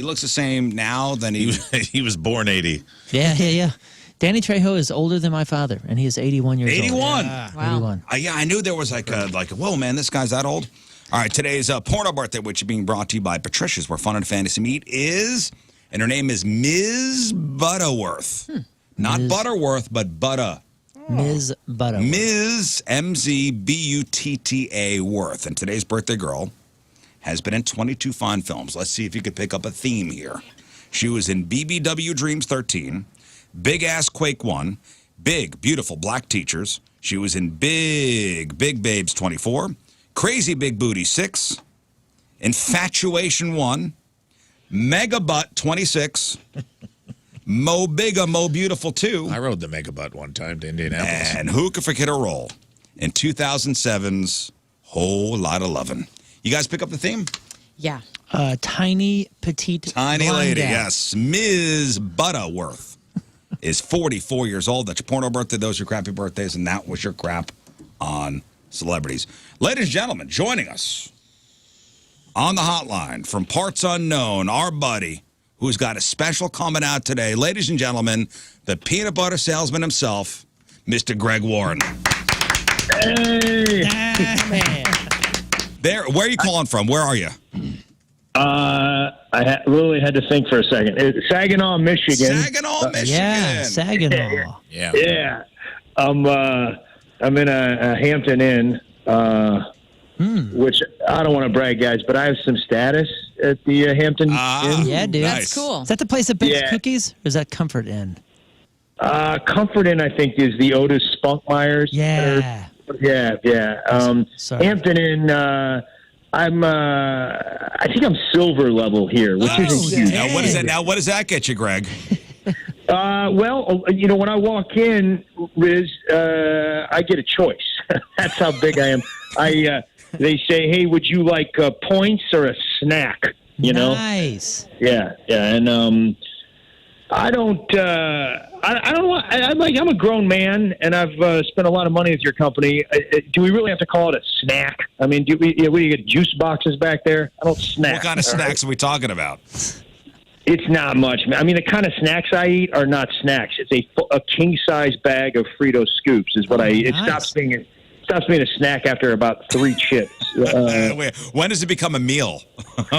S1: looks the same now than
S3: He was born 80.
S2: Yeah. Danny Trejo is older than my father, and he is 81 years
S1: 81.
S2: old.
S1: Wow.
S2: 81.
S1: Yeah, I knew there was like whoa, man, this guy's that old. All right, today's porno birthday, which is being brought to you by Patricia's, where fun and fantasy meet is, and her name is Ms. Butterworth. Not Butterworth, but Butter.
S2: Ms. Butterworth.
S1: Ms. M-Z-B-U-T-T-A Worth. And today's birthday girl has been in 22 fine films. Let's see if you could pick up a theme here. She was in BBW Dreams 13, Big Ass Quake 1, Big Beautiful Black Teachers. She was in Big Babes 24, Crazy Big Booty 6, Infatuation 1, Mega Butt 26, Mo Bigga, Mo Beautiful 2.
S3: I rode the Megabutt one time to Indianapolis.
S1: And who could forget her role in 2007's Whole Lotta Lovin'? You guys pick up the theme?
S4: Yeah.
S2: Tiny, petite,
S1: Tiny
S2: blonde
S1: lady,
S2: gal.
S1: yes. Ms. Butterworth is 44 years old. That's your porno birthday. Those are your crappy birthdays, and that was your crap on celebrities. Ladies and gentlemen, joining us on the hotline from parts unknown, our buddy, who's got a special coming out today. Ladies and gentlemen, the peanut butter salesman himself, Mr. Greg Warren.
S9: Hey,
S2: Man.
S1: Where are you calling from? Where are you?
S9: I really had to think for a second. It's Saginaw, Michigan.
S1: Saginaw, Michigan.
S2: Yeah, Saginaw.
S3: Yeah.
S9: Yeah, I'm in a Hampton Inn, which I don't want to brag, guys, but I have some status at the Hampton Inn.
S2: Yeah, dude.
S1: Nice.
S4: That's cool.
S2: Is that the place that bakes
S9: Yeah.
S2: cookies? Or is that Comfort Inn?
S9: Comfort Inn, I think, is the Otis Spunkmeyers.
S2: Yeah.
S9: Yeah.
S2: Sorry.
S9: Hampton Inn. I think I'm silver level here, which isn't huge.
S1: Now, what is that? Now, what does that get you, Greg?
S9: Well, when I walk in, Riz, I get a choice. That's how big I am. They say, "Hey, would you like points or a snack?" You know?
S2: Nice.
S9: Yeah, and I don't. I don't want. I'm a grown man, and I've spent a lot of money with your company. Do we really have to call it a snack? I mean, do we? What do you get? Juice boxes back there? I don't snack.
S1: What kind of snacks are we talking about?
S9: It's not much. I mean, the kind of snacks I eat are not snacks. It's a king size bag of Frito Scoops is what I eat. It
S2: nice.
S9: stops being a snack after about 3 chips.
S1: Wait, when does it become a meal?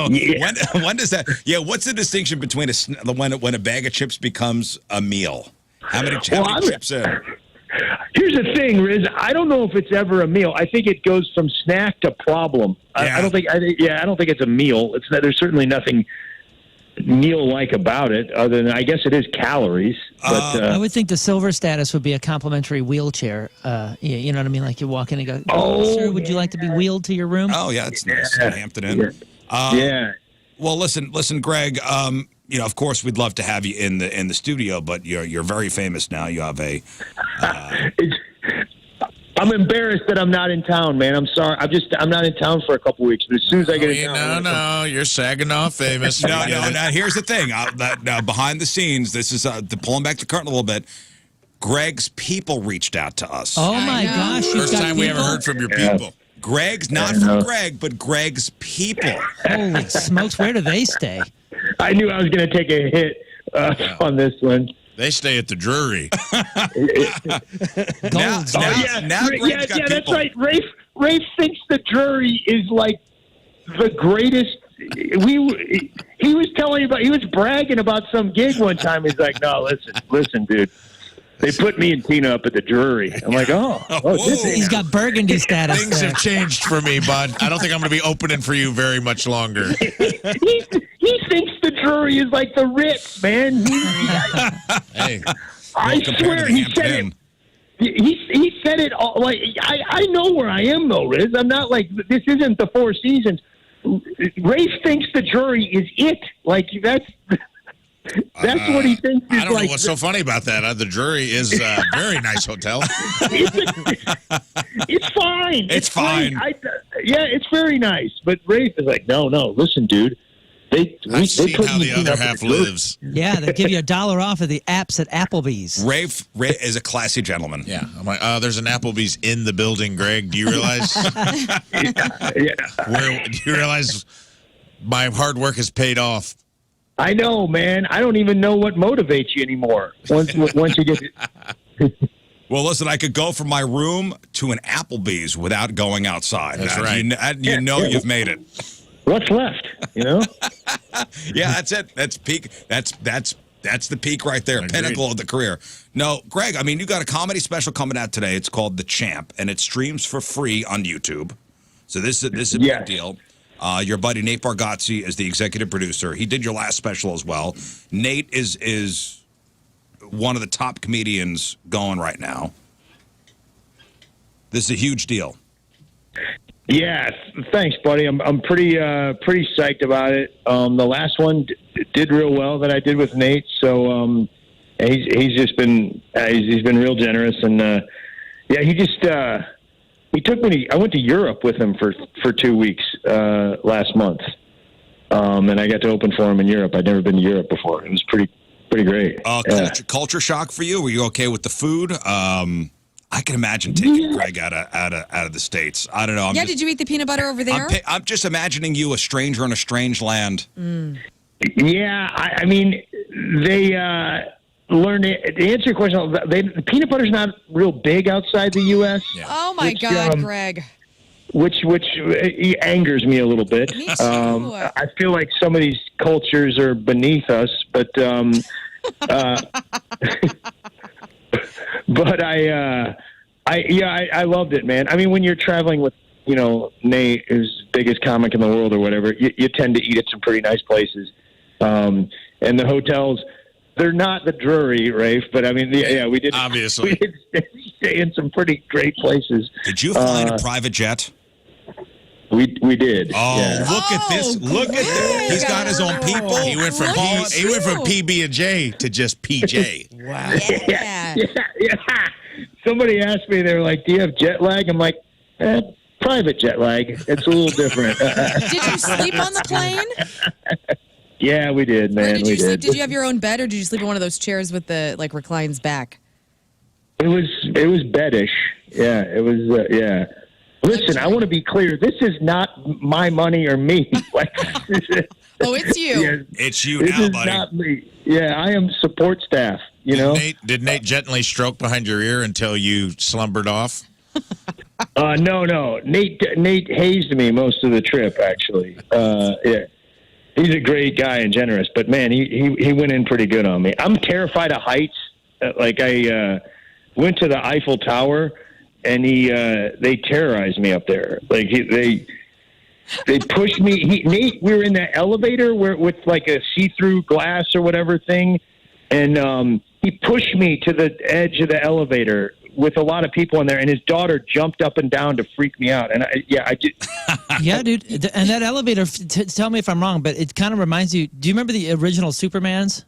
S9: Yeah.
S1: When does that? Yeah, what's the distinction between when a bag of chips becomes a meal? How many chips in?
S9: Here's the thing, Riz. I don't know if it's ever a meal. I think it goes from snack to problem.
S1: Yeah.
S9: I don't think it's a meal. There's certainly nothing meal-like about it, other than I guess it is calories. But
S2: I would think the silver status would be a complimentary wheelchair. You know what I mean? Like you walk in and go, sir, would you like to be wheeled to your room?
S1: Oh yeah, it's nice. Hampton Inn.
S9: Yeah.
S1: Well, listen, Greg. of course, we'd love to have you in the studio, but you're very famous now. You have a.
S9: I'm embarrassed that I'm not in town, man. I'm sorry. I'm not in town for a couple weeks. But as soon as I get in town,
S3: no, you're Saginaw famous.
S1: No. Now here's the thing. Now behind the scenes, this is to pulling back the curtain a little bit. Greg's people reached out to us.
S2: Oh my gosh!
S3: First time we ever heard from your people.
S1: Greg's not from Greg, but Greg's people.
S2: Holy smokes! Where do they stay?
S9: I knew I was going to take a hit on this one.
S3: They stay at the Drury.
S1: Now Greg's got
S9: that's
S1: people.
S9: right. Rafe thinks the Drury is like the greatest. He was bragging about some gig one time. He's like, no, listen, dude. They put me and Tina up at the Drury. I'm like,
S2: He's got burgundy status.
S3: Things have changed for me, bud. I don't think I'm going to be opening for you very much longer.
S9: He thinks the Drury is like the Ritz, man.
S3: Hey,
S9: I swear he said it. He said it all. Like I know where I am though, Riz. I'm not like this. Isn't the Four Seasons? Rafe thinks the Drury is it. Like that's what he thinks.
S3: I don't know what's so funny about that. The Drury is a very nice hotel.
S9: It's fine.
S1: It's fine.
S9: It's very nice. But Rafe is like, no. Listen, dude.
S3: I've seen how the other half lives.
S2: Yeah, they give you $1 off of the apps at Applebee's.
S1: Rafe is a classy gentleman.
S3: Yeah. I'm like, there's an Applebee's in the building, Greg. Do you realize? Do you realize my hard work has paid off?
S9: I know, man. I don't even know what motivates you anymore. Once you get
S1: Well, listen, I could go from my room to an Applebee's without going outside.
S3: That's right.
S1: You've made it.
S9: What's left? Yeah,
S1: that's it. That's peak. That's the peak right there.
S3: Agreed.
S1: Pinnacle of the career. No, Greg, I mean, you got a comedy special coming out today. It's called The Champ, and it streams for free on YouTube. So this is a big deal. Your buddy Nate Bargatze is the executive producer. He did your last special as well. Nate is one of the top comedians going right now. This is a huge deal.
S9: Yeah, thanks, buddy. I'm pretty psyched about it. The last one did real well that I did with Nate. So he's just been he's been real generous, and he took me. I went to Europe with him for 2 weeks last month, and I got to open for him in Europe. I'd never been to Europe before. It was pretty great.
S1: Culture shock for you? Were you okay with the food? I can imagine taking Greg out of the States. I don't know.
S4: Did you eat the peanut butter over there?
S1: I'm just imagining you a stranger in a strange land.
S9: Yeah, I mean, they learned it. To answer your question, the peanut butter's not real big outside the U.S.
S3: Yeah.
S4: Oh, my God, Greg.
S9: Which angers me a little bit.
S4: Me too.
S9: I feel like some of these cultures are beneath us, but but I loved it, man. I mean, when you're traveling with, Nate, who's the biggest comic in the world or whatever, you tend to eat at some pretty nice places. And the hotels, they're not the Drury, Rafe, but I mean, we did.
S3: Obviously.
S9: We did stay in some pretty great places.
S1: Did you fly in a private jet?
S9: We did.
S1: Oh,
S9: yeah.
S1: look at this! Look at this! He's got his own people.
S3: He went from PB&J to just PJ.
S2: Wow.
S4: Yeah.
S9: Somebody asked me, they were like, "Do you have jet lag?" I'm like, "Private jet lag. It's a little different."
S4: Did you sleep on the plane?
S9: Yeah, we did, man.
S4: Where did you sleep?
S9: did.
S4: Did you have your own bed, or did you sleep in one of those chairs with the reclines back?
S9: It was beddish. Yeah, it was. Yeah. Listen, I want to be clear. This is not my money or me.
S4: It's you.
S9: Yeah,
S1: It's you
S9: this
S1: now,
S9: is
S1: buddy.
S9: not me. Yeah, I am support staff.
S3: Did Nate gently stroke behind your ear until you slumbered off?
S9: No. Nate hazed me most of the trip. Actually, yeah. He's a great guy and generous, but man, he went in pretty good on me. I'm terrified of heights. Like I went to the Eiffel Tower, and they terrorized me up there. Like they pushed me. Nate, we were in that elevator with like a see-through glass or whatever thing, and he pushed me to the edge of the elevator with a lot of people in there, and his daughter jumped up and down to freak me out. And I did.
S2: Yeah, dude. And that elevator, tell me if I'm wrong, but it kind of reminds you, do you remember the original Supermans?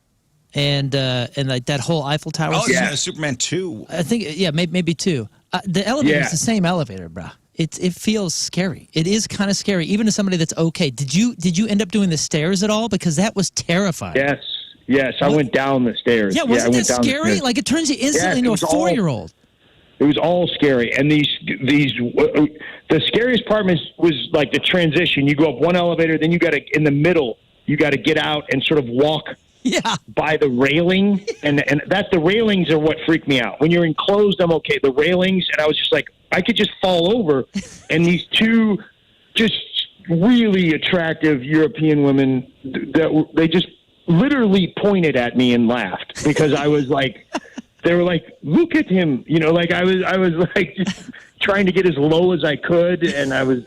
S2: And like that whole Eiffel Tower?
S1: Oh, yeah, Superman 2.
S2: I think, yeah, maybe 2. The elevator is the same elevator, bro. It feels scary. It is kind of scary, even to somebody that's okay. Did you end up doing the stairs at all? Because that was terrifying.
S9: Yes, I went down the stairs.
S2: Yeah, wasn't that scary? Like, it turns you instantly into a 4-year-old.
S9: It was all scary, and the scariest part was like the transition. You go up one elevator, then you got to in the middle. You got to get out and sort of walk by the railing, and that's the railings are what freak me out. When you're enclosed, I'm okay. The railings, and I was just like, I could just fall over, and these two just really attractive European women they just literally pointed at me and laughed because I was like, they were like, look at him, like I was like just trying to get as low as I could, and it was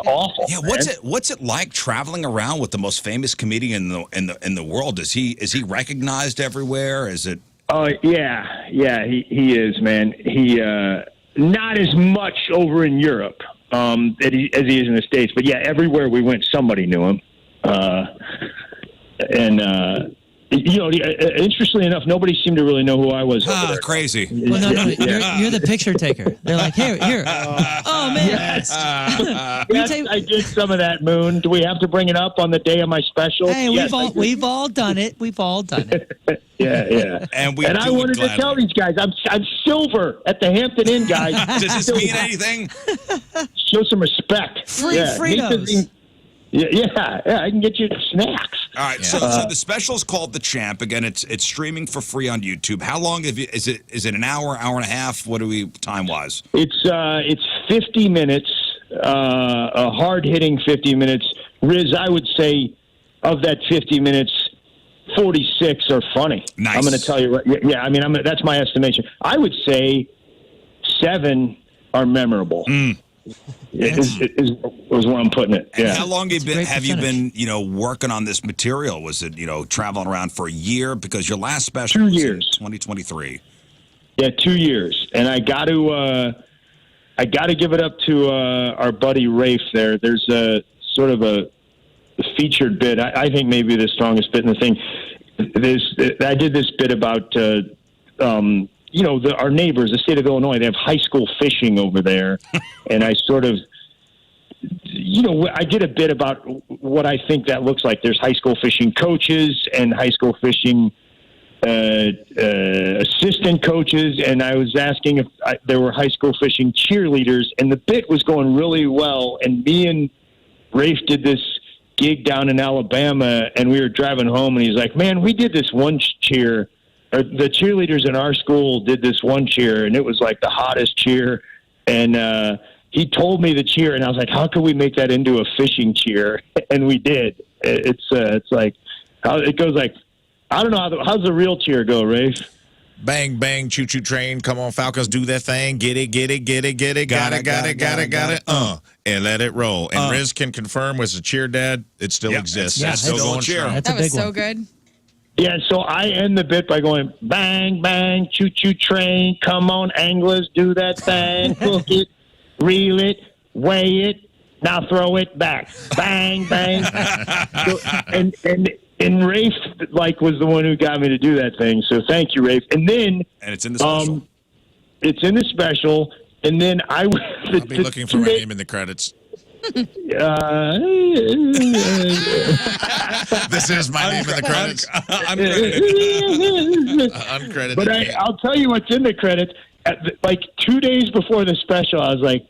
S9: awful.
S1: Yeah, what's it like traveling around with the most famous comedian in the world? Is he recognized everywhere? Is it?
S9: Oh yeah, he is, man. He not as much over in Europe as he is in the States, but yeah, everywhere we went, somebody knew him. Interestingly enough, nobody seemed to really know who I was.
S1: Crazy.
S2: Well, no, you're the picture taker. They're like, here. Oh, man.
S9: Yes. I did some of that, Moon. Do we have to bring it up on the day of my special?
S2: Hey, we've all done it. We've all done it.
S9: Yeah.
S1: And
S9: I wanted to tell these guys, I'm silver at the Hampton Inn, guys.
S1: Does this mean anything?
S9: Show some respect.
S2: Freedoms.
S9: Yeah, I can get you snacks.
S1: All right, so the special's called The Champ. Again, it's streaming for free on YouTube. How long is it an hour and a half? What are we time-wise?
S9: It's 50 minutes, a hard-hitting 50 minutes. Riz, I would say of that 50 minutes, 46 are funny.
S1: Nice.
S9: I'm going to tell you what. Yeah, I mean, that's my estimation. I would say 7 are memorable. Is where I'm putting it.
S1: And how long have you been working on this material? Was it traveling around for a year? Because your last special
S9: 2
S1: was
S9: years,
S1: in 2023.
S9: Yeah, 2 years, and I got to give it up to our buddy Rafe. There's a sort of a featured bit. I think maybe the strongest bit in the thing. I did this bit about. Our neighbors, the state of Illinois, they have high school fishing over there. And I sort of, I did a bit about what I think that looks like. There's high school fishing coaches and high school fishing assistant coaches. And I was asking if there were high school fishing cheerleaders. And the bit was going really well. And me and Rafe did this gig down in Alabama. And we were driving home. And he's like, man, we did this one cheer. The cheerleaders in our school did this one cheer, and it was like the hottest cheer. And he told me the cheer, and I was like, "How can we make that into a fishing cheer?" And we did. It's like it goes like I don't know how's the real cheer go, Rafe?
S3: Bang bang, choo choo train. Come on, Falcons, do that thing. Get it. Got it. And let it roll. And Riz can confirm was a cheer, Dad. It still exists.
S2: Yeah,
S3: it's still going
S1: cheer.
S3: strong.
S4: That was so good.
S9: Yeah, so I end the bit by going, bang, bang, choo-choo train, come on, anglers, do that thing, cook it, reel it, weigh it, now throw it back. Bang, bang. and Rafe, was the one who got me to do that thing, so thank you, Rafe. And
S1: it's in the special.
S9: It's in the special, and then
S3: I'll be looking for my name in the credits. This is my name in the credits. Uncredited.
S9: But I'll tell you what's in the credits. 2 days before the special, I was like,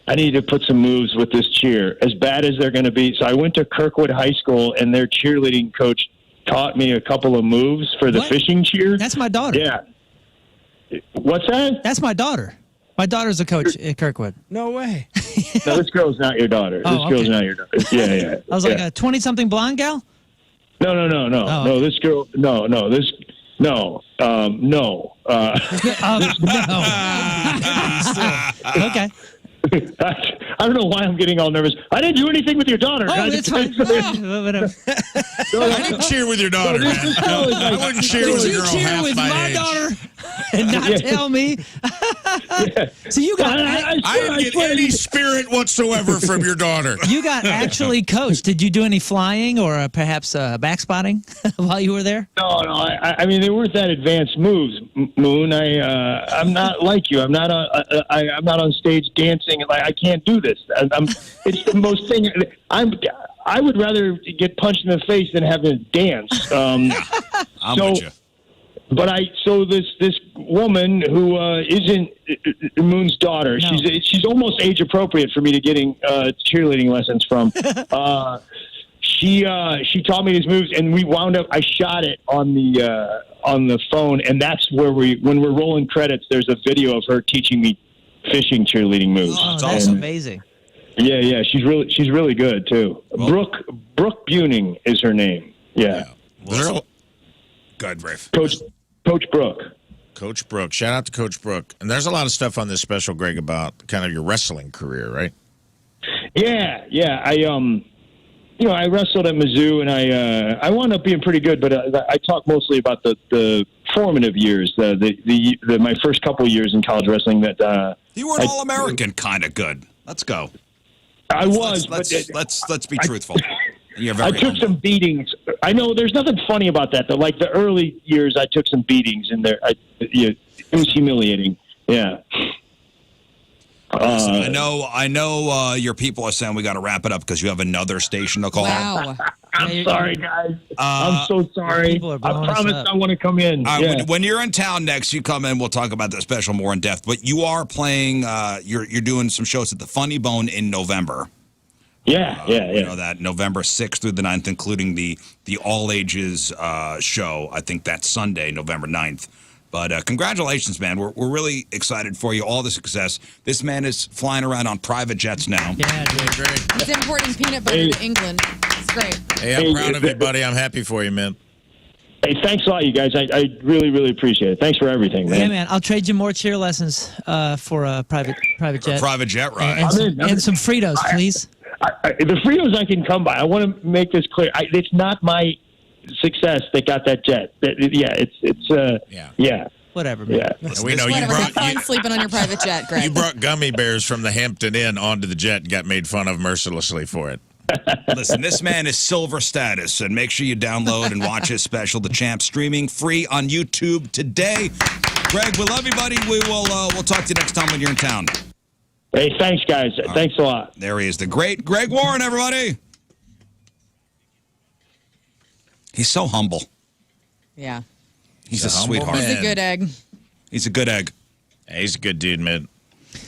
S9: I need to put some moves with this cheer, as bad as they're going to be. So I went to Kirkwood High School, and their cheerleading coach taught me a couple of moves for the fishing cheer.
S2: That's my daughter.
S9: Yeah. What's that?
S2: That's my daughter. My daughter's a coach at Kirkwood.
S5: No way.
S9: No, this girl's not your daughter. This girl's not your daughter. Yeah.
S2: I was like a 20-something blonde gal?
S9: No.
S2: Oh,
S9: No, this girl, no. No.
S2: No. Okay.
S9: I don't know why I'm getting all nervous. I didn't do anything with your daughter.
S2: Oh, it's fine. Whatever.
S3: I didn't cheer with your daughter, man. I wouldn't cheer with
S2: Did
S3: a
S2: you
S3: girl
S2: cheer
S3: half
S2: with
S3: my
S2: my
S3: age.
S2: daughter and not tell me? So you got
S3: I didn't get any spirit whatsoever from your daughter.
S2: you got actually coached. Did you do any flying or perhaps back spotting while you were there?
S9: No. I mean, they weren't that advanced moves, Moon. I'm not like you. I'm not on stage dancing. Like I can't do this. It's the most thing. I would rather get punched in the face than have to dance.
S1: I'm with you.
S9: But this woman who isn't Moon's daughter,
S2: No.
S9: she's almost age appropriate for me to getting cheerleading lessons from. She taught me these moves, and we wound up. I shot it on the phone, and that's where when we're rolling credits, there's a video of her teaching me fishing cheerleading moves.
S2: Oh, that's amazing.
S9: Yeah, she's really good too. Brooke Buning is her name. Yeah.
S1: Go ahead, Rafe.
S9: Coach Brooke.
S3: Coach Brooke. Shout out to Coach Brooke. And there's a lot of stuff on this special, Greg, about kind of your wrestling career, right?
S9: Yeah. I wrestled at Mizzou, and I wound up being pretty good. But I talk mostly about the formative years, my first couple years in college wrestling. That
S1: You were an All-American, kind of good. Let's go.
S9: I was.
S1: Let's be truthful. You're
S9: I
S1: very
S9: took some beatings. I know there's nothing funny about that. Though, like the early years, I took some beatings, and it was humiliating. Yeah.
S1: Listen, I know. Your people are saying we got to wrap it up because you have another station to call.
S4: Wow.
S9: I'm sorry, guys. I'm so sorry.
S2: people are
S9: I
S2: blowing us
S9: promise
S2: up.
S9: I want to come in.
S1: When you're in town next, you come in. We'll talk about that special more in depth. But you are playing. You're doing some shows at the Funny Bone in November.
S9: Yeah.
S1: You know that November 6th through the 9th, including the all ages show. I think that's Sunday, November 9th. But congratulations, man. We're really excited for you. All the success. This man is flying around on private jets now.
S2: Yeah, dude.
S3: Great.
S4: He's importing peanut butter to England. It's great.
S3: Hey, I'm proud of you, buddy. I'm happy for you, man.
S9: Hey, thanks a lot, you guys. I really, really appreciate it. Thanks for everything, man.
S2: Yeah, man. I'll trade you more cheer lessons for a private jet.
S1: Private jet ride.
S2: And some Fritos, please.
S9: The Fritos I can come by. I want to make this clear. It's not my success that got that jet. Yeah.
S2: Whatever, man.
S9: Yeah.
S3: We know you
S4: Whatever. Have
S3: brought
S4: fun sleeping on your private jet, Greg.
S3: you brought gummy bears from the Hampton Inn onto the jet and got made fun of mercilessly for it.
S1: Listen, this man is silver status, and make sure you download and watch his special, The Champ, streaming free on YouTube today. Greg, we love you, buddy. We'll talk to you next time when you're in town.
S9: Hey, thanks, guys. Thanks a lot.
S1: There he is, the great Greg Warren, everybody. He's so humble.
S4: Yeah.
S1: He's a
S3: He's a humble
S1: sweetheart.
S3: man.
S4: He's a good egg.
S1: He's a good egg.
S3: Hey, he's a good dude, man.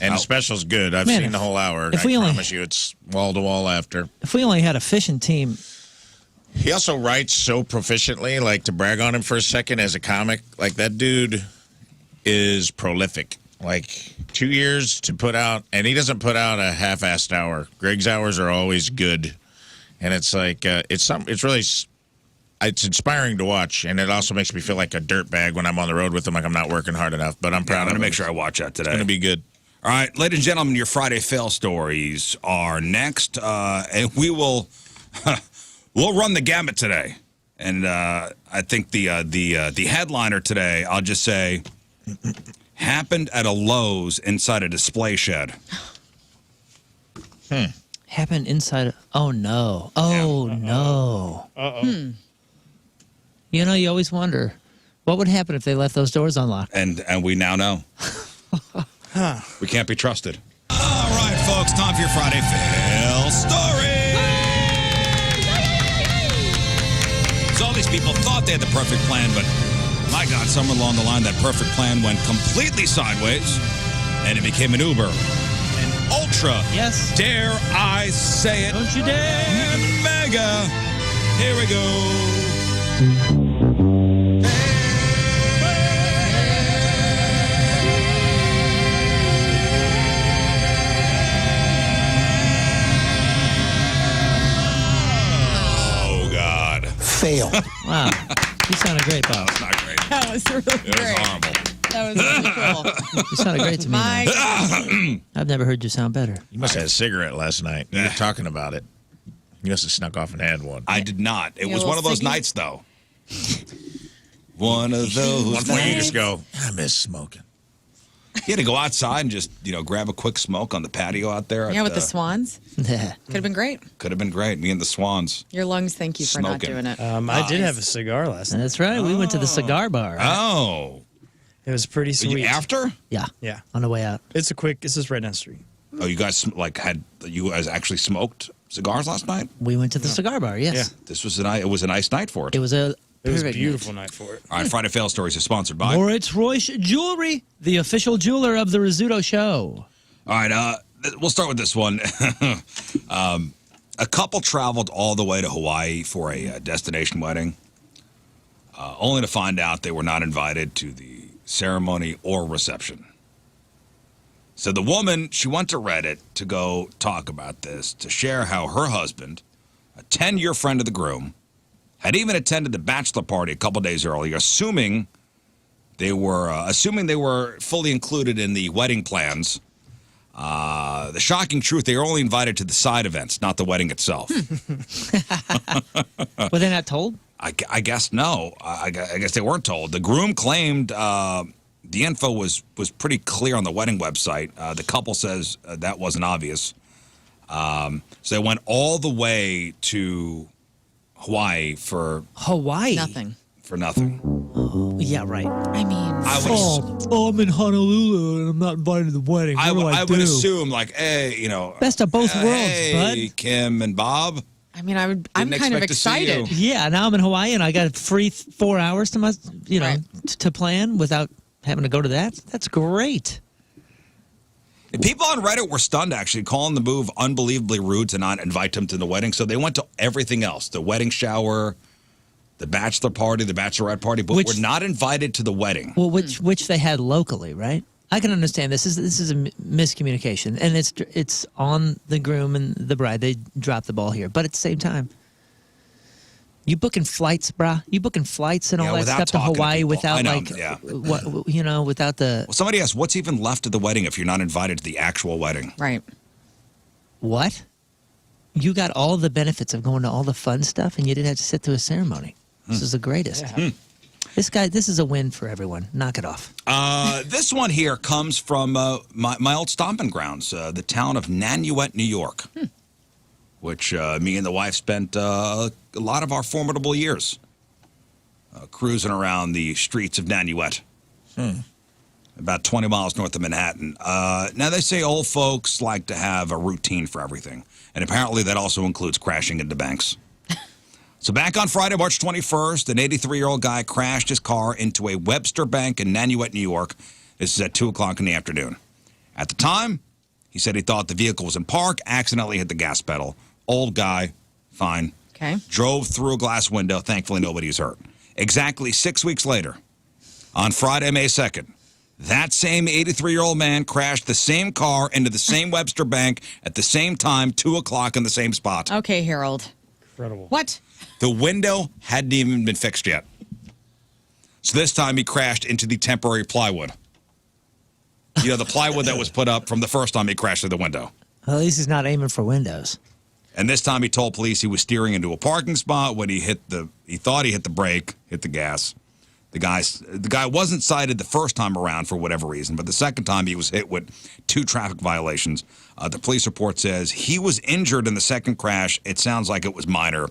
S3: And the special's good. I've
S2: Man,
S3: seen the whole hour.
S2: if
S3: I
S2: we only-
S3: promise you, it's wall to wall after.
S2: If we only had a fishing team,
S3: He also writes so proficiently, like to brag on him for a second as a comic. Like that dude is prolific. Like 2 years to put out, and he doesn't put out a half-assed hour. Greg's hours are always good, and it's like it's inspiring to watch, and it also makes me feel like a dirtbag when I'm on the road with him, like I'm not working hard enough. But I'm proud
S1: I'm
S3: of
S1: going
S3: him.
S1: to make sure I watch that today.
S3: It's going to be good.
S1: All right, ladies and gentlemen, your Friday fail stories are next, and we will we'll run the gamut today. And I think the headliner today, I'll just say, happened at a Lowe's inside a display shed.
S2: happened inside. Oh no! Oh no! You know, you always wonder what would happen if they left those doors unlocked.
S1: And we now know. We can't be trusted. All right, folks, time for your Friday fail story. So all these people thought they had the perfect plan, but my God, somewhere along the line, that perfect plan went completely sideways, and it became an Uber, an ultra,
S2: Yes.
S1: dare I say it,
S2: Don't you dare!
S1: mega. Here we go. Oh, God.
S10: Fail.
S2: Wow, you sounded great, Bob.
S1: That's not great.
S4: That was really
S1: It was
S4: great.
S1: horrible.
S4: That was really cool.
S2: You sounded great to me.
S4: My
S2: man. I've never heard you sound better.
S3: You must have had a cigarette last night. You were talking about it. You must have snuck off and had one.
S1: I did not. It
S4: Yeah,
S1: was
S4: a
S1: one of
S4: little
S1: those
S4: ciggy?
S1: nights, though. One of those
S3: One point you
S1: nights.
S3: just go, I miss smoking.
S1: He had to go outside and just, grab a quick smoke on the patio out there.
S4: Yeah, with the swans. Could have been great.
S1: Could have been great. Me and the swans.
S4: Your lungs thank you for not
S1: Smoking.
S4: doing it.
S5: I did have a cigar last night.
S2: That's right. We went to the cigar bar.
S1: Oh.
S5: It was pretty sweet.
S1: After?
S2: Yeah.
S5: Yeah.
S2: On the way out.
S5: It's just right down the street.
S1: Oh, you guys you guys actually smoked cigars last night?
S2: We went to the cigar bar. Yes.
S5: Yeah.
S1: This was it was a nice night for it.
S2: It was a perfect
S5: beautiful night for it.
S1: All right, Friday Fail Stories is sponsored by.
S2: Moritz Royce Jewelry, the official jeweler of the Rizzuto Show.
S1: All right, we'll start with this one. A couple traveled all the way to Hawaii for a destination wedding, only to find out they were not invited to the ceremony or reception. So the woman, she went to Reddit to go talk about this, to share how her husband, a 10-year friend of the groom, had even attended the bachelor party a couple days earlier, assuming they were fully included in the wedding plans. The shocking truth, they were only invited to the side events, not the wedding itself.
S2: Were they not told?
S1: I guess no. I guess they weren't told. The groom claimed the info was pretty clear on the wedding website. The couple says that wasn't obvious. So they went all the way to Hawaii for
S4: Nothing.
S1: For nothing.
S2: Yeah, right.
S4: I mean,
S2: I'm in Honolulu and I'm not invited to the wedding.
S1: I would assume, hey,
S2: Best of both worlds,
S1: hey,
S2: bud.
S1: Kim and Bob.
S4: I mean, I'm kind of
S1: expect to see
S4: excited.
S1: you.
S2: Yeah, now I'm in Hawaii and I got a free 4 hours to to plan without having to go to that. That's great.
S1: And people on Reddit were stunned, actually, calling the move unbelievably rude to not invite them to the wedding. So they went to everything else, the wedding shower, the bachelor party, the bachelorette party, but were not invited to the wedding.
S2: Well, which they had locally, right? I can understand this is a miscommunication, and it's on the groom and the bride. They dropped the ball here, but at the same time, you booking flights, brah? You booking flights and all that stuff to Hawaii without without the.
S1: Well, somebody asked, what's even left of the wedding if you're not invited to the actual wedding?
S4: Right.
S2: What? You got all the benefits of going to all the fun stuff, and you didn't have to sit through a ceremony. This is the greatest.
S5: Yeah.
S2: This is a win for everyone. Knock it off.
S1: This one here comes from my old stomping grounds, the town of Nanuet, New York, which me and the wife spent a lot of our formidable years cruising around the streets of Nanuet, about 20 miles north of Manhattan. Now, they say old folks like to have a routine for everything, and apparently that also includes crashing into banks. So back on Friday, March 21st, an 83-year-old guy crashed his car into a Webster Bank in Nanuet, New York. This is at 2 o'clock in the afternoon. At the time, he said he thought the vehicle was in park, accidentally hit the gas pedal. Old guy, fine.
S4: Okay.
S1: Drove through a glass window. Thankfully, nobody was hurt. Exactly 6 weeks later, on Friday, May 2nd, that same 83-year-old man crashed the same car into the same Webster Bank at the same time, 2 o'clock in the same spot.
S4: Okay, Harold.
S5: Incredible.
S4: What?
S1: The window hadn't even been fixed yet. So this time he crashed into the temporary plywood. The plywood that was put up from the first time he crashed through the window.
S2: Well, at least he's not aiming for windows.
S1: And this time he told police he was steering into a parking spot when he thought he hit the brake, hit the gas. The guy wasn't cited the first time around for whatever reason, but the second time he was hit with 2 traffic violations. The police report says he was injured in the second crash. It sounds like it was minor.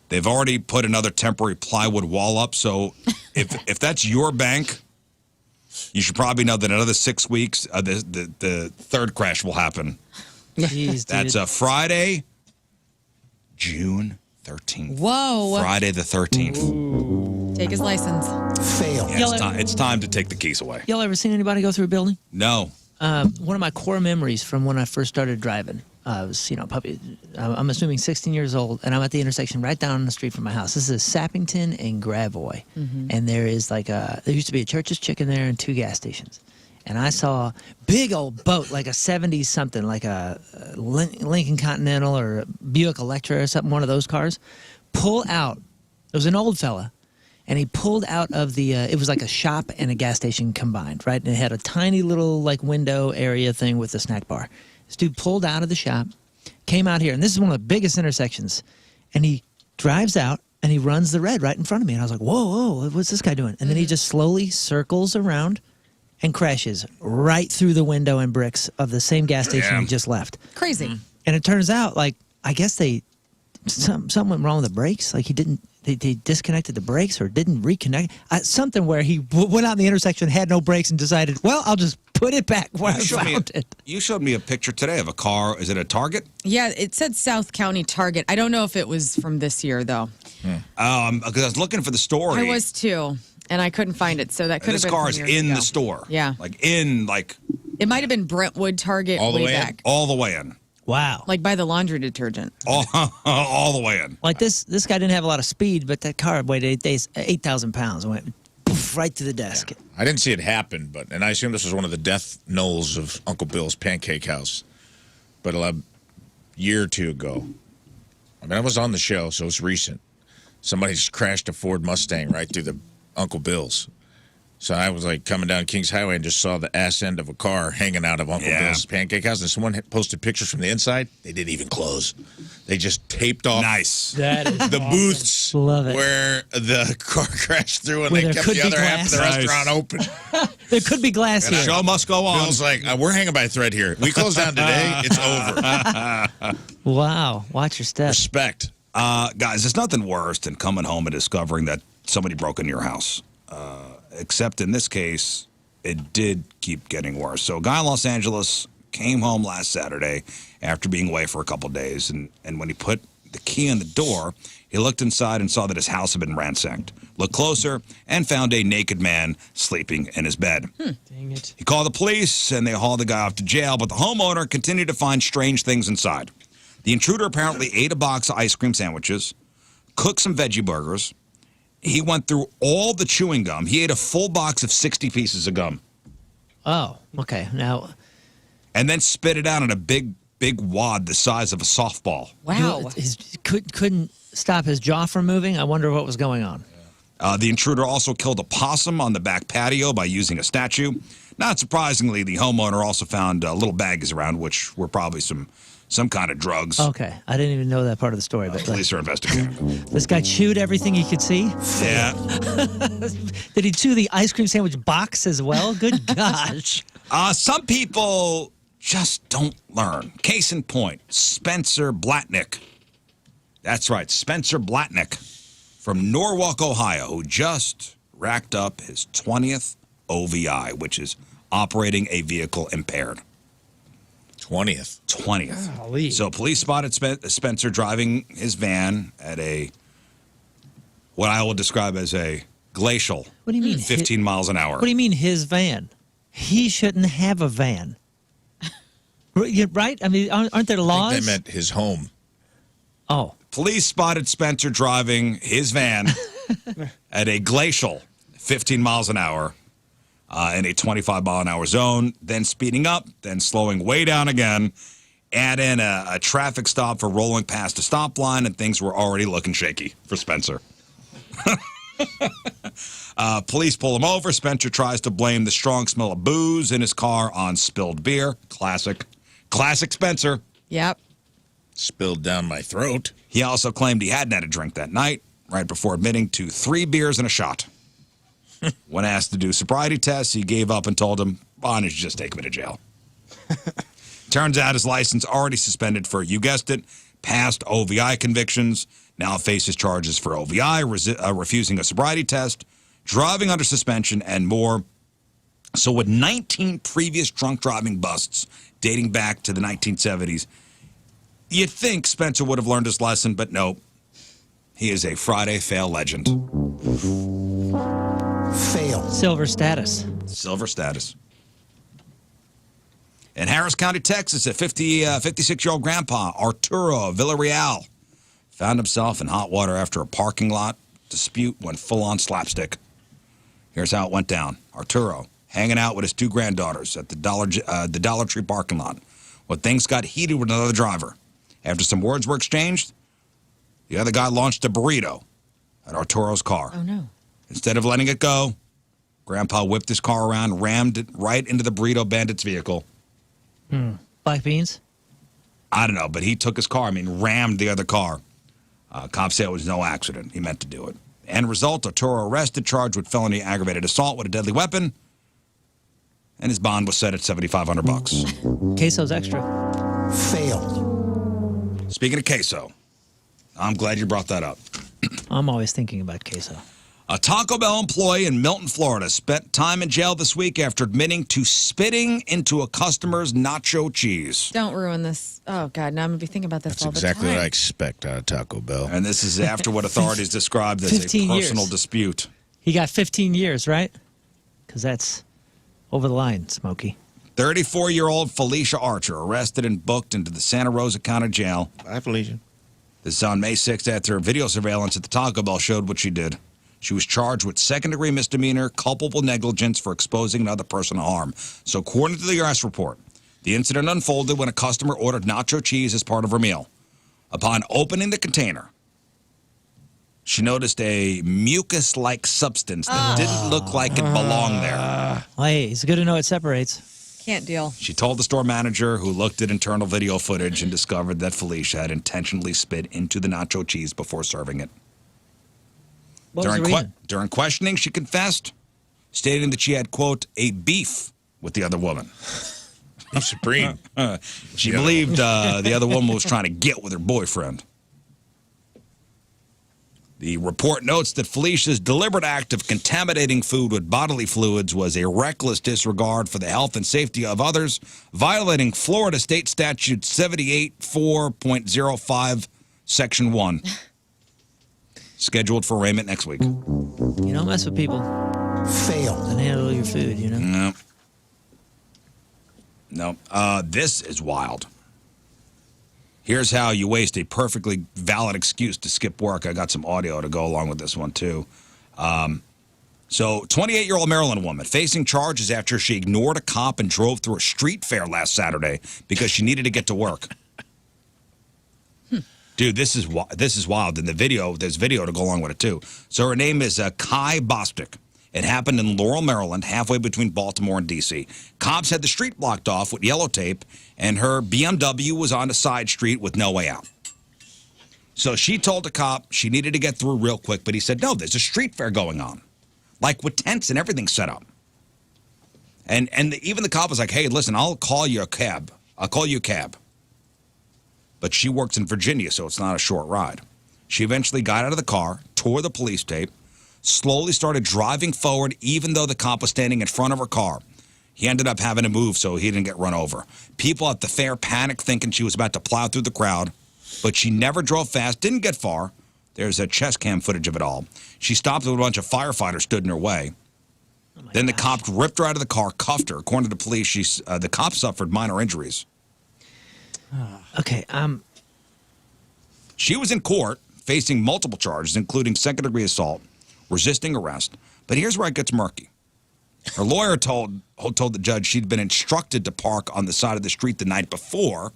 S1: They've already put another temporary plywood wall up, so if that's your bank, you should probably know that in another 6 weeks, the third crash will happen.
S2: Jeez,
S1: That's a Friday, June 13th.
S4: Whoa.
S1: Friday the 13th.
S4: Take his license.
S7: Fail.
S1: Yeah, it's time to take the keys away.
S2: Y'all ever seen anybody go through a building?
S1: No.
S2: One of my core memories from when I first started driving was, puppy. I'm assuming 16 years old, and I'm at the intersection right down the street from my house. This is Sappington and Gravois, and there is there used to be a Church's Chicken there and 2 gas stations. And I saw a big old boat, like a 70s something, like a Lincoln Continental or a Buick Electra or something, one of those cars, pull out. It was an old fella. And he pulled out of the, it was like a shop and a gas station combined, right? And it had a tiny little window area thing with a snack bar. This dude pulled out of the shop, came out here, and this is one of the biggest intersections. And he drives out and he runs the red right in front of me. And I was like, whoa, what's this guy doing? And then he just slowly circles around and crashes right through the window and bricks of the same gas station he just left.
S4: Crazy.
S2: And it turns out, like, I guess something went wrong with the brakes. Like they disconnected the brakes or didn't reconnect. Something where he went out in the intersection, had no brakes, and decided, well, I'll just put it back where I found it.
S1: You showed me a picture today of a car. Is it a Target?
S4: Yeah, it said South County Target. I don't know if it was from this year, though.
S1: Because I was looking for the story.
S4: I was too, and I couldn't find it, so that could have
S1: This
S4: been
S1: car
S4: from
S1: is
S4: years
S1: in
S4: ago.
S1: the store.
S4: Yeah.
S1: It
S4: might have been Brentwood Target
S3: All the
S4: way
S3: way in?
S4: back.
S1: all the way in.
S2: Wow.
S4: Like by the laundry detergent.
S1: All the way in.
S2: Like this guy didn't have a lot of speed, but that car weighed 8,000 pounds and went poof, right to the desk.
S3: I didn't see it happen, and I assume this was one of the death knolls of Uncle Bill's Pancake House. But a year or two ago, I mean, I was on the show, so it's recent. Somebody just crashed a Ford Mustang right through the Uncle Bill's. So I was like coming down Kings Highway and just saw the ass end of a car hanging out of Uncle Bill's Pancake House. And someone had posted pictures from the inside. They didn't even close. They just taped off
S2: That is
S3: the booths
S2: Love it.
S3: where the car crashed through, and
S2: Where
S3: they
S2: there
S3: kept
S2: could
S3: the
S2: be
S3: other half of the
S2: glass.
S3: restaurant open.
S2: There could be glass
S3: And
S2: here.
S1: Show must go on.
S3: Bill's like, we're hanging by a thread here. We close down today, it's over.
S2: Wow. Watch your step.
S3: Respect.
S1: Guys, there's nothing worse than coming home and discovering that somebody broke into your house. Except in this case, it did keep getting worse. So a guy in Los Angeles came home last Saturday after being away for a couple days. And when he put the key in the door, he looked inside and saw that his house had been ransacked. Looked closer and found a naked man sleeping in his bed.
S5: Dang it.
S1: He called the police and they hauled the guy off to jail, but the homeowner continued to find strange things inside. The intruder apparently ate a box of ice cream sandwiches, cooked some veggie burgers. He went through all the chewing gum. He ate a full box of 60 pieces of gum.
S2: Oh, okay. Now,
S1: And then spit it out in a big wad the size of a softball.
S4: Wow.
S2: couldn't stop his jaw from moving. I wonder what was going on.
S1: The intruder also killed a possum on the back patio by using a statue. Not surprisingly, the homeowner also found little baggies around, which were probably some kind of drugs.
S2: Okay. I didn't even know that part of the story. But
S1: Police are investigating.
S2: this guy chewed everything he could see.
S1: Yeah.
S2: Did he chew the ice cream sandwich box as well? Good gosh.
S1: Some people just don't learn. Case in point, Spencer Blatnick. That's right, Spencer Blatnick from Norwalk, Ohio, who just racked up his 20th OVI, which is operating a vehicle impaired. 20th.
S5: Golly.
S1: So police spotted Spencer driving his van at what I will describe as a glacial
S2: What do you mean?
S1: 15 miles an hour.
S2: What do you mean his van? He shouldn't have a van. Right? I mean, aren't there
S3: I
S2: laws?
S3: think they meant his home.
S2: Oh.
S1: Police spotted Spencer driving his van at a glacial 15 miles an hour in a 25-mile-an-hour zone, then speeding up, then slowing way down again. Add in a traffic stop for rolling past a stop line, and things were already looking shaky for Spencer. Police pull him over. Spencer tries to blame the strong smell of booze in his car on spilled beer. Classic Spencer.
S4: Yep.
S3: Spilled down my throat.
S1: He also claimed he hadn't had a drink that night, right before admitting to 3 beers and a shot. When asked to do sobriety tests, he gave up and told him, why don't you just take me to jail? Turns out his license already suspended for, you guessed it, past OVI convictions. Now faces charges for OVI, refusing a sobriety test, driving under suspension, and more. So with 19 previous drunk driving busts dating back to the 1970s, you'd think Spencer would have learned his lesson, but nope. He is a Friday fail legend.
S7: Fail.
S2: Silver status.
S1: Silver status. In Harris County, Texas, a 56-year-old grandpa, Arturo Villarreal, found himself in hot water after a parking lot dispute went full-on slapstick. Here's how it went down. Arturo, hanging out with his 2 granddaughters at the Dollar Tree parking lot, when things got heated with another driver. After some words were exchanged, the other guy launched a burrito at Arturo's car.
S4: Oh, no.
S1: Instead of letting it go, Grandpa whipped his car around, rammed it right into the burrito bandit's vehicle.
S2: Black beans?
S1: I don't know, but he took his car, rammed the other car. Cops say it was no accident. He meant to do it. End result, Arturo arrested, charged with felony aggravated assault with a deadly weapon. and his bond was set at $7,500.
S2: Queso's extra.
S7: Failed.
S1: Speaking of queso, I'm glad you brought that up.
S2: I'm always thinking about queso.
S1: A Taco Bell employee in Milton, Florida, spent time in jail this week after admitting to spitting into a customer's nacho cheese.
S4: Don't ruin this. Oh, God. Now I'm going to be thinking about this
S3: That's
S4: all the
S3: exactly
S4: time.
S3: what I expect out of Taco Bell.
S1: And this is after what authorities described as a
S2: 15
S1: personal
S2: years.
S1: dispute.
S2: He got 15 years, right? Because that's over the line, Smokey.
S1: 34-year-old Felicia Archer arrested and booked into the Santa Rosa County Jail.
S3: Bye, Felicia.
S1: This is on May 6th after video surveillance at the Taco Bell showed what she did. She was charged with second-degree misdemeanor, culpable negligence for exposing another person to harm. So according to the arrest report, the incident unfolded when a customer ordered nacho cheese as part of her meal. Upon opening the container, she noticed a mucus-like substance that didn't look like it belonged there.
S2: Well, hey, it's good to know it separates.
S4: Can't deal.
S1: She told the store manager, who looked at internal video footage and discovered that Felicia had intentionally spit into the nacho cheese before serving it.
S2: What was the reason?
S1: During questioning, she confessed, stating that she had, quote, a beef with the other woman.
S3: Beef Supreme.
S1: She believed the other woman was trying to get with her boyfriend. The report notes that Felicia's deliberate act of contaminating food with bodily fluids was a reckless disregard for the health and safety of others, violating Florida State Statute 78.4.05, Section 1. Scheduled for arraignment next week.
S2: You don't mess with people
S7: Failed.
S2: and handle your food, you know?
S1: No. This is wild. Here's how you waste a perfectly valid excuse to skip work. I got some audio to go along with this one, too. So, 28-year-old Maryland woman facing charges after she ignored a cop and drove through a street fair last Saturday because she needed to get to work. Dude, this is wild. In the video, there's video to go along with it, too. So her name is Kai Bostic. It happened in Laurel, Maryland, halfway between Baltimore and D.C. Cops had the street blocked off with yellow tape, and her BMW was on a side street with no way out. So she told the cop she needed to get through real quick, but he said, no, there's a street fair going on, like with tents and everything set up. And even the cop was like, hey, listen, I'll call you a cab. I'll call you a cab. But she works in Virginia, so it's not a short ride. She eventually got out of the car, tore the police tape, slowly started driving forward even though the cop was standing in front of her car. He ended up having to move so he didn't get run over. People at the fair panicked thinking she was about to plow through the crowd, but she never drove fast, didn't get far. There's a chest cam footage of it all. She stopped when a bunch of firefighters stood in her way. Then the cop ripped her out of the car, cuffed her. According to the police, the cop suffered minor injuries.
S2: Okay,
S1: She was in court facing multiple charges, including second-degree assault, resisting arrest. But here's where it gets murky. Her lawyer told the judge she'd been instructed to park on the side of the street the night before,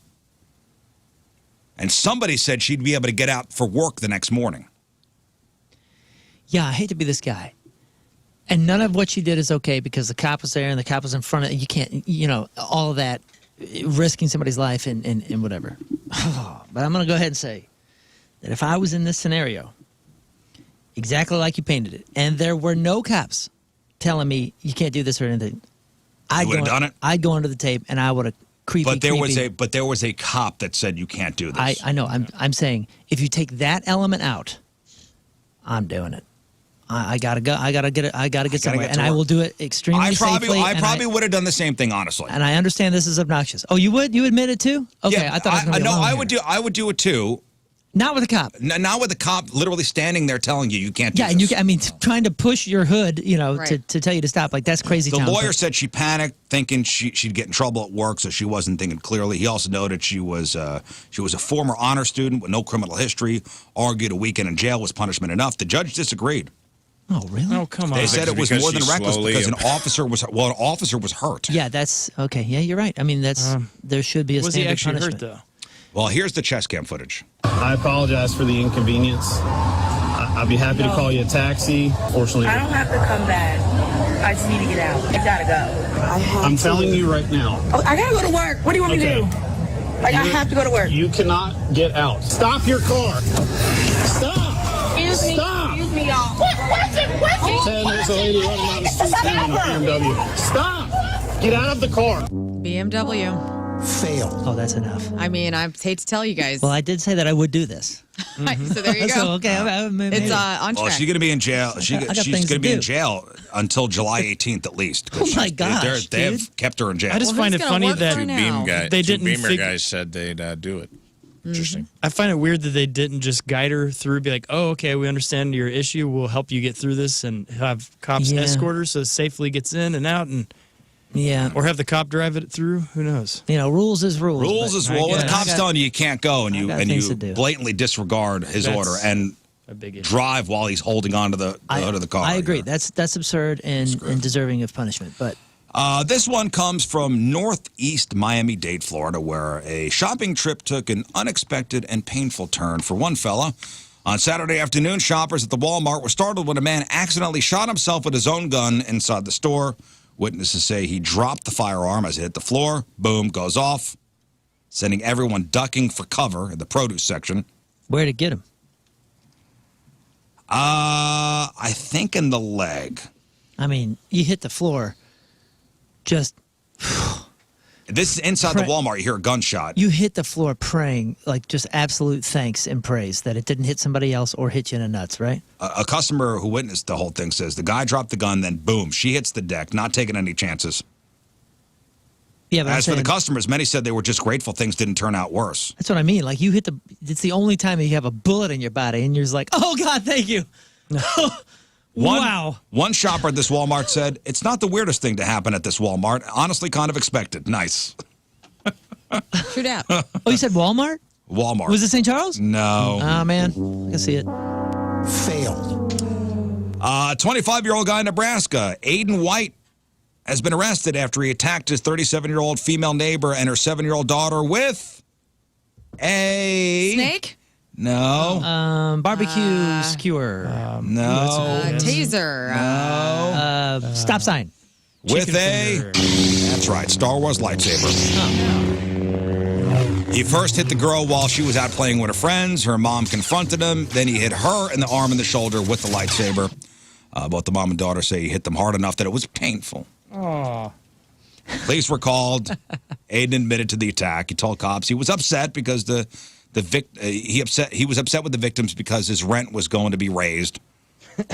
S1: and somebody said she'd be able to get out for work the next morning.
S2: yeah, I hate to be this guy. And none of what she did is okay because the cop was there and the cop was in front of you. Can't, you know, all of that, risking somebody's life and whatever. But I'm going to go ahead and say that if I was in this scenario, exactly like you painted it, and there were no cops telling me you can't do this or anything, I'd
S1: would've done it?
S2: I'd go under the tape and I would have
S1: But there was a cop that said you can't do this.
S2: I know. I'm saying if you take that element out, I'm doing it. I gotta go. I gotta get somewhere,
S1: get to
S2: and I
S1: work.
S2: will do it extremely safely.
S1: I probably would have done the same thing, honestly.
S2: And I understand this is obnoxious. Oh, you would? You admit it too? Okay, I thought I was gonna be alone here.
S1: I would do it too.
S2: Not with a cop.
S1: Not with the cop literally standing there telling you can't do
S2: Yeah,
S1: this.
S2: and trying to push your hood,
S4: Right.
S2: to tell you to stop. Like that's crazy.
S1: The
S2: town.
S1: lawyer said she panicked, thinking she'd get in trouble at work, so she wasn't thinking clearly. He also noted she was a former honor student with no criminal history. Argued a weekend in jail was punishment enough. The judge disagreed.
S2: Oh, really?
S5: Oh, come on.
S1: They said it was
S3: because
S1: more than
S3: she
S1: reckless
S3: slowly-
S1: because an officer was hurt.
S2: Yeah, that's okay. Yeah, you're right. I mean, there should be a
S5: Was he
S2: standard
S5: actually
S2: punishment.
S5: hurt, though?
S1: Well, here's the chest cam footage.
S10: I apologize for the inconvenience. I'd be happy to call you a taxi. Fortunately,
S11: I don't have to come back. I just need to get out. I gotta go.
S10: I'm telling you right now.
S11: Oh, I gotta go to work. What do you want me to do? Like, I have to go to work.
S10: You cannot get out. Stop your car. Stop.
S11: Excuse me.
S10: Stop.
S11: Excuse me, y'all. What's it?
S10: There's a lady running down the street now in a BMW. Stop. Get out of the car.
S4: BMW.
S7: Fail.
S2: Oh, that's enough.
S4: I mean, I hate to tell you guys.
S2: Well, I did say that I would do this.
S4: So there you go.
S2: So, okay, maybe.
S4: It's on
S1: Well,
S4: track.
S1: she's going to be in jail.
S2: I got
S1: She's
S2: things
S1: going
S2: to
S1: to be in
S2: do.
S1: jail until July 18th at least.
S2: Oh, my gosh,
S1: They have
S2: dude.
S1: kept her in jail.
S5: I just
S4: Well,
S5: find
S4: who's
S5: it
S4: gonna
S5: funny
S4: work
S5: that
S4: for her now?
S5: They
S3: Two
S5: didn't
S3: Beamer
S5: fig-
S3: guys said they'd do it. Interesting.
S5: I find it weird that they didn't just guide her through, be like, oh, okay, we understand your issue. We'll help you get through this and have cops
S2: Yeah.
S5: escort her so it safely gets in and out, and
S2: Yeah.
S5: or have the cop drive it through. Who knows?
S2: You know, rules is rules.
S1: Rules
S2: but
S1: is
S2: I
S1: well. When
S2: got-
S1: the cop's
S2: I got-
S1: telling you can't go, and
S2: I
S1: you
S2: got
S1: and
S2: things
S1: you
S2: to do.
S1: blatantly disregard his
S5: That's
S1: order and
S5: a big issue.
S1: drive while he's holding on to the hood of the car.
S2: I agree. That's absurd and deserving of punishment. But
S1: This one comes from northeast Miami-Dade, Florida, where a shopping trip took an unexpected and painful turn for one fella. On Saturday afternoon, shoppers at the Walmart were startled when a man accidentally shot himself with his own gun inside the store. Witnesses say he dropped the firearm as it hit the floor. Boom, goes off, sending everyone ducking for cover in the produce section.
S2: where to get him?
S1: I think in the leg.
S2: I mean, you hit the floor. Just
S1: This is inside the Walmart. You hear a gunshot.
S2: you hit the floor praying, like just absolute thanks and praise that it didn't hit somebody else or hit you in the nuts, right?
S1: A customer who witnessed the whole thing says the guy dropped the gun, then boom, she hits the deck, not taking any chances.
S2: Yeah, but I'm
S1: As for the
S2: saying-
S1: customers, many said they were just grateful things didn't turn out worse.
S2: That's what I mean. Like you hit the. It's the only time you have a bullet in your body, and you're just like, "Oh God, thank you." Wow.
S1: One shopper at this Walmart said, "It's not the weirdest thing to happen at this Walmart. Honestly, kind of expected. Nice."
S4: True that.
S2: Oh, you said Walmart?
S1: Walmart.
S2: Was it St. Charles?
S1: No.
S2: Ah, man, I can see it.
S7: Fail.
S1: 25-year-old guy in Nebraska, Aiden White, has been arrested after he attacked his 37-year-old female neighbor and her 7-year-old daughter with a...
S4: Snake?
S1: No.
S2: Barbecue skewer.
S1: No.
S4: Taser.
S2: Stop sign.
S1: With
S5: Chicken
S1: a...
S5: finger.
S1: That's right, Star Wars lightsaber. He first hit the girl while she was out playing with her friends. Her mom confronted him. Then he hit her in the arm and the shoulder with the lightsaber. Both the mom and daughter say he hit them hard enough that it was painful. Police were called. Aiden admitted to the attack. He told cops he was upset because he was upset with the victims because his rent was going to be raised.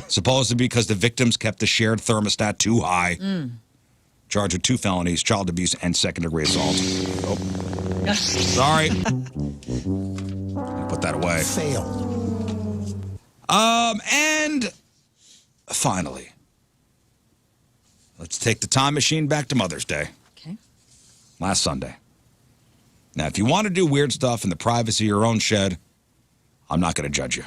S1: Supposedly because the victims kept the shared thermostat too high. Charged with 2 felonies, child abuse, and second-degree assault. Oh. Sorry. Put that away.
S7: Fail.
S1: And finally, let's take the time machine back to Mother's Day.
S4: Okay.
S1: Last Sunday. Now, if you want to do weird stuff in the privacy of your own shed, I'm not going to judge you.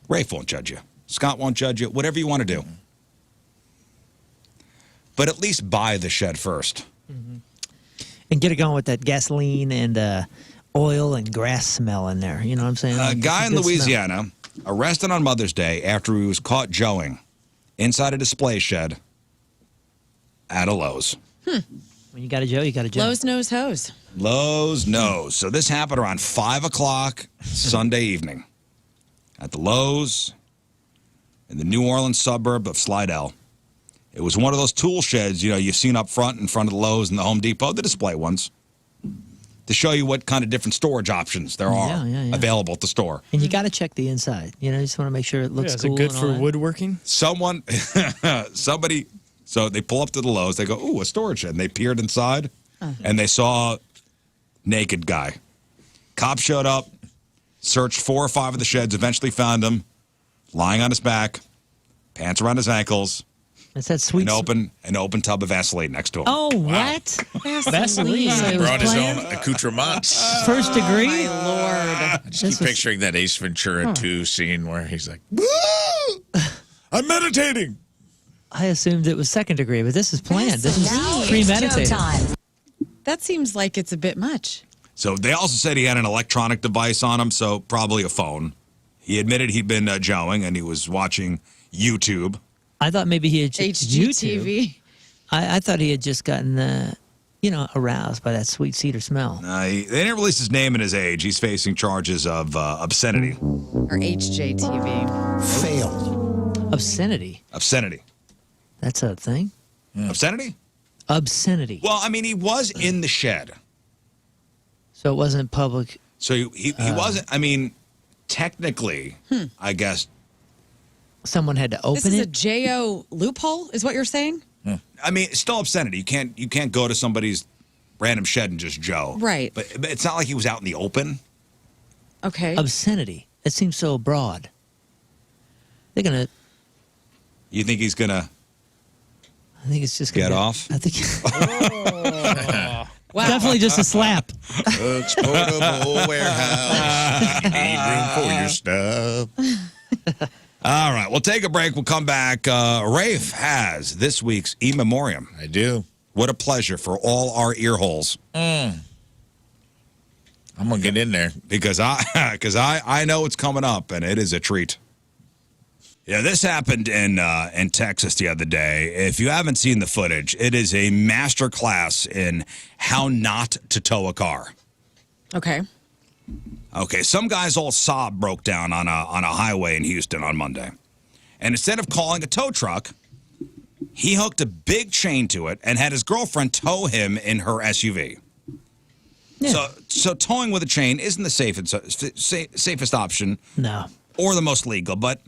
S1: Rafe won't judge you. Scott won't judge you. Whatever you want to do. But at least buy the shed first.
S2: And get it going with that gasoline and oil and grass smell in there. You know what I'm saying?
S1: A
S2: Like,
S1: guy
S2: it's
S1: in
S2: a good smell.
S1: Louisiana arrested on Mother's Day after he was caught joeing inside a display shed at a Lowe's.
S2: When you got a Joe, you got a Joe.
S4: Lowe's knows hose.
S1: Lowe's knows. So this happened around 5 o'clock Sunday evening at the Lowe's in the New Orleans suburb of Slidell. It was one of those tool sheds, you know, you've seen up front in front of the Lowe's and the Home Depot, the display ones, to show you what kind of different storage options there are
S2: Yeah.
S1: available at the store.
S2: And you got to check the inside. You know, you just want to make sure it looks
S5: Is
S2: cool.
S5: it good
S2: and all
S5: for
S2: that.
S5: woodworking?
S1: Somebody, so they pull up to the Lowe's, they go, ooh, a storage shed. And they peered inside, and they saw naked guy. Cops showed up, searched 4 or 5 of the sheds, eventually found him lying on his back, pants around his ankles,
S2: It's that sweet.
S1: an open tub of Vaseline next to him.
S2: Oh, what?
S5: Vaseline.
S2: So it was
S3: Brought his
S2: planned?
S3: own accoutrements.
S2: First degree?
S4: My Lord.
S3: I just
S2: This
S3: keep
S2: was-
S3: picturing that Ace Ventura 2 scene where he's like, "Woo! I'm meditating."
S2: I assumed it was second degree, but this is planned. This is premeditated.
S4: That seems like it's a bit much.
S1: So they also said he had an electronic device on him, so probably a phone. He admitted he'd been joeing and he was watching YouTube.
S2: I thought maybe he had YouTube.
S4: HGTV.
S2: I thought he had just gotten, aroused by that sweet cedar smell.
S1: They didn't release his name and his age. He's facing charges of obscenity.
S4: Or HJTV.
S7: Fail.
S2: Obscenity.
S1: Obscenity.
S2: That's a thing.
S1: Obscenity?
S2: Obscenity.
S1: Well, I mean, he was in the shed.
S2: So it wasn't public.
S1: So he wasn't, I mean, technically, I guess.
S2: Someone had to open
S4: This is a
S2: it.
S4: JO loophole, is what you're saying?
S1: I mean, it's still obscenity. You can't go to somebody's random shed and just Joe.
S4: Right.
S1: But it's not like he was out in the open.
S4: Okay.
S2: Obscenity. It seems so broad. They're going to.
S1: You think he's going to
S2: I think it's just gonna
S1: get
S2: be-
S1: off?
S2: I think
S4: Wow.
S2: definitely just a slap.
S3: Exportable warehouse. You need room for your stuff.
S1: All right, we'll take a break. We'll come back. Rafe has this week's In Memoriam.
S3: I do.
S1: What a pleasure for all our ear holes.
S3: I'm going to get in there.
S1: Because I know it's coming up, and it is a treat. Yeah, this happened in Texas the other day. If you haven't seen the footage, it is a master class in how not to tow a car.
S4: Okay.
S1: Okay, some guy's old Saab broke down on a highway in Houston on Monday. And instead of calling a tow truck, he hooked a big chain to it and had his girlfriend tow him in her SUV.
S2: Yeah.
S1: So towing with a chain isn't the safest option
S2: No.
S1: or the most legal, but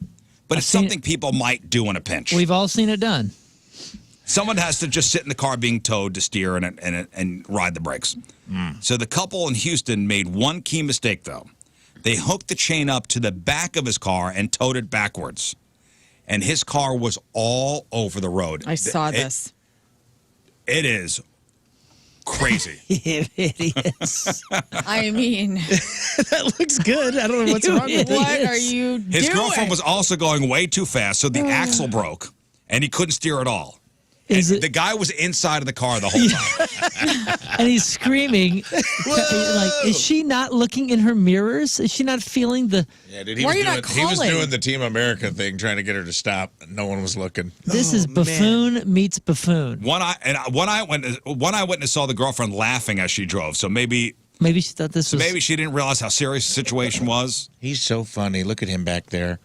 S1: it's
S2: seen
S1: something people might do in a pinch.
S2: We've all seen it done.
S1: Someone has to just sit in the car being towed to steer and ride the brakes. So the couple in Houston made one key mistake, though. They hooked the chain up to the back of his car and towed it backwards. And his car was all over the road.
S4: I saw this.
S1: It is crazy.
S2: It is.
S4: I mean,
S5: That looks good. I don't know what's wrong with it.
S4: what are you doing?
S1: His girlfriend was also going way too fast, so the axle broke, and he couldn't steer at all.
S2: Is
S1: And
S2: it-
S1: the guy was inside of the car the whole time.
S2: And he's screaming. Like, is she not looking in her mirrors? Is she not feeling the.
S3: Yeah, dude,
S4: Why are you not
S3: he was
S4: calling?
S3: doing the Team America thing, trying to get her to stop, and no one was looking.
S2: This is buffoon meets buffoon.
S1: One eyewitness saw the girlfriend laughing as she drove, so maybe
S2: Maybe she thought this was.
S1: maybe she didn't realize how serious the situation was.
S3: He's so funny. Look at him back there.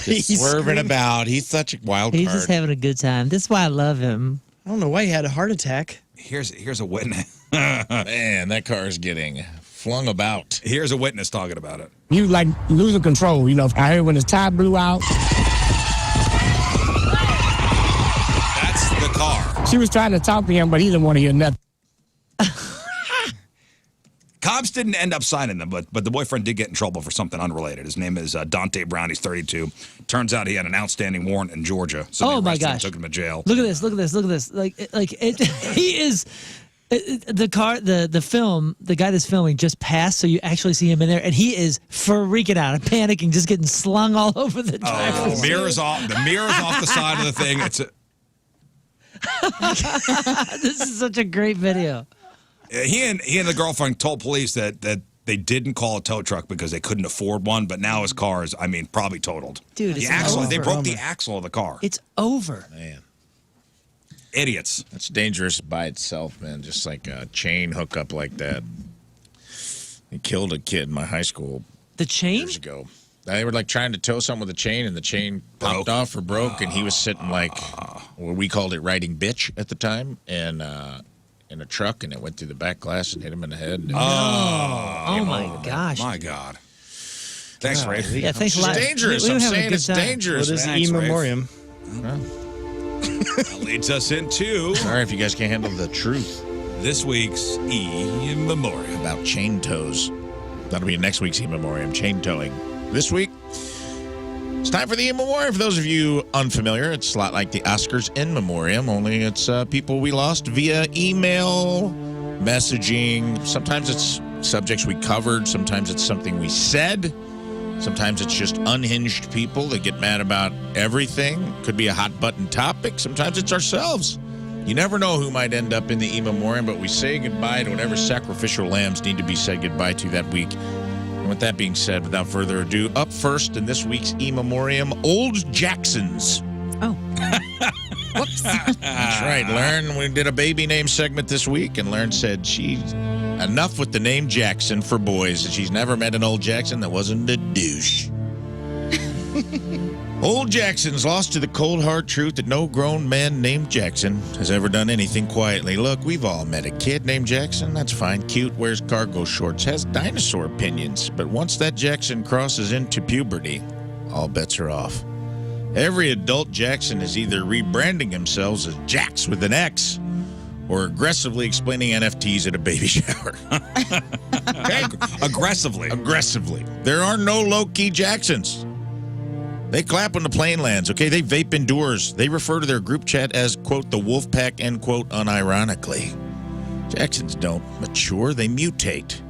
S5: He's
S3: Swerving
S5: screaming.
S3: about. He's such a wild
S2: He's
S3: card.
S2: just having a good time. This is why I love him.
S5: I don't know why he had a heart attack.
S1: Here's a witness.
S3: Man, that car is getting flung about.
S1: Here's a witness talking about it.
S12: He was like losing control. You know, I heard when his tire blew out.
S1: That's the car.
S12: She was trying to talk to him, but he didn't want to hear nothing.
S1: Cops didn't end up signing them, but the boyfriend did get in trouble for something unrelated. His name is Dante Brown. He's 32. Turns out he had an outstanding warrant in Georgia. So they
S2: Oh, my
S1: arrested him,
S2: gosh.
S1: took him to jail.
S2: Look at this. Look at this. Look at this. Like it. He is. The car, the film, the guy that's filming just passed, so you actually see him in there, and he is freaking out and panicking, just getting slung all over the driver's
S1: The mirror's off the side of the thing. It's
S2: This is such a great video.
S1: he and the girlfriend told police that they didn't call a tow truck because they couldn't afford one, but now his car is, I mean, probably totaled.
S2: Dude,
S1: the
S2: it's
S1: axle, they
S2: over.
S1: broke the axle of the car.
S2: It's over.
S3: Man,
S1: Idiots.
S3: that's dangerous by itself, man. Just like a chain hookup like that. He killed a kid in my high school
S2: The chain?
S3: years ago. They were like trying to tow something with a chain, and the chain popped off or broke, and he was sitting like, what we called it, riding bitch at the time, and in a truck, and it went through the back glass and hit him in the head.
S2: Oh my gosh.
S1: My God. Thanks, Rafe.
S2: Yeah, thanks a
S3: It's
S2: lot.
S3: dangerous.
S2: We were
S3: I'm
S2: having a
S3: saying
S2: good
S3: it's
S2: time.
S3: dangerous.
S5: What is
S3: man.
S5: E
S1: Rafe.
S5: Memoriam?
S1: That leads us into
S3: Sorry if you guys can't handle the truth
S1: this week's E Memoriam.
S3: about chain tows. That'll be next week's E Memoriam, chain towing. This week, it's time for the In Memoriam. For those of you unfamiliar, it's a lot like the Oscars In Memoriam, only it's people we lost via email, messaging. Sometimes it's subjects we covered. Sometimes it's something we said. Sometimes it's just unhinged people that get mad about everything. Could be a hot button topic. Sometimes it's ourselves. You never know who might end up in the E Memoriam, but we say goodbye to whatever sacrificial lambs need to be said goodbye to that week. And with that being said, without further ado, up first in this week's E Memoriam, Old Jacksons.
S4: Oh. Whoops.
S3: That's right, Lern. We did a baby name segment this week, and Lern said she's enough with the name Jackson for boys, and she's never met an old Jackson that wasn't a douche. Old Jackson's lost to the cold hard truth that no grown man named Jackson has ever done anything quietly. Look, we've all met a kid named Jackson. That's fine. Cute, wears cargo shorts, has dinosaur opinions. But once that Jackson crosses into puberty, all bets are off. Every adult Jackson is either rebranding themselves as Jax with an X or aggressively explaining NFTs at a baby shower. Okay? Aggressively. There are no low-key Jacksons. They clap when the plane lands, okay? They vape indoors. They refer to their group chat as, quote, the wolf pack, end quote, unironically. Jacksons don't mature, they mutate.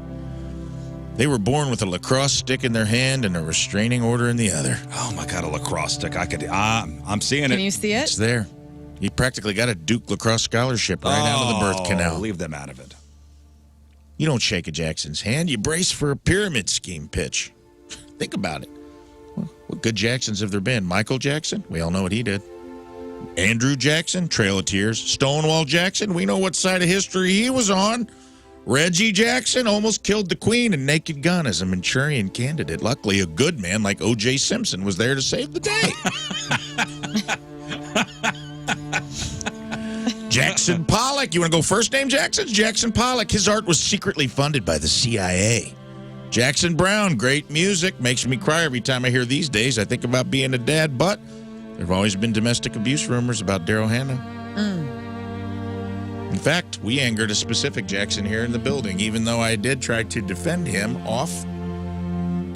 S3: They were born with a lacrosse stick in their hand and a restraining order in the other.
S1: Oh, my God, a lacrosse stick. I'm seeing it.
S4: Can you see it?
S3: It's there. You practically got a Duke lacrosse scholarship right out of the birth canal.
S1: Leave them out of it.
S3: You don't shake a Jackson's hand. You brace for a pyramid scheme pitch. Think about it. What good Jacksons have there been? Michael Jackson? We all know what he did. Andrew Jackson? Trail of Tears. Stonewall Jackson? We know what side of history he was on. Reggie Jackson almost killed the Queen in Naked Gun as a Manchurian candidate. Luckily, a good man like O.J. Simpson was there to save the day. Jackson Pollock. You want to go first name Jacksons? Jackson Pollock. His art was secretly funded by the CIA. Jackson Brown, great music. Makes me cry every time I hear these days. I think about being a dad, but there have always been domestic abuse rumors about Daryl Hannah. In fact, we angered a specific Jackson here in the building, even though I did try to defend him off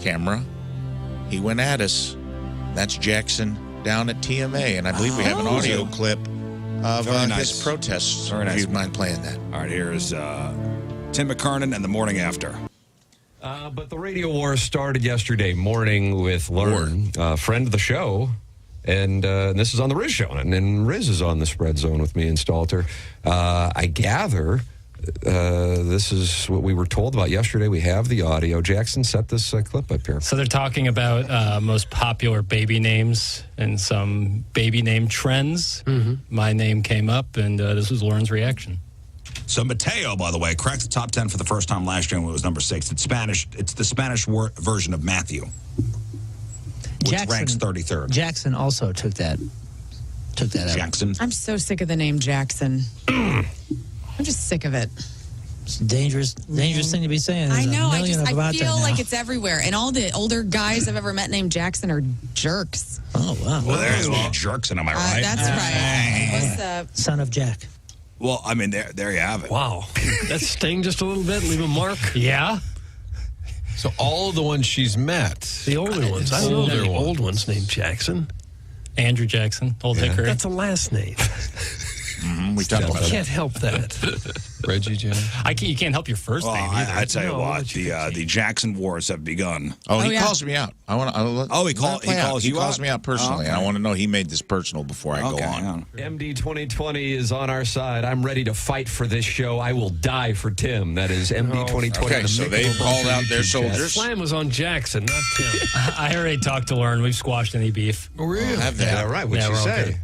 S3: camera. He went at us. That's Jackson down at TMA, and I believe we have an audio clip of his protests.
S1: Very nice.
S3: If you'd mind playing that.
S1: All right, here's Tim McKernan and the morning after.
S13: But the radio war started yesterday morning with Lern, friend of the show, and this is on the Riz show, and then Riz is on the spread zone with me and Stalter. I gather this is what we were told about yesterday. We have the audio. Jackson set this clip up here.
S14: So they're talking about most popular baby names and some baby name trends. My name came up, and this was Lauren's reaction.
S1: So Mateo, by the way, cracked the top 10 for the first time last year when it was number 6. It's Spanish. It's the Spanish version of Matthew, which ranks 33rd.
S2: Jackson also took that out.
S1: Jackson.
S4: I'm so sick of the name Jackson. I'm just sick of it.
S2: It's a dangerous thing to be saying.
S4: I
S2: There's
S4: know.
S2: a million
S4: I
S2: about
S4: feel
S2: that
S4: like
S2: now.
S4: it's everywhere. And all the older guys I've ever met named Jackson are jerks.
S2: Oh, wow.
S1: Well, there's one jerks, and am I right?
S4: That's right. What's up?
S2: Son of Jack.
S1: Well, I mean, there you have it.
S15: Wow. That sting just a little bit, leave a mark.
S14: Yeah.
S15: So all of the ones she's met. The older ones. I don't know the old ones named Jackson.
S14: Andrew Jackson, Old Hickory.
S15: That's a last name.
S3: We talked about
S15: I can't help that.
S13: Reggie Jackson.
S14: You can't help your first name either.
S1: I tell you
S15: No,
S1: what, the Jackson Wars have begun.
S3: Oh, he
S4: yeah.
S3: calls me out. He calls
S1: you
S3: calls
S1: out?
S3: me out personally.
S1: Okay.
S3: I want to know he made this personal before I go on.
S13: MD 2020 is on our side. I'm ready to fight for this show. I will die for Tim. That is MD 2020.
S3: Okay, so they've called out their soldiers.
S15: Slam was on Jackson, not Tim.
S14: I already talked to Lauren. We've squashed any beef.
S15: Oh, really?
S3: Have that.
S13: Yeah, right. What'd
S14: Yeah,
S13: you
S14: we're
S13: say?
S14: okay.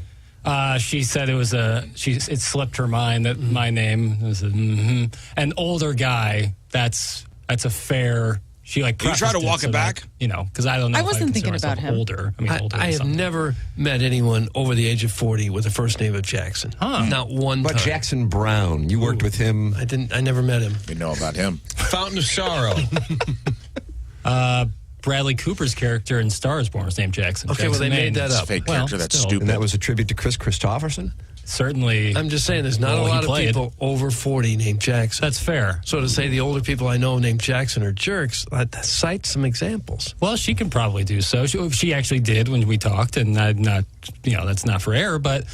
S14: She said it slipped her mind that my name was an older guy. That's a fair. She like.
S1: You try to walk it back?
S14: Because I don't know.
S4: I
S14: if
S4: wasn't
S14: consider
S4: thinking about
S14: myself
S4: him.
S14: Older. I mean, older.
S15: I
S14: than
S15: have
S14: something.
S15: never met anyone over the age of 40 with the first name of Jackson. Not one
S13: But
S15: time.
S13: Jackson Brown, you worked with him.
S15: I never met him.
S3: We know about him.
S15: Fountain of Sorrow.
S14: Bradley Cooper's character in Star is Born was named Jackson.
S15: Okay, well, they
S14: Jackson
S15: made that
S3: It's a
S15: up.
S3: fake character. That's
S14: still.
S3: stupid.
S13: And that was a tribute to Chris Christopherson?
S14: Certainly.
S15: I'm just saying there's not a lot of people over 40 named Jackson.
S14: That's fair.
S15: So to say the older people I know named Jackson are jerks, cite some examples.
S14: Well, she can probably do so. She actually did when we talked, and I'm not, that's not for air. But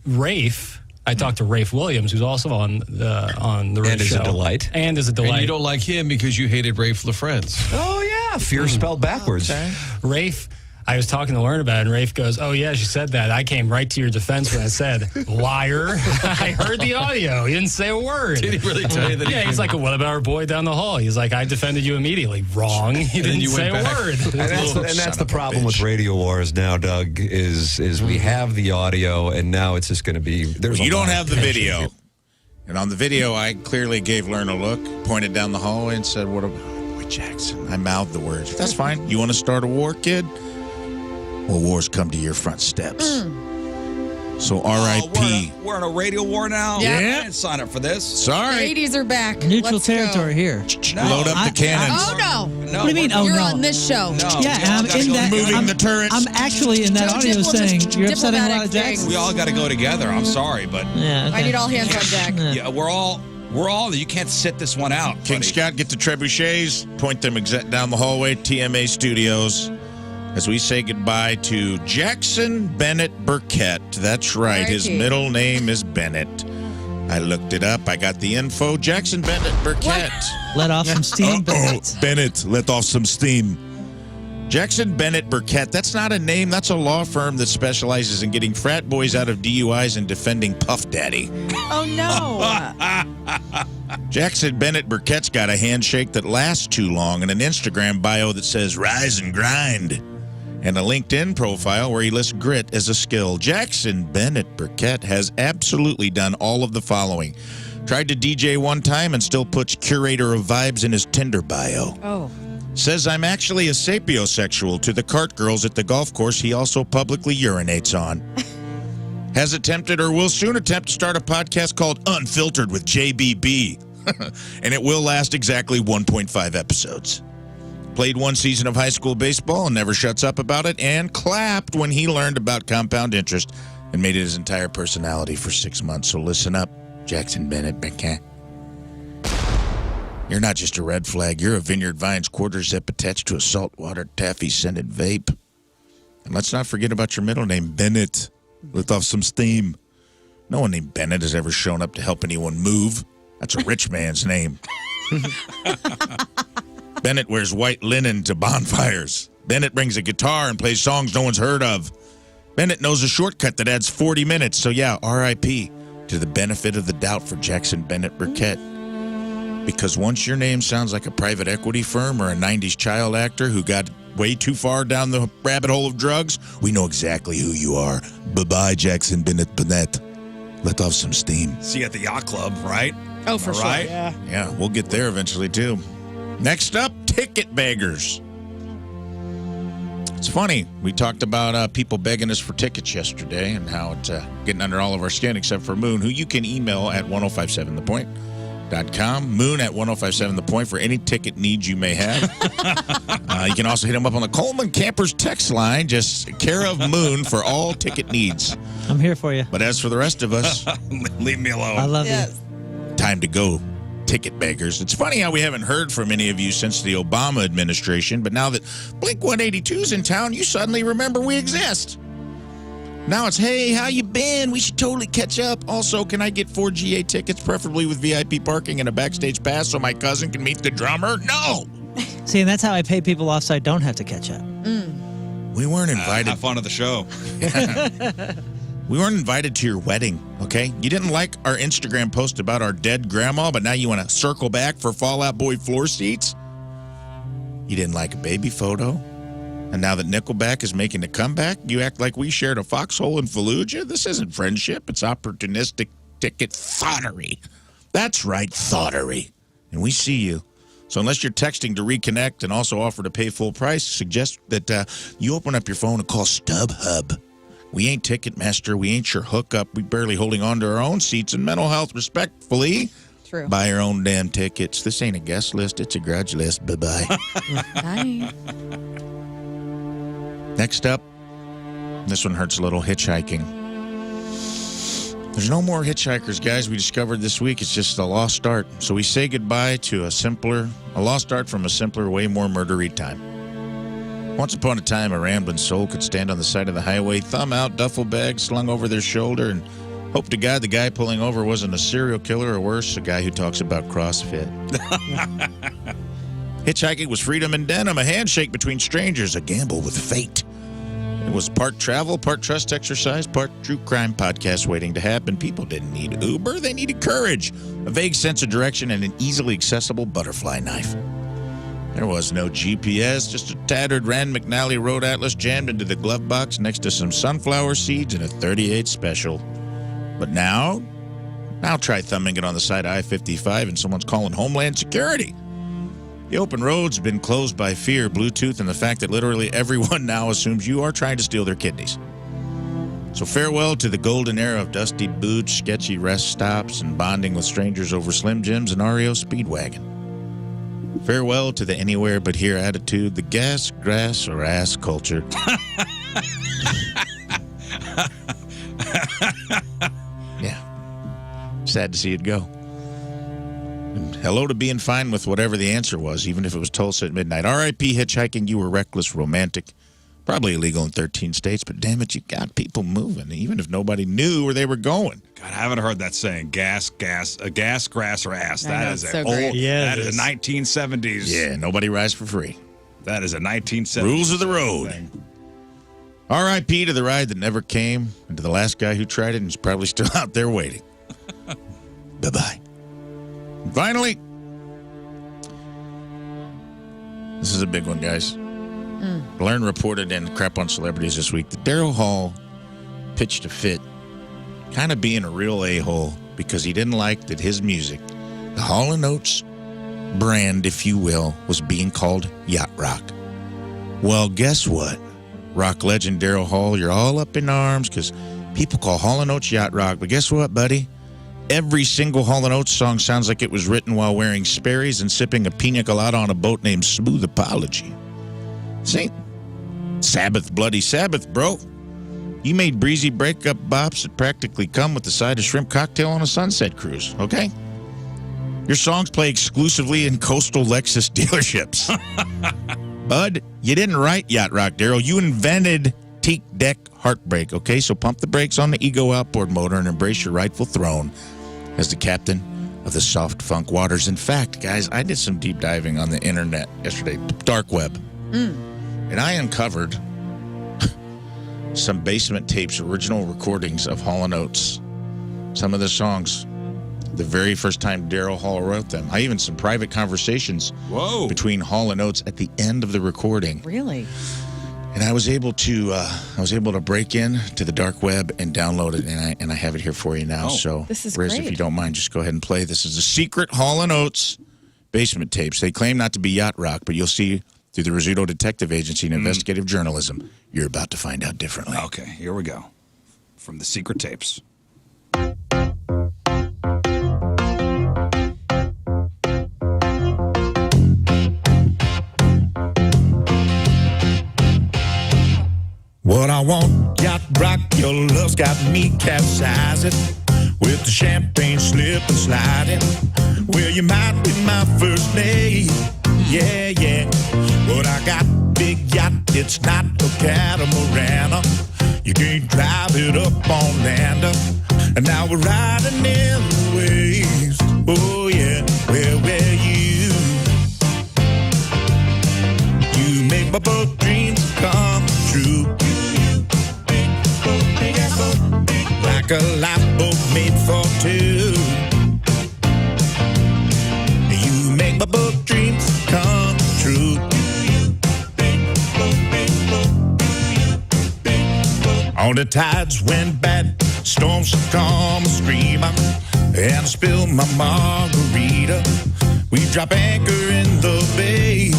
S14: Rafe, I talked to Rafe Williams, who's also on the
S13: And is
S14: show.
S13: a delight.
S14: And is a delight.
S15: And you don't like him because you hated Rafe LaFrance.
S13: Oh, yeah. Fear spelled backwards.
S3: Okay.
S14: Rafe, I was talking to Lern about it, and Rafe goes, "Oh, yeah, she said that. I came right to your defense when I said, liar. I heard the audio. He didn't say a word."
S15: Did he really tell you that?
S14: Yeah, he's like, "What about our boy down the hall?" He's like, "I defended you immediately." Wrong. He didn't
S15: you
S14: say a
S15: went back.
S14: word.
S13: And that's the
S3: of a
S13: problem
S3: bitch.
S13: with radio wars now, Doug, is we have the audio, and now it's just going to be...
S3: You don't have the video. And on the video, I clearly gave Lern a look, pointed down the hallway, and said, "What about boy Jackson?" I mouthed the words. That's fine. You want to start a war, kid? Well, wars come to your front steps. So R.I.P.
S1: We're in a radio war now?
S4: Yeah.
S1: I didn't sign up for this.
S3: Sorry.
S4: The 80s are back.
S2: Neutral
S4: Let's go.
S2: territory here.
S3: Load up the cannons.
S4: Oh, no.
S1: No,
S2: What do you mean? Oh
S4: You're
S2: no.
S4: on this show.
S1: No.
S2: Yeah,
S1: we all
S2: and I'm
S1: gotta
S2: in
S1: go
S2: that.
S3: Moving
S2: I'm,
S3: the turrets.
S2: I'm actually in that
S4: Joe
S2: audio
S4: Diplomat's
S2: saying you're upsetting a lot
S4: diplomatic
S2: of Jacksons.
S1: We all got to go together. I'm sorry, but
S2: Yeah, okay.
S4: I need all hands on deck.
S1: yeah, we're all. You can't sit this one out.
S3: King
S1: buddy.
S3: Scott, get the trebuchets, point them down the hallway, TMA Studios, as we say goodbye to Jackson Bennett Burkett. That's right. His
S4: R.I.P.
S3: middle name is Bennett. I looked it up. I got the info. Jackson Bennett Burkett.
S2: Let off some steam.
S3: Bennett, let off some steam. Jackson Bennett Burkett. That's not a name. That's a law firm that specializes in getting frat boys out of DUIs and defending Puff Daddy.
S4: Oh, no.
S3: Jackson Bennett Burkett's got a handshake that lasts too long and an Instagram bio that says rise and grind, and a LinkedIn profile where he lists grit as a skill. Jackson Bennett Burkett has absolutely done all of the following. Tried to DJ one time and still puts curator of vibes in his Tinder bio.
S4: Oh.
S3: Says I'm actually a sapiosexual to the cart girls at the golf course he also publicly urinates on. Has attempted or will soon attempt to start a podcast called Unfiltered with JBB. And it will last exactly 1.5 episodes. Played one season of high school baseball and never shuts up about it, and clapped when he learned about compound interest and made it his entire personality for 6 months. So listen up, Jackson Bennett Burkett. You're not just a red flag. You're a Vineyard Vines quarter zip attached to a saltwater taffy-scented vape. And let's not forget about your middle name, Bennett. Let off some steam. No one named Bennett has ever shown up to help anyone move. That's a rich man's name. Bennett wears white linen to bonfires. Bennett brings a guitar and plays songs no one's heard of. Bennett knows a shortcut that adds 40 minutes. So yeah, R.I.P. to the benefit of the doubt for Jackson Bennett Burkett. Because once your name sounds like a private equity firm or a 90s child actor who got way too far down the rabbit hole of drugs, we know exactly who you are. Bye-bye, Jackson Bennett Burnett. Let off some steam.
S1: See you at the yacht club, right?
S4: Oh, for sure.
S1: Right?
S3: Yeah, we'll get there eventually, too. Next up, ticket beggars. It's funny. We talked about people begging us for tickets yesterday and how it's getting under all of our skin, except for Moon, who you can email at 1057thepoint.com. Moon at 1057thepoint for any ticket needs you may have. You can also hit him up on the Coleman Campers text line, just care of Moon for all ticket needs.
S2: I'm here for you.
S3: But as for the rest of us,
S1: leave me alone.
S2: I love
S4: Yes.
S3: time to go, ticket beggars. It's funny how we haven't heard from any of you since the Obama administration, but now that Blink-182's in town, you suddenly remember we exist. Now it's, hey, how you been? We should totally catch up. Also, can I get 4 GA tickets, preferably with VIP parking and a backstage pass so my cousin can meet the drummer? No!
S2: See, and that's how I pay people off so I don't have to catch up.
S3: We weren't invited.
S1: Have fun at the show.
S3: We weren't invited to your wedding, okay? You didn't like our Instagram post about our dead grandma, but now you want to circle back for Fall Out Boy floor seats? You didn't like a baby photo? And now that Nickelback is making a comeback, you act like we shared a foxhole in Fallujah? This isn't friendship. It's opportunistic ticket thottery. That's right, thottery. And we see you. So unless you're texting to reconnect and also offer to pay full price, suggest that you open up your phone and call StubHub. We ain't Ticketmaster. We ain't your hookup. We barely holding on to our own seats and mental health respectfully.
S4: True.
S3: Buy your own damn tickets. This ain't a guest list. It's a grudge list. Bye-bye.
S4: Bye.
S3: Next up, this one hurts a little, hitchhiking. There's no more hitchhikers, guys. We discovered this week it's just a lost start. So we say goodbye to a lost start from a simpler, way more murdery time. Once upon a time, a rambling soul could stand on the side of the highway, thumb out, duffel bag slung over their shoulder, and hope to God the guy pulling over wasn't a serial killer or worse, a guy who talks about CrossFit. Hitchhiking was freedom in denim, a handshake between strangers, a gamble with fate. It was part travel, part trust exercise, part true crime podcast waiting to happen. People didn't need Uber. They needed courage, a vague sense of direction, and an easily accessible butterfly knife. There was no GPS, just a tattered Rand McNally road atlas jammed into the glove box next to some sunflower seeds and a 38 special. But now try thumbing it on the side of I-55 and someone's calling Homeland Security. The open road's been closed by fear, Bluetooth, and the fact that literally everyone now assumes you are trying to steal their kidneys. So farewell to the golden era of dusty boots, sketchy rest stops, and bonding with strangers over Slim Jims and REO Speedwagon. Farewell to the anywhere but here attitude, the gas, grass, or ass culture. Yeah. Sad to see it go. And hello to being fine with whatever the answer was, even if it was Tulsa at midnight. R.I.P. hitchhiking, you were reckless, romantic, probably illegal in 13 states, but damn it, you got people moving, even if nobody knew where they were going.
S1: God, I haven't heard that saying, gas, grass, or ass. That is
S4: so
S1: an
S4: great.
S1: old,
S5: Yeah,
S1: that
S5: it
S1: is a 1970s.
S3: Yeah, nobody rides for free.
S1: That is a 1970s.
S3: Rules of the road.
S1: thing.
S3: R.I.P. to the ride that never came, and to the last guy who tried it and is probably still out there waiting. Bye-bye. And finally, this is a big one, guys. Lern reported in Crap on Celebrities this week that Daryl Hall pitched a fit, kind of being a real a-hole, because he didn't like that his music, the Hall & Oates brand, if you will, was being called yacht rock. Well, guess what? Rock legend Daryl Hall, you're all up in arms because people call Hall & Oates yacht rock. But guess what, buddy? Every single Hall & Oates song sounds like it was written while wearing Sperry's and sipping a pina colada on a boat named Smooth Apology. See? Sabbath, bloody Sabbath, bro. You made breezy breakup bops that practically come with the side of shrimp cocktail on a sunset cruise, okay? Your songs play exclusively in coastal Lexus dealerships. Bud, you didn't write yacht rock, Daryl. You invented teak deck heartbreak, okay? So pump the brakes on the ego outboard motor and embrace your rightful throne as the captain of the soft funk waters. In fact, guys, I did some deep diving on the internet yesterday, dark web, and I uncovered some Basement Tapes original recordings of Hall & Oates. Some of the songs, the very first time Daryl Hall wrote them. I even some private conversations between Hall & Oates at the end of the recording.
S4: Really?
S3: And I was able to break in to the dark web and download it, and I have it here for you now. So,
S4: This is
S3: Riz,
S4: great.
S3: if you don't mind, just go ahead and play. This is the secret Hall & Oates Basement Tapes. They claim not to be yacht rock, but you'll see through the Rizzuto Detective Agency and investigative journalism, you're about to find out differently.
S1: Okay, here we go. From the secret tapes.
S3: What I want, yacht rock, your love's got me capsizing. With the champagne slip and sliding. Well, you might be my first name. Yeah, yeah. But I got big yacht, it's not a catamaran. You can't drive it up on land. And now we're riding in the waves. Oh, yeah. Where were you? You make my boat dreams come true. Like a lifeboat made for two. You make my boat dreams come true. On the tides went bad, storms come a screamer, and I spill my margarita. We drop anchor in the bay.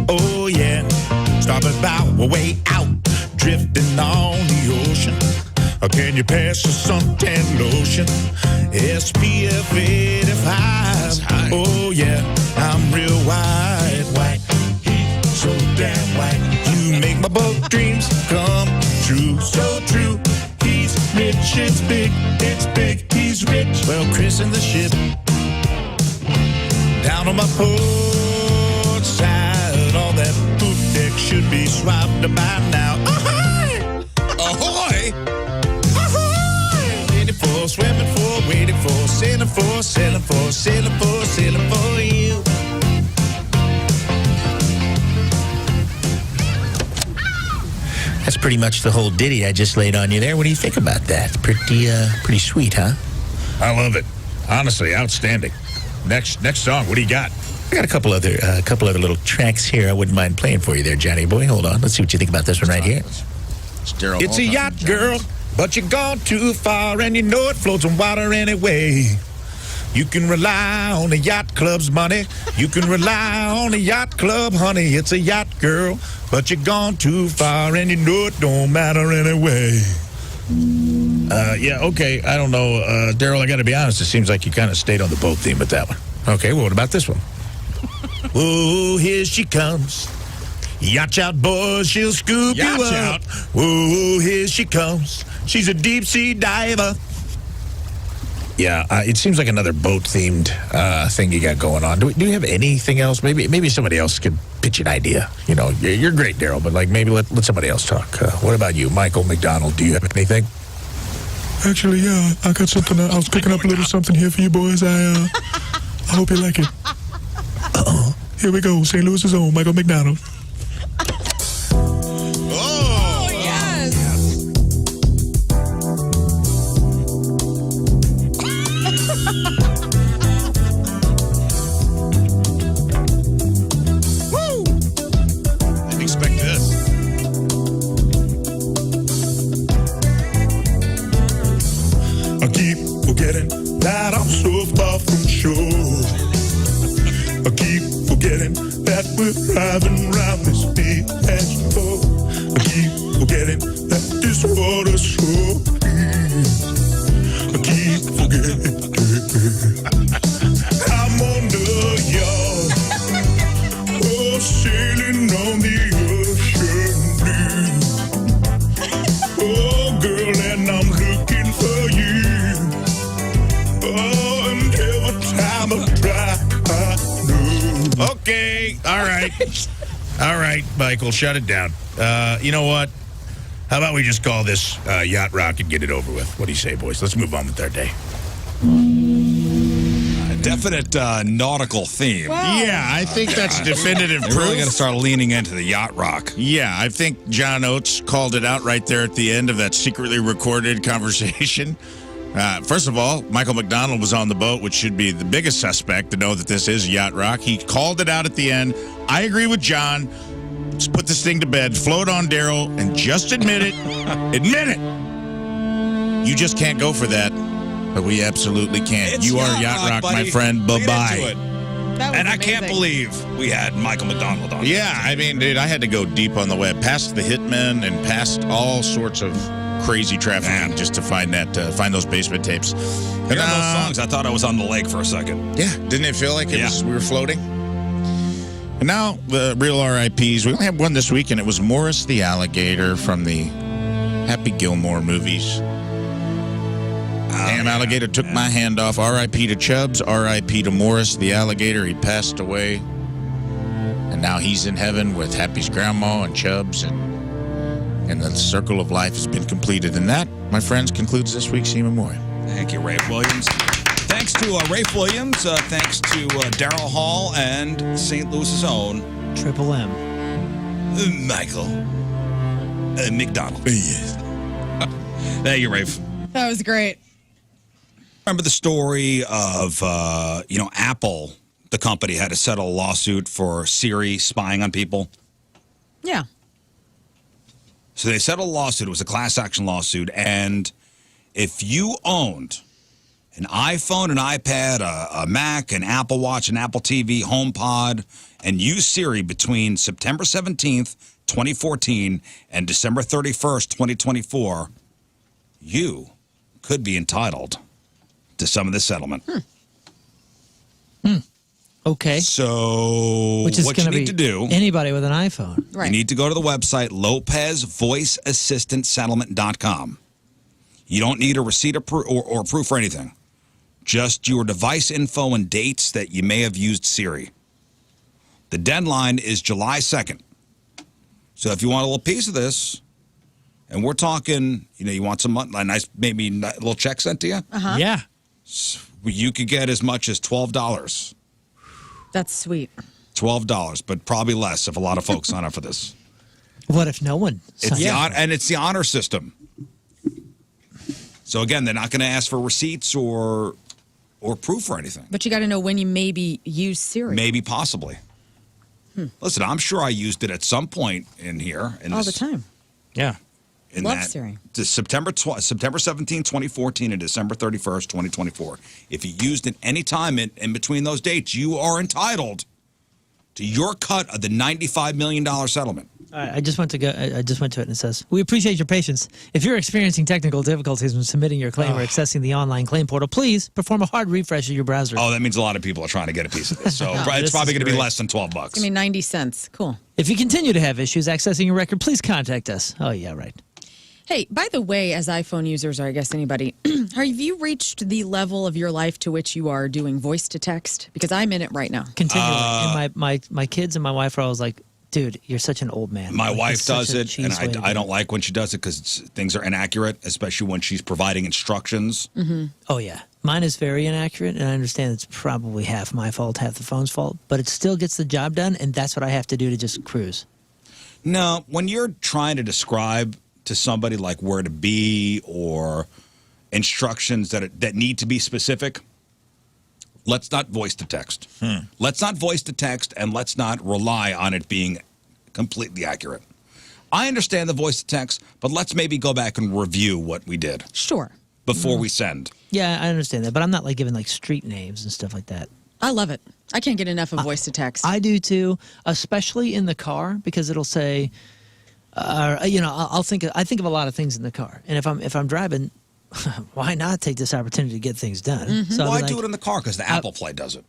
S3: Oh yeah, starboard bow, we're way out, drifting on the ocean. Can you pass a suntan lotion? SPF 85. Oh yeah, I'm real white. He's so damn white. You make my boat dreams come true. So true. He's rich, it's big, he's rich. Well, christen the ship. Down on my port side, all that poop deck should be swapped by now. Ahoy! Ahoy! For, swimming for, waiting for, sailing for, sailing for, sailing for, sailing for you.
S16: That's pretty much the whole ditty I just laid on you there. What do you think about that? Pretty sweet, huh?
S3: I love it. Honestly, outstanding. Next song, what do you got?
S16: I got a couple other little tracks here I wouldn't mind playing for you there, Johnny boy. Hold on. Let's see what you think about this one right here.
S3: It's a yacht, girl. But you've gone too far and you know it floats on water anyway. You can rely on the yacht club's money. You can rely on the yacht club, honey. It's a yacht girl, but you're gone too far, and you know it don't matter anyway. Yeah, okay. I don't know, Daryl. I got to be honest. It seems like you kind of stayed on the boat theme with that one. Okay, well, what about this one? Oh, here she comes. Yacht out, boys, she'll scoop you up. Whoa, here she comes. She's a deep sea diver. Yeah, it seems like another boat-themed thing you got going on. Do you have anything else? Maybe somebody else could pitch an idea. You know, you're great, Daryl, but like maybe let somebody else talk. What about you, Michael McDonald? Do you have anything?
S17: Actually, yeah, I got something. I was cooking up a little something here for you boys. I hope you like it. Here we go, St. Louis's own Michael McDonald.
S4: Oh, yes.
S3: Woo! Didn't expect this.
S17: I keep forgetting that I'm so far from shore. I keep forgetting that we're driving around this big ass boat. I keep forgetting that this water's so clean. I keep forgetting I'm on the yacht, oh, sailing on the ocean blue. Oh, girl, and I'm looking for you. Oh, and every time I try,
S3: Okay, all right. All right, Michael, shut it down. You know what? How about we just call this Yacht Rock and get it over with? What do you say, boys? Let's move on with our day.
S1: Definite nautical theme.
S4: Wow.
S3: Yeah, I think that's definitive
S1: We're
S3: proof.
S1: really going to start leaning into the yacht rock.
S3: Yeah, I think John Oates called it out right there at the end of that secretly recorded conversation. First of all, Michael McDonald was on the boat, which should be the biggest suspect to know that this is yacht rock. He called it out at the end. I agree with John. Let's put this thing to bed. Float on, Daryl, and just admit it. Admit it. You just can't go for that, but we absolutely can.
S1: It's
S3: You are
S1: yacht
S3: yacht
S1: rock,
S3: rock,
S1: buddy.
S3: my friend.
S1: Get into
S3: Bye-bye.
S1: it.
S4: That was
S1: And I can't
S4: amazing.
S1: believe we had Michael McDonald on.
S3: Yeah, I mean, dude, I had to go deep on the web, past the hitmen and past all sorts of crazy trafficking just to find those basement tapes. And
S1: Hearing those songs, I thought I was on the lake for a second.
S3: yeah, didn't it feel like we were floating? And now the real RIPs. We only have one this week, and it was Morris the alligator from the Happy Gilmore movies. Damn alligator took my hand off. R.I.P. to Chubbs. R.I.P. to Morris the alligator. He passed away, and now he's in heaven with Happy's grandma and Chubbs, and the circle of life has been completed. And that, my friends, concludes this week's In Memoriam.
S1: Thank you, Rafe Williams. Thanks to Rafe Williams. Thanks to Daryl Hall and St. Louis's own
S2: Triple M.
S1: Michael McDonald. Yes. Thank you, Rafe.
S4: That was great.
S1: Remember the story of, Apple, the company, had to settle a lawsuit for Siri spying on people?
S4: Yeah.
S1: So they settled a lawsuit. It was a class action lawsuit. And if you owned an iPhone, an iPad, a Mac, an Apple Watch, an Apple TV, HomePod, and used Siri between September 17th, 2014 and December 31st, 2024, you could be entitled to some of this settlement.
S2: Okay.
S1: So
S2: Which is
S1: what you
S2: going to
S1: need
S2: be
S1: to do,
S2: anybody with an iPhone.
S1: you need to go to the website LopezVoiceAssistantSettlement.com. You don't need a receipt or proof or anything. Just your device info and dates that you may have used Siri. The deadline is July 2nd. So if you want a little piece of this, and we're talking, you want some a nice, maybe a little check sent to you?
S4: Uh-huh.
S2: Yeah.
S1: You could get as much as $12.
S4: That's sweet.
S1: $12, but probably less if a lot of folks sign up for this.
S2: What if no one?
S1: It's it's the honor system. So again, they're not going to ask for receipts or proof or anything.
S4: But you got to know when you maybe use Siri.
S1: Maybe, possibly. Listen, I'm sure I used it at some point in here.
S4: All the time.
S5: Yeah.
S1: in
S4: Love
S1: that
S4: Siri.
S1: to September 17, 2014 and December 31st, 2024. If you used it any time in between those dates, you are entitled to your cut of the $95 million settlement.
S2: All right, I just went to it and it says, "We appreciate your patience. If you're experiencing technical difficulties when submitting your claim or accessing the online claim portal, please perform a hard refresh of your browser."
S1: Oh, that means a lot of people are trying to get a piece of this. So it's
S2: this
S1: probably
S2: is
S1: going to be
S2: great.
S1: less than $12.
S4: Give me 90 cents. Cool.
S2: If you continue to have issues accessing your record, please contact us. Oh, yeah, right.
S4: Hey, by the way, as iPhone users, or I guess anybody, have you reached the level of your life to which you are doing voice to text? Because I'm in it right now.
S2: Continually. And my kids and my wife are always like, dude, you're such an old man.
S1: My
S2: Like,
S1: wife
S2: it's such
S1: does
S2: a
S1: it,
S2: cheese
S1: and
S2: way to
S1: I
S2: do
S1: don't
S2: it.
S1: like when she does it because things are inaccurate, especially when she's providing instructions.
S2: Oh, yeah. Mine is very inaccurate, and I understand it's probably half my fault, half the phone's fault, but it still gets the job done, and that's what I have to do to just cruise.
S1: No, when you're trying to describe to somebody like where to be or instructions that need to be specific, let's not voice to text. Let's not voice to text, and let's not rely on it being completely accurate. I understand the voice to text, but let's maybe go back and review what we did
S4: Sure.
S1: before we send.
S2: Yeah, I understand that, but I'm not like giving like street names and stuff like that.
S4: I love it. I can't get enough of voice to text.
S2: I do too, especially in the car because it'll say, I think of a lot of things in the car, and if I'm driving, why not take this opportunity to get things done? So I'll
S1: Why
S2: be
S1: do
S2: like,
S1: it in the car? Because the Apple Play does it.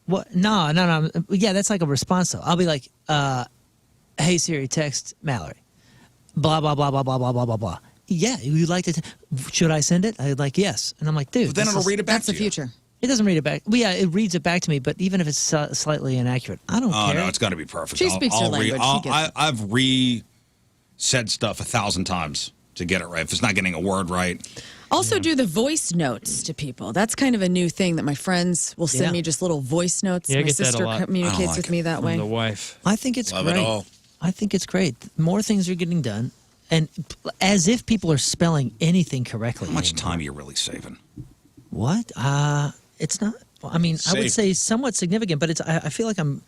S2: What? No. Yeah, that's like a response though. I'll be like, "Hey Siri, text Mallory, blah blah blah blah blah blah blah blah blah." Yeah, you'd like to? Should I send it? I'd like yes, and I'm like, dude.
S1: But then it'll read it back to you.
S4: Future.
S2: It doesn't read it back. Well, yeah, it reads it back to me, but even if it's slightly inaccurate, I don't
S1: Oh
S2: care.
S1: no, it's got to be perfect.
S4: She speaks your language. She gets it.
S1: I've said stuff 1,000 times to get it right. If it's not getting a word right,
S4: Also, do the voice notes to people. That's kind of a new thing that my friends will send
S2: Yeah.
S4: me just little voice notes.
S5: Yeah, I
S4: my
S5: get that a
S4: sister
S5: lot.
S4: communicates
S1: I don't like
S4: with me that
S5: From
S4: way.
S5: the wife.
S2: I think it's
S3: Love it
S2: great.
S3: all.
S2: I think it's great. More things are getting done, and as if people are spelling anything correctly.
S1: how much
S2: anymore.
S1: time are you really saving?
S2: What? It's not. I mean, I would
S3: Safe.
S2: say somewhat significant, but it's. I feel like I'm.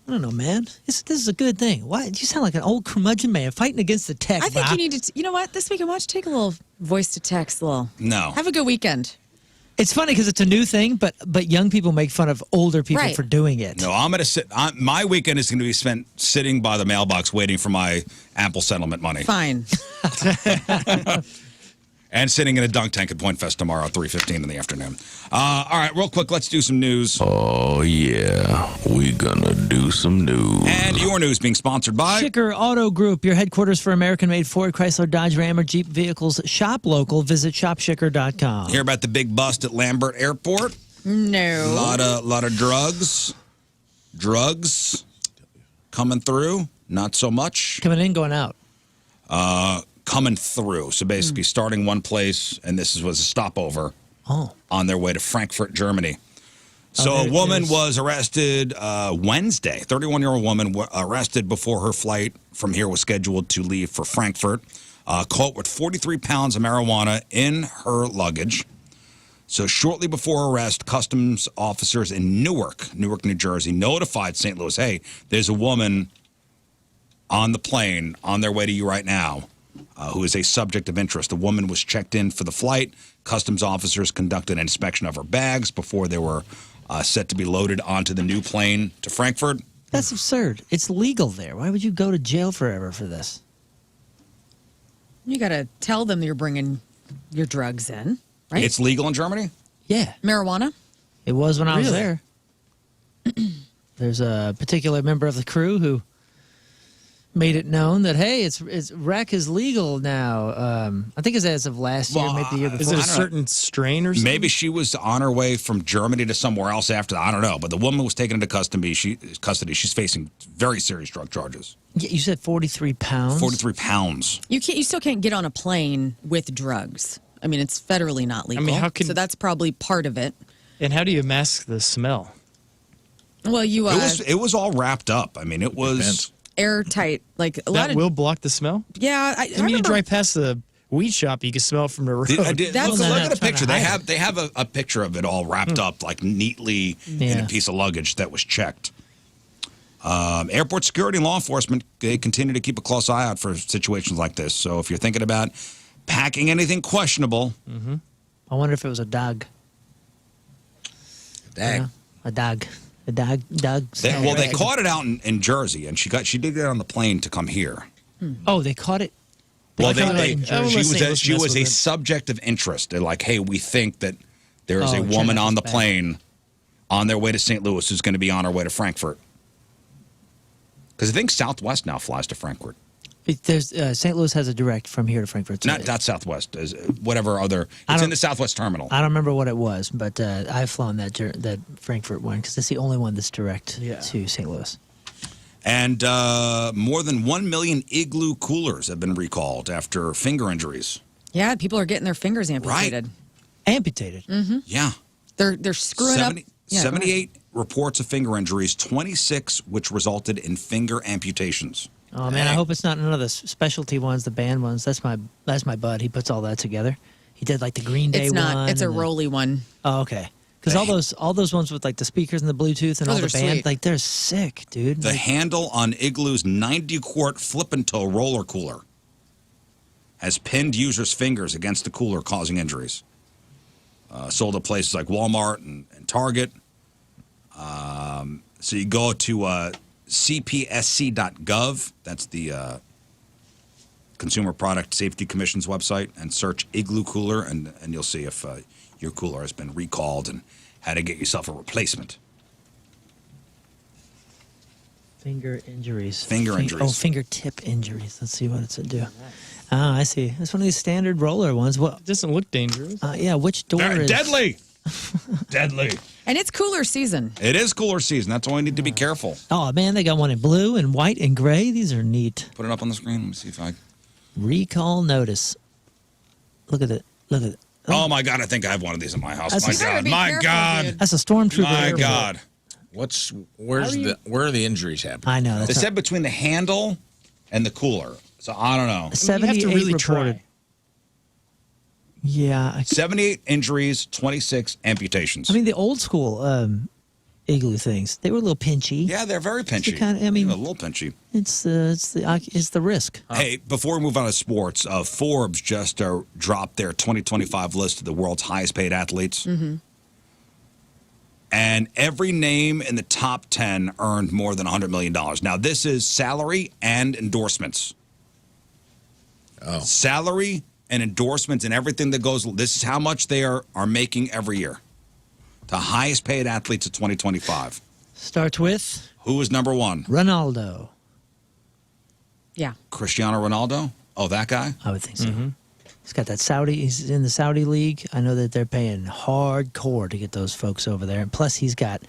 S2: I don't know, man. This is a good thing. Why? You sound like an old curmudgeon man fighting against the tech.
S4: I think
S2: Bob.
S4: you need to. You know what? This weekend, why don't you take a little voice to text?
S1: No.
S4: Have a good weekend.
S2: It's funny because it's a new thing, but young people make fun of older people
S4: Right.
S2: for doing it.
S1: No, I'm going to sit. My weekend is going to be spent sitting by the mailbox waiting for my Apple settlement money.
S4: Fine.
S1: And sitting in a dunk tank at Point Fest tomorrow at 3:15 in the afternoon. All right, real quick, let's do some news.
S18: Oh, yeah. We gonna do some news.
S1: And your news being sponsored by...
S2: Schicker Auto Group, your headquarters for American-made Ford, Chrysler, Dodge, Ram, or Jeep vehicles. Shop local. Visit shopschicker.com.
S1: Hear about the big bust at Lambert Airport?
S4: No.
S1: Lot of drugs coming through. Not so much.
S2: Coming in, going out.
S1: Coming through. So basically starting one place, and this was a stopover on their way to Frankfurt, Germany. So a woman was arrested Wednesday. 31-year-old woman arrested before her flight from here was scheduled to leave for Frankfurt. Caught with 43 pounds of marijuana in her luggage. So shortly before arrest, customs officers in Newark, New Jersey, notified St. Louis, hey, there's a woman on the plane on their way to you right now who is a subject of interest. The woman was checked in for the flight. Customs officers conducted an inspection of her bags before they were set to be loaded onto the new plane to Frankfurt.
S2: That's absurd. It's legal there. Why would you go to jail forever for this?
S4: You got to tell them you're bringing your drugs in, right?
S1: It's legal in Germany?
S2: Yeah.
S4: Marijuana?
S2: It was when I was
S4: Really?
S2: there. There's a particular member of the crew who made it known that, hey, it's rec is legal now. I think it's as of last year, maybe the year before.
S5: Is it a certain strain or something?
S1: Maybe she was on her way from Germany to somewhere else after that. I don't know. But the woman was taken into custody. She's facing very serious drug charges.
S2: Yeah, you said 43 pounds?
S1: 43 pounds.
S4: You still can't get on a plane with drugs. I mean, it's federally not legal.
S5: how can-
S4: so that's probably part of it.
S5: And how do you mask the smell?
S4: Well, you
S1: It was all wrapped up. I mean, it was
S4: airtight, like a lot
S5: That
S4: of.
S5: will block the smell?
S4: Yeah, I
S5: I mean, you
S4: remember-
S5: drive past the weed shop, you can smell it from the road.
S1: Look
S4: That's
S1: at the
S2: trying to
S1: picture. They
S2: hide
S1: have a picture of it all wrapped up, like neatly in
S2: Yeah.
S1: a piece of luggage that was checked. Airport security and law enforcement, they continue to keep a close eye out for situations like this. So if you're thinking about packing anything questionable.
S2: I wonder if it was a dog.
S3: Dag.
S2: A dog. A dog.
S1: They caught it out in Jersey, and she did get on the plane to come here.
S2: Oh, they caught it.
S1: Well,
S2: She
S1: she was a subject of interest. They're like, hey, we think that there is a
S2: Oh,
S1: woman on the
S2: bad.
S1: plane on their way to St. Louis who's going to be on her way to Frankfurt. Because I think Southwest now flies to Frankfurt.
S2: There's St. Louis has a direct from here to Frankfurt.
S1: Not Southwest, whatever other. It's in the Southwest terminal.
S2: I don't remember what it was, but I've flown that Frankfurt one because it's the only one that's direct to St. Louis.
S1: And more than 1 million Igloo coolers have been recalled after finger injuries.
S4: Yeah, people are getting their fingers amputated.
S2: Amputated?
S4: Mm-hmm.
S1: Yeah.
S4: They're screwing up. Yeah,
S1: 78 reports of finger injuries, 26 which resulted in finger amputations.
S2: Oh man, I hope it's not none of the specialty ones, the band ones. That's my bud. He puts all that together. He did like the Green Day
S4: It's not.
S2: one.
S4: It's a
S2: and the-
S4: rolly one.
S2: Oh, okay. Because all those ones with like the speakers and the Bluetooth and all
S4: Those
S2: the
S4: are
S2: band,
S4: sweet.
S2: like they're sick, dude.
S1: The handle on Igloo's 90-quart flip-and-toe roller cooler has pinned users' fingers against the cooler, causing injuries. Sold at places like Walmart and Target. So you go to cpsc.gov. That's the Consumer Product Safety Commission's website, and search Igloo cooler, and you'll see if your cooler has been recalled and how to get yourself a replacement.
S2: Finger injuries.
S1: Finger injuries.
S2: Oh, fingertip injuries. Let's see what it's do. Oh, I see. It's one of these standard roller ones. What
S5: doesn't look dangerous?
S2: Yeah, which door is
S1: deadly? Deadly.
S4: And it's cooler season.
S1: It is cooler season. That's why we need to be careful.
S2: Oh man, they got one in blue and white and gray. These are neat.
S1: Put it up on the screen. Let me see if I.
S2: Recall notice. Look at it. Look at it.
S1: Oh my God! I think I have one of these in my house.
S2: That's
S1: My
S2: You
S1: God!
S2: better be
S1: My
S2: careful,
S1: God!
S2: dude. That's a stormtrooper.
S1: My
S2: airport.
S1: God!
S3: Where are the injuries happening?
S2: I know.
S1: They said between the handle and the cooler. So I don't know.
S2: 78 reported. Yeah.
S1: 78 injuries, 26 amputations.
S2: I mean, the old school igloo things, they were a little pinchy.
S1: Yeah, they're very pinchy.
S2: I mean,
S1: a little pinchy.
S2: It's the risk.
S1: Hey, before we move on to sports, Forbes just dropped their 2025 list of the world's highest paid athletes.
S4: Mm-hmm.
S1: And every name in the top 10 earned more than $100 million. Now, this is salary and endorsements.
S3: Oh.
S1: Salary and endorsements and everything that goes. This is how much they are making every year. The highest paid athletes of 2025.
S2: Starts with?
S1: Who is number one?
S2: Ronaldo.
S4: Yeah.
S1: Cristiano Ronaldo? Oh, that guy?
S2: I would think so. He's got that Saudi. He's in the Saudi league. I know that they're paying hardcore to get those folks over there. And plus, he's got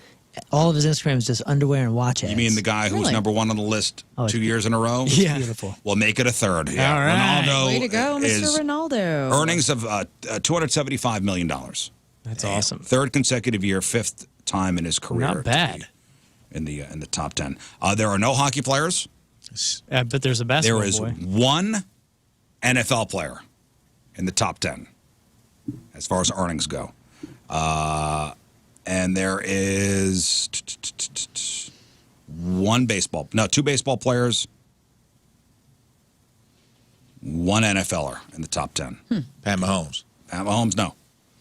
S2: all of his Instagram is just underwear and watch ads.
S1: You mean the guy who's number one on the list 2 years in a row?
S2: Yeah. Beautiful.
S1: Well, make it a third. Yeah.
S2: All right.
S1: Ronaldo
S4: Way to go,
S1: is
S4: Mr. Ronaldo.
S1: earnings of $275 million.
S5: That's awesome.
S1: Third consecutive year, fifth time in his career.
S5: Not bad.
S1: In the top 10. There are no hockey players.
S5: But there's a basketball
S1: There is
S5: boy.
S1: one NFL player in the top 10 as far as earnings go. And there is two baseball players, one NFLer in the top 10.
S3: Pat Mahomes.
S1: Pat Mahomes, no.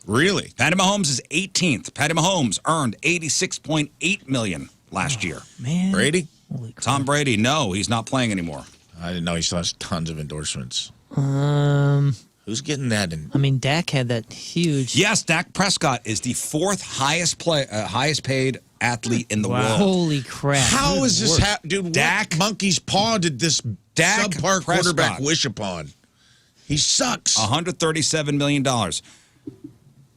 S3: Really?
S1: Patty Mahomes is 18th. Patty Mahomes earned $86.8 million last year.
S2: Man.
S3: Brady?
S1: Tom Brady, no, he's not playing anymore.
S3: I didn't know he still has tons of endorsements.
S2: Who's
S3: getting that in?
S2: I mean, Dak had that huge.
S1: Yes, Dak Prescott is the fourth highest paid athlete in the world.
S2: Holy crap!
S3: How is this dude?
S1: Dak
S3: what monkey's paw did this
S1: Dak
S3: subpar
S1: Prescott.
S3: quarterback wish upon? He sucks.
S1: $137 million.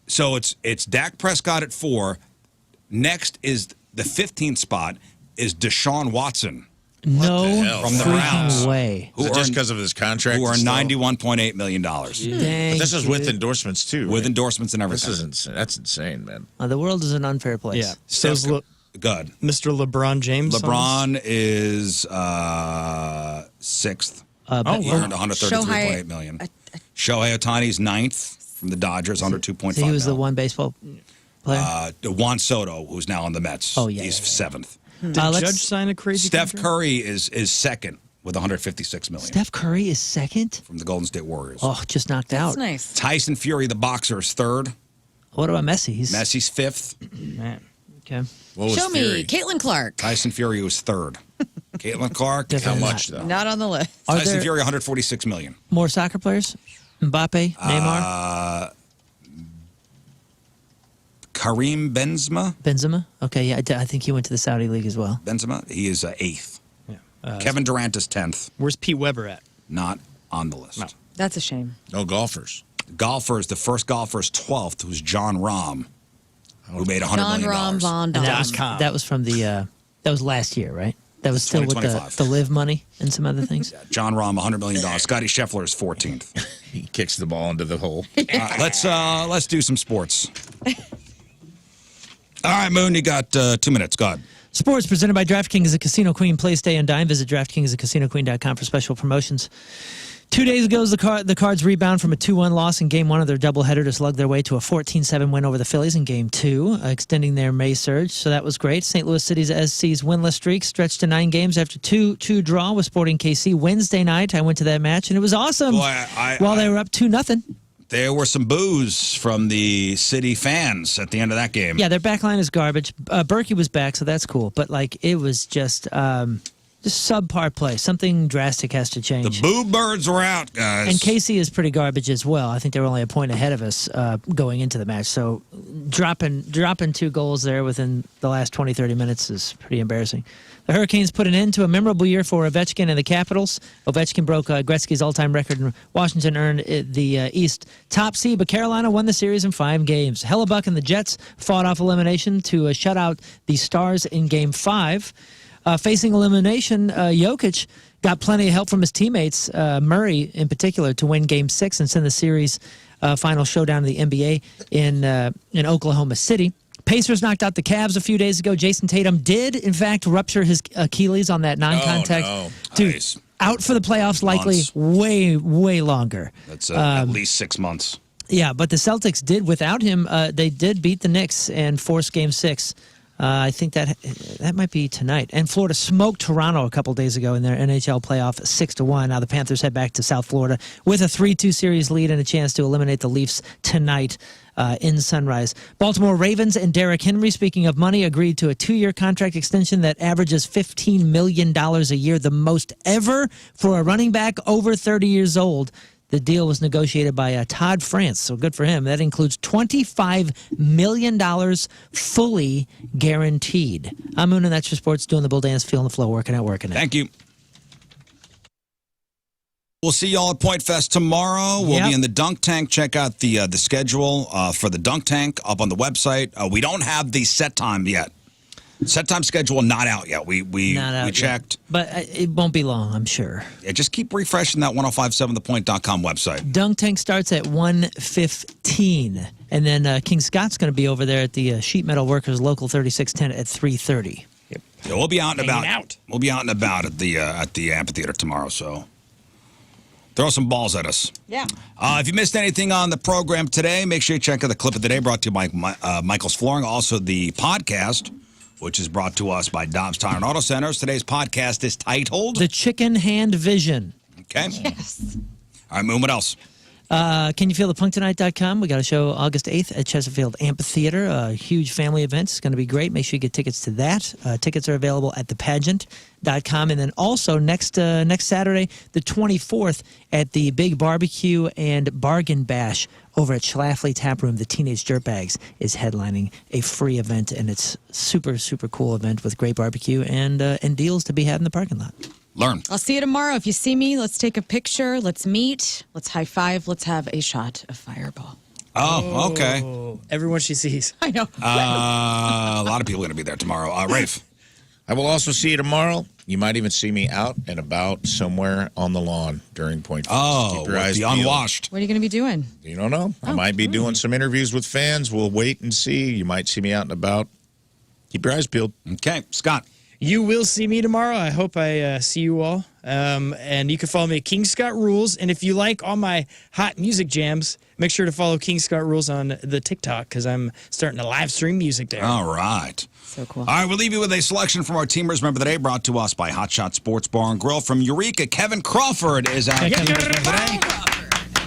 S1: So it's Dak Prescott at 4. Next is the 15th spot is Deshaun Watson.
S2: No
S1: from the Browns.
S2: way.
S3: Is it just because of his contract?
S1: Who
S3: and
S1: earned
S3: stuff?
S1: $91.8 million.
S3: But this is with endorsements too.
S1: With
S3: right?
S1: endorsements and everything.
S3: This is insane. That's insane, man.
S2: The world is an unfair place.
S5: Yeah. So's
S1: Good.
S5: Mr. LeBron James.
S1: LeBron is sixth. He earned $133.8 million. Shohei Ohtani's 9th from the Dodgers, under $2.5
S2: So he was the one baseball player.
S1: Juan Soto, who's now on the Mets.
S2: Oh, yeah,
S1: He's
S2: yeah,
S1: 7th.
S5: Did
S2: let's-
S5: Judge sign a crazy
S1: Steph
S5: contract?
S1: Curry is second with 156 million
S2: Steph Curry is second?
S1: from the Golden State Warriors.
S2: Oh, just knocked out.
S4: That's nice.
S1: Tyson Fury, the boxer, is third.
S2: What about Messi?
S1: Messi's fifth.
S2: Man. Okay.
S3: What was
S4: Show
S3: Fury?
S4: me, Caitlin Clark.
S1: Tyson Fury was third. Caitlin Clark.
S3: How much, though?
S4: Not on the list.
S2: Are
S1: Tyson
S2: there
S1: Fury, 146 million.
S2: more soccer players? Mbappe, Neymar,
S1: Karim
S2: Benzema? Okay, yeah, I think he went to the Saudi League as well.
S1: Benzema, he is eighth.
S5: Yeah.
S1: Kevin Durant is 10th.
S5: Where's Pete Weber at?
S1: Not on the list.
S4: That's a shame.
S3: No golfers.
S1: Golfers, the first golfer is 12th, who's John Rahm, who made $100
S4: John
S1: million.
S4: Rahm Von
S2: And
S4: Dam.
S2: that was from the that was last year, right? That was still with
S1: 2025.
S2: the live money and some other things.
S1: John Rahm, $100 million. Scotty Scheffler is 14th.
S3: He kicks the ball into the hole.
S1: Let's do some sports. All right, Moon, you got 2 minutes. Go ahead.
S2: Sports presented by DraftKings, a casino queen. Play, stay, and dine. Visit DraftKings@casinoqueen.com for special promotions. 2 days ago, the Cards rebound from a 2-1 loss in Game 1 of their doubleheader to slug their way to a 14-7 win over the Phillies in Game 2, extending their May surge. So that was great. St. Louis City's SC's winless streak stretched to 9 games after 2-2 draw with Sporting KC Wednesday night. I went to that match, and it was awesome.
S1: Boy,
S2: While they were up 2-0.
S1: There were some boos from the City fans at the end of that game.
S2: Yeah, their back line is garbage. Berkey was back, so that's cool. But, it was just subpar play. Something drastic has to change.
S1: The Boo Birds were out, guys.
S2: And KC is pretty garbage as well. I think they were only a point ahead of us going into the match. So dropping 2 goals there within the last 20, 30 minutes is pretty embarrassing. The Hurricanes put an end to a memorable year for Ovechkin and the Capitals. Ovechkin broke Gretzky's all-time record, and Washington earned the East top seed, but Carolina won the series in 5 games. Hellebuck and the Jets fought off elimination to shut out the Stars in Game 5. Facing elimination, Jokic got plenty of help from his teammates, Murray in particular, to win Game 6 and send the series final showdown of the NBA in Oklahoma City. Pacers knocked out the Cavs a few days ago. Jason Tatum did, in fact, rupture his Achilles on that non-contact.
S3: Oh, no.
S2: Dude,
S1: Nice.
S2: out for the playoffs, likely
S1: Months.
S2: way, way longer.
S1: That's at least 6 months.
S2: Yeah, but the Celtics did without him. They did beat the Knicks and force Game 6. I think that might be tonight. And Florida smoked Toronto a couple days ago in their NHL playoff 6-1. Now the Panthers head back to South Florida with a 3-2 series lead and a chance to eliminate the Leafs tonight in Sunrise. Baltimore Ravens and Derrick Henry, speaking of money, agreed to a 2-year contract extension that averages $15 million a year, the most ever for a running back over 30 years old. The deal was negotiated by Todd France, so good for him. That includes $25 million fully guaranteed. I'm Moon, and that's your sports, doing the bull dance, feeling the flow, working out.
S1: Thank you. We'll see y'all at Point Fest tomorrow. We'll be in the Dunk Tank. Check out the schedule for the Dunk Tank up on the website. We don't have the set time yet. Set time schedule not out yet. We checked.
S2: But it won't be long, I'm sure.
S1: Yeah, just keep refreshing that 1057thepoint.com website.
S2: Dunk Tank starts at 1:15. And then King Scott's going to be over there at the Sheet Metal Workers Local 3610 at 3:30.
S1: Yep. Yeah, we'll be out and about. We'll be out and about at the amphitheater tomorrow, so throw some balls at us.
S4: Yeah.
S1: If you missed anything on the program today, make sure you check out the clip of the day brought to you by Michael's Flooring. Also, the podcast, which is brought to us by Dobbs Tire and Auto Centers. Today's podcast is titled
S2: The Chicken Hand Vision.
S1: Okay.
S4: Yes.
S1: All right, Moon, what else?
S2: CanYouFeelThePunkTonight.com. We got a show August 8th at Chesterfield Amphitheater. A huge family event. It's going to be great. Make sure you get tickets to that. Tickets are available at thepageant.com. And then also next Saturday, the 24th, at the Big Barbecue and Bargain Bash over at Schlafly Tap Room. The Teenage Dirtbags is headlining a free event, and it's super, super cool event with great barbecue and deals to be had in the parking lot.
S1: Learn.
S4: I'll see you tomorrow. If you see me, let's take a picture. Let's meet. Let's high five. Let's have a shot of Fireball.
S1: Oh, okay.
S5: Everyone she sees.
S4: I know.
S1: A lot of people are going to be there tomorrow. Rafe.
S3: I will also see you tomorrow. You might even see me out and about somewhere on the lawn during Point Fest.
S1: Oh, the unwashed.
S4: What are you going to be doing?
S3: You don't know. I might be doing some interviews with fans. We'll wait and see. You might see me out and about. Keep your eyes peeled.
S1: Okay. Scott.
S5: You will see me tomorrow. I hope I see you all And you can follow me at King Scott Rules. And if you like all my hot music jams, make sure to follow King Scott Rules on the TikTok because I'm starting to live stream music there.
S1: All right.
S4: So cool.
S1: All right, we'll leave you with a selection from our Teamers Member of the Day brought to us by Hot Shot Sports Bar and Grill from Eureka. Kevin Crawford is our Teamers Member of the Day.